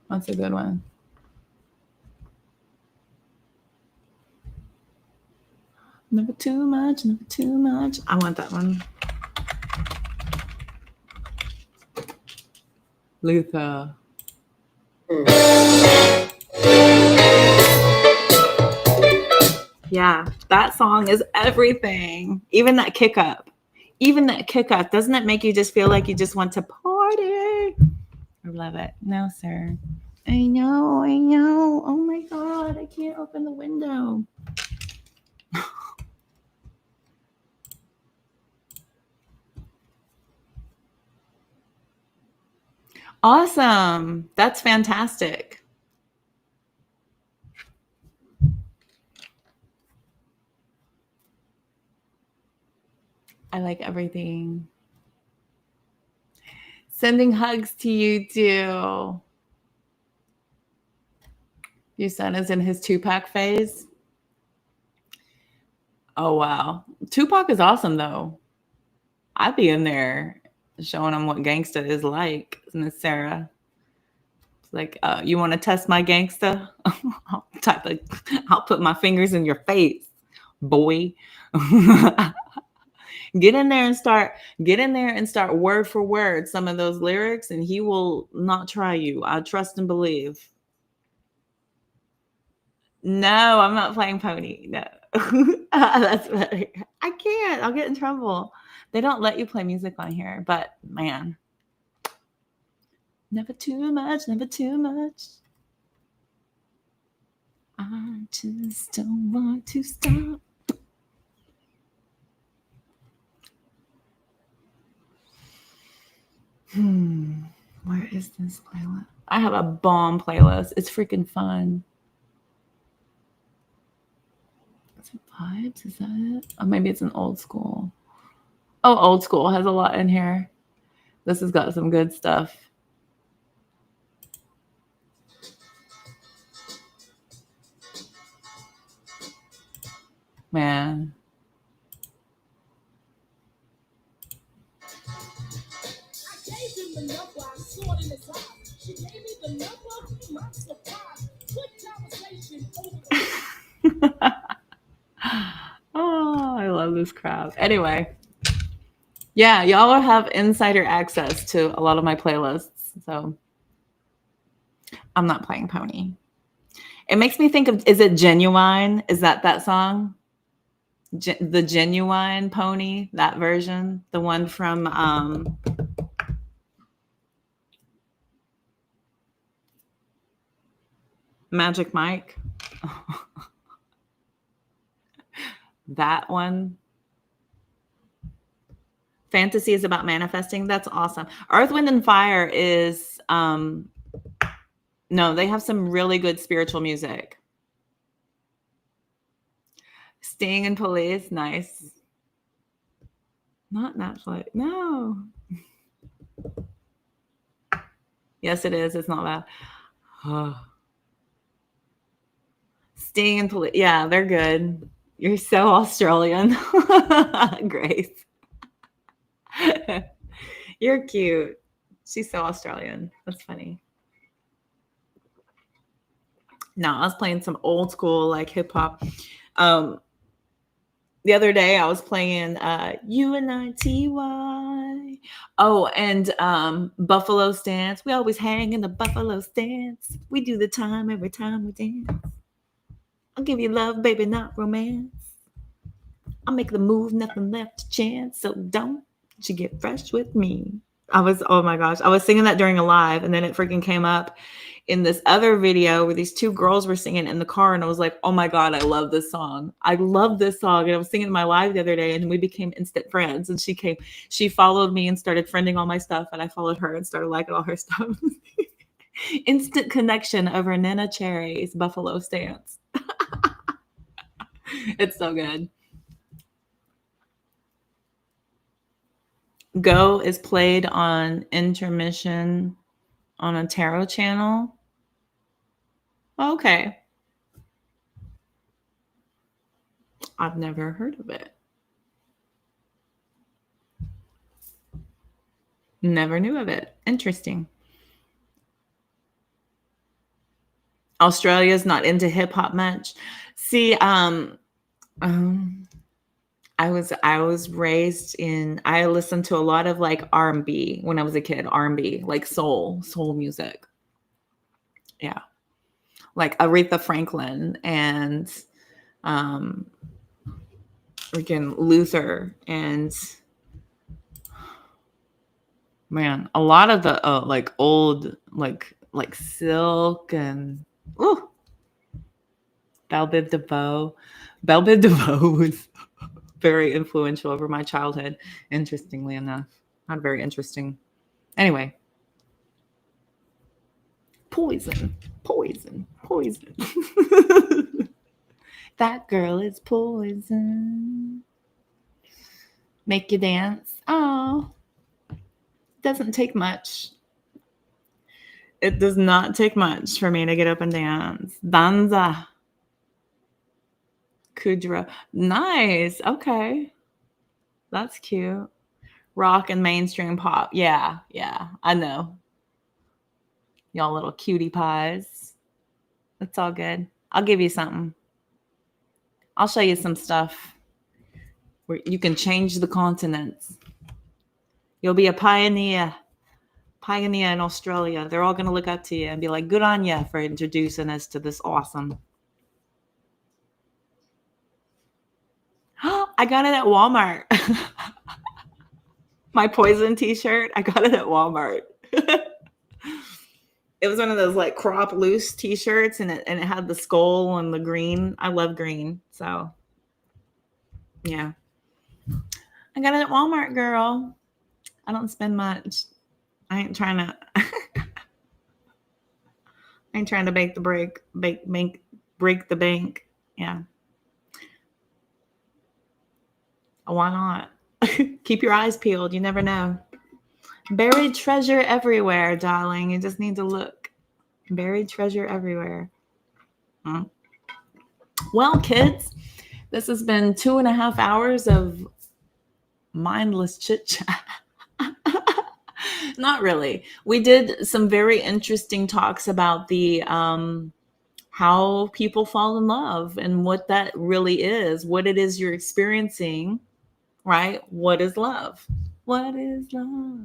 That's a good one. Never too much, never too much. I want that one. Luther. Yeah, that song is everything. Even that kick up. Doesn't it make you just feel like you just want to party? I love it. No, sir. I know. Oh my God, I can't open the window. Awesome. That's fantastic. I like everything. Sending hugs to you too. Your son is in his Tupac phase. Oh, wow. Tupac is awesome, though. I'd be in there showing him what gangsta is like, Miss Sarah. It's like, you want to test my gangsta? I'll put my fingers in your face, boy. Get in there and start word for word some of those lyrics, and he will not try you. I trust and believe. No, I'm not playing pony. No. That's better. I can't. I'll get in trouble. They don't let you play music on here, but man. Never too much, never too much. I just don't want to stop. Where is this playlist? I have a bomb playlist. It's freaking fun. Is it Vibes? Is that it? Oh, maybe it's an old school. Oh, old school has a lot in here. This has got some good stuff. Man. Oh, I love this crap. Anyway. Yeah, y'all have insider access to a lot of my playlists. So I'm not playing Pony. It makes me think of, is it Genuine? Is that song? The Genuine Pony, that version? The one from Magic Mike? That one? Fantasy is about manifesting. That's awesome. Earth, Wind, and Fire is, no, they have some really good spiritual music. Sting and Police, nice. Not Netflix. No. Yes, it is. It's not bad. Oh. Sting and Police. Yeah, they're good. You're so Australian. Grace. You're cute. She's so Australian. That's funny. No, I was playing some old school like hip hop. The other day I was playing UNITY. Oh, and Buffalo Stance. We always hang in the Buffalo Stance. We do the time every time we dance. I'll give you love, baby, not romance. I'll make the move, nothing left to chance. So don't you get fresh with me. Oh my gosh. I was singing that during a live, and then it freaking came up in this other video where these two girls were singing in the car, and I was like, oh my God, I love this song. I love this song. And I was singing in my live the other day, and we became instant friends. And she followed me and started friending all my stuff, and I followed her and started liking all her stuff. Instant connection over Nana Cherry's Buffalo Stance. It's so good. Go is played on intermission on a tarot channel. Okay. I've never heard of it. Never knew of it. Interesting. Australia's not into hip hop much. See, I was raised in, I listened to a lot of like R&B when I was a kid, R&B, like soul music. Yeah. Like Aretha Franklin and freaking Luther, and man, a lot of the like old like Silk and Belle Biv DeVoe. Belle Biv DeVoe was very influential over my childhood, interestingly enough. Not very interesting. Anyway. Poison. That girl is poison. Make you dance. Oh. Doesn't take much. It does not take much for me to get up and dance. Danza. Kudra. Nice. Okay. That's cute. Rock and mainstream pop. Yeah. I know. Y'all little cutie pies. It's all good. I'll give you something. I'll show you some stuff where you can change the continents. You'll be a pioneer in Australia. They're all going to look up to you and be like, good on you for introducing us to this awesome. I got it at Walmart. My Poison t-shirt. I got it at Walmart. It was one of those like crop loose t-shirts, and it had the skull and the green. I love green. So yeah. I got it at Walmart, girl. I don't spend much. I ain't trying to I ain't trying to break the bank. Yeah. Why not? Keep your eyes peeled. You never know. Buried treasure everywhere, darling. You just need to look. Buried treasure everywhere. Hmm. Well, kids, this has been 2.5 hours of mindless chit chat. Not really. We did some very interesting talks about the how people fall in love and what that really is, what it is you're experiencing, right? What is love? What is love?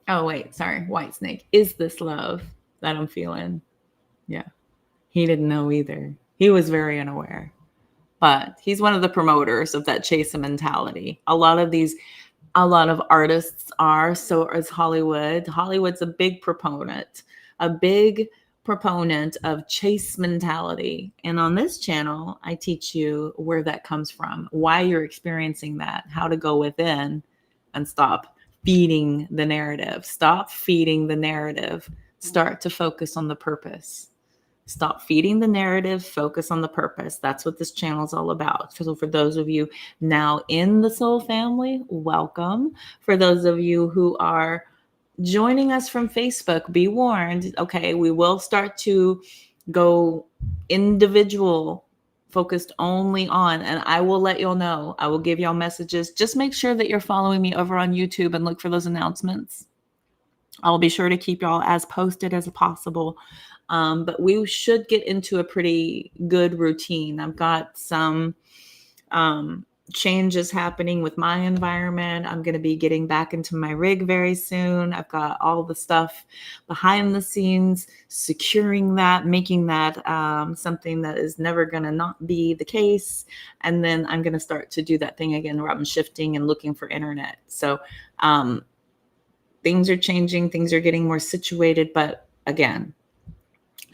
Oh, wait, sorry. White Snake. Is this love that I'm feeling? Yeah. He didn't know either. He was very unaware. But he's one of the promoters of that chaser mentality. A lot of artists are, so is Hollywood. Hollywood's a big proponent of chase mentality. And on this channel, I teach you where that comes from, why you're experiencing that, how to go within and stop feeding the narrative. Stop feeding the narrative. Start to focus on the purpose. Stop feeding the narrative, focus on the purpose. That's what this channel is all about. So for those of you now in the soul family, welcome. For those of you who are joining us from Facebook, be warned. Okay, we will start to go individual, focused only on, and I will let y'all know. I will give y'all messages. Just make sure that you're following me over on YouTube and look for those announcements. I'll be sure to keep y'all as posted as possible. But we should get into a pretty good routine. I've got some changes happening with my environment. I'm going to be getting back into my rig very soon. I've got all the stuff behind the scenes, securing that, making that something that is never going to not be the case. And then I'm going to start to do that thing again where I'm shifting and looking for internet. So things are changing, things are getting more situated, but again,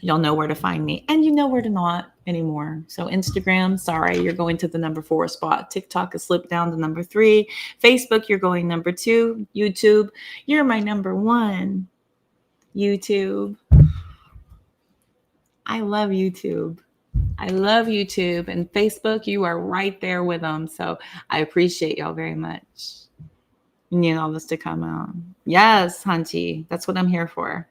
y'all know where to find me, and you know where to not anymore. So Instagram, sorry, you're going to the number 4 spot. TikTok has slipped down to number 3. Facebook, you're going number 2. YouTube, you're my number 1. YouTube. I love YouTube. I love YouTube, and Facebook, you are right there with them. So I appreciate y'all very much. You need all this to come out. Yes, Hunty, that's what I'm here for.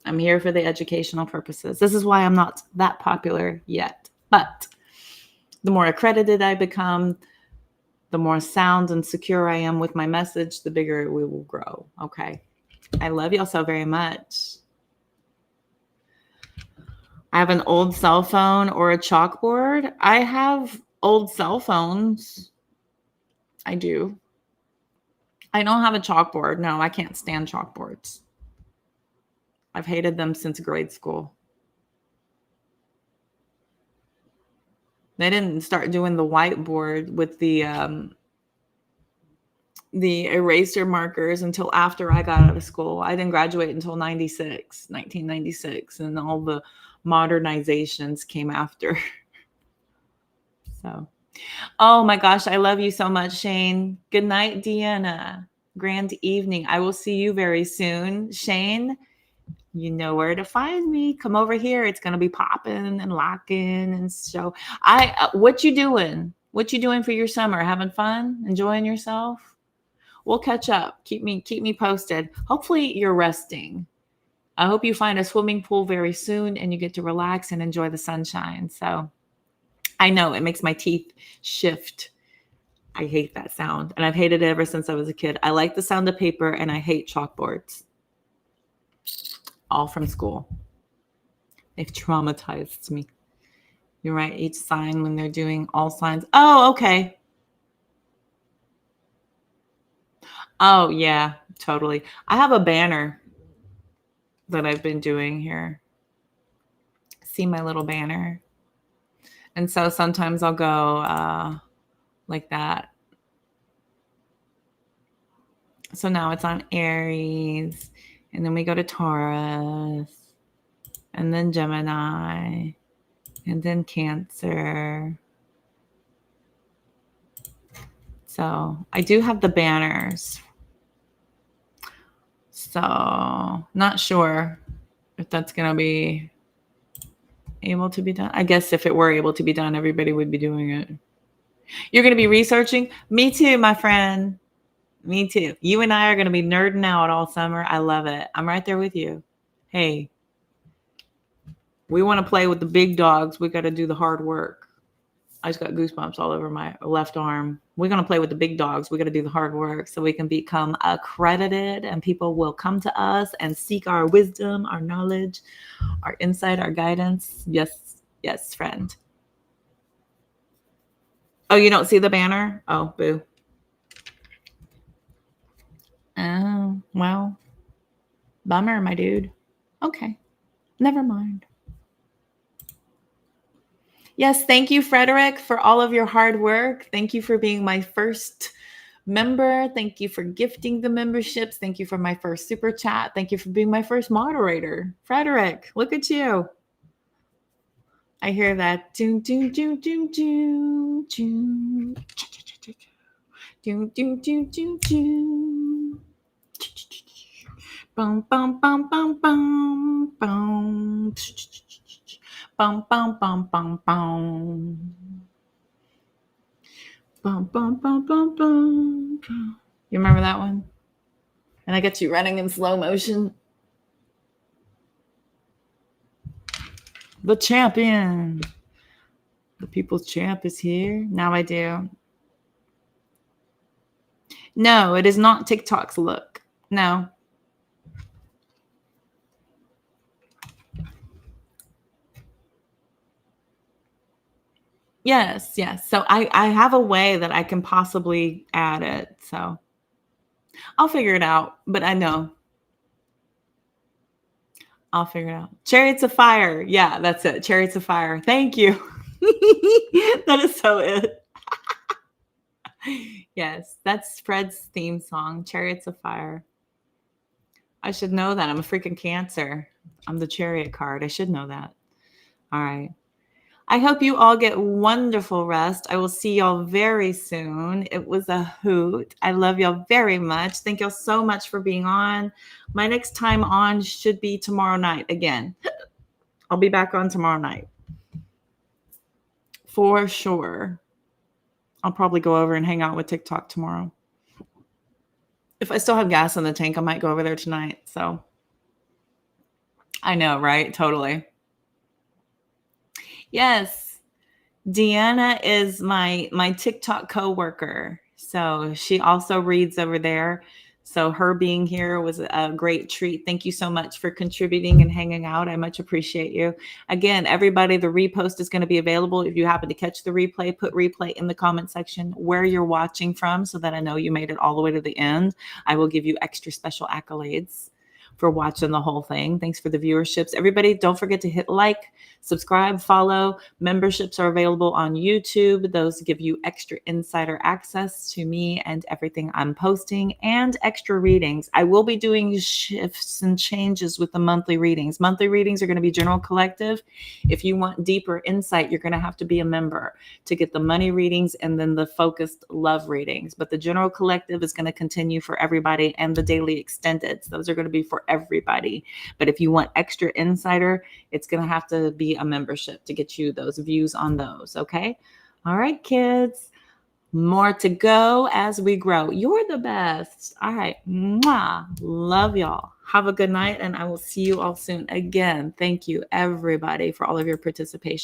I'm here for the educational purposes. This is why I'm not that popular yet. But the more accredited I become, the more sound and secure I am with my message, the bigger we will grow. Okay. I love y'all so very much. I have an old cell phone or a chalkboard. I have old cell phones. I do. I don't have a chalkboard. No, I can't stand chalkboards. I've hated them since grade school. They didn't start doing the whiteboard with the eraser markers until after I got out of school. I didn't graduate until 1996, and all the modernizations came after. So, oh my gosh, I love you so much, Shane. Good night, Deanna. Grand evening. I will see you very soon. Shane, you know where to find me. Come over here. It's going to be popping and locking. And so what you doing? What you doing for your summer? Having fun? Enjoying yourself? We'll catch up. Keep me posted. Hopefully you're resting. I hope you find a swimming pool very soon and you get to relax and enjoy the sunshine. So I know it makes my teeth shift. I hate that sound. And I've hated it ever since I was a kid. I like the sound of paper and I hate chalkboards. All from school. They've traumatized me. You write each sign when they're doing all signs. Oh, okay. Oh, yeah, totally. I have a banner that I've been doing here. See my little banner? And so sometimes I'll go like that. So now it's on Aries, and then we go to Taurus, and then Gemini, and then Cancer. So I do have the banners. So not sure if that's going to be able to be done. I guess if it were able to be done, everybody would be doing it. You're going to be researching? Me too, my friend. Me too. You and I are going to be nerding out all summer. I love it. I'm right there with you. Hey, we want to play with the big dogs. We got to do the hard work. I just got goosebumps all over my left arm. We're going to play with the big dogs. We got to do the hard work so we can become accredited, and people will come to us and seek our wisdom, our knowledge, our insight, our guidance. Yes, yes, friend. Oh, you don't see the banner? Oh, boo. Oh, well, bummer, my dude. Okay, never mind. Yes, thank you, Frederick, for all of your hard work. Thank you for being my first member. Thank you for gifting the memberships. Thank you for my first super chat. Thank you for being my first moderator. Frederick, look at you. I hear that. Doom, doom, doom, doom, doom, doom. Doom, doom, doom, doom, doom. Bum, bum, bum, bum, bum, bum. Bum, bum, bum, bum, bum. Bum, bum, bum, bum, bum, bum. You remember that one? And I get you running in slow motion. The champion. The people's champ is here. Now I do. No, it is not TikTok's look. No. Yes, yes. So I have a way that I can possibly add it. So I'll figure it out. But I know. I'll figure it out. Chariots of Fire. Yeah, that's it. Chariots of Fire. Thank you. That is so it. Yes, that's Fred's theme song, Chariots of Fire. I should know that. I'm a freaking Cancer. I'm the Chariot card. I should know that. All right. I hope you all get wonderful rest. I will see y'all very soon. It was a hoot. I love y'all very much. Thank y'all so much for being on. My next time on should be tomorrow night again. I'll be back on tomorrow night. For sure. I'll probably go over and hang out with TikTok tomorrow. If I still have gas in the tank, I might go over there tonight. So I know, right? Totally. Yes. Deanna is my TikTok coworker. So she also reads over there. So her being here was a great treat. Thank you so much for contributing and hanging out. I much appreciate you. Again, everybody, the repost is going to be available. If you happen to catch the replay, put replay in the comment section where you're watching from so that I know you made it all the way to the end. I will give you extra special accolades for watching the whole thing. Thanks for the viewerships. Everybody, don't forget to hit like, subscribe, follow. Memberships are available on YouTube. Those give you extra insider access to me and everything I'm posting, and extra readings. I will be doing shifts and changes with the monthly readings. Monthly readings are going to be general collective. If you want deeper insight, you're going to have to be a member to get the money readings and then the focused love readings. But the general collective is going to continue for everybody, and the daily extendeds. Those are going to be for everybody. But if you want extra insider, it's going to have to be a membership to get you those views on those. Okay. All right, kids. More to go as we grow. You're the best. All right. Mwah. Love y'all. Have a good night, and I will see you all soon. Again, thank you, everybody, for all of your participation.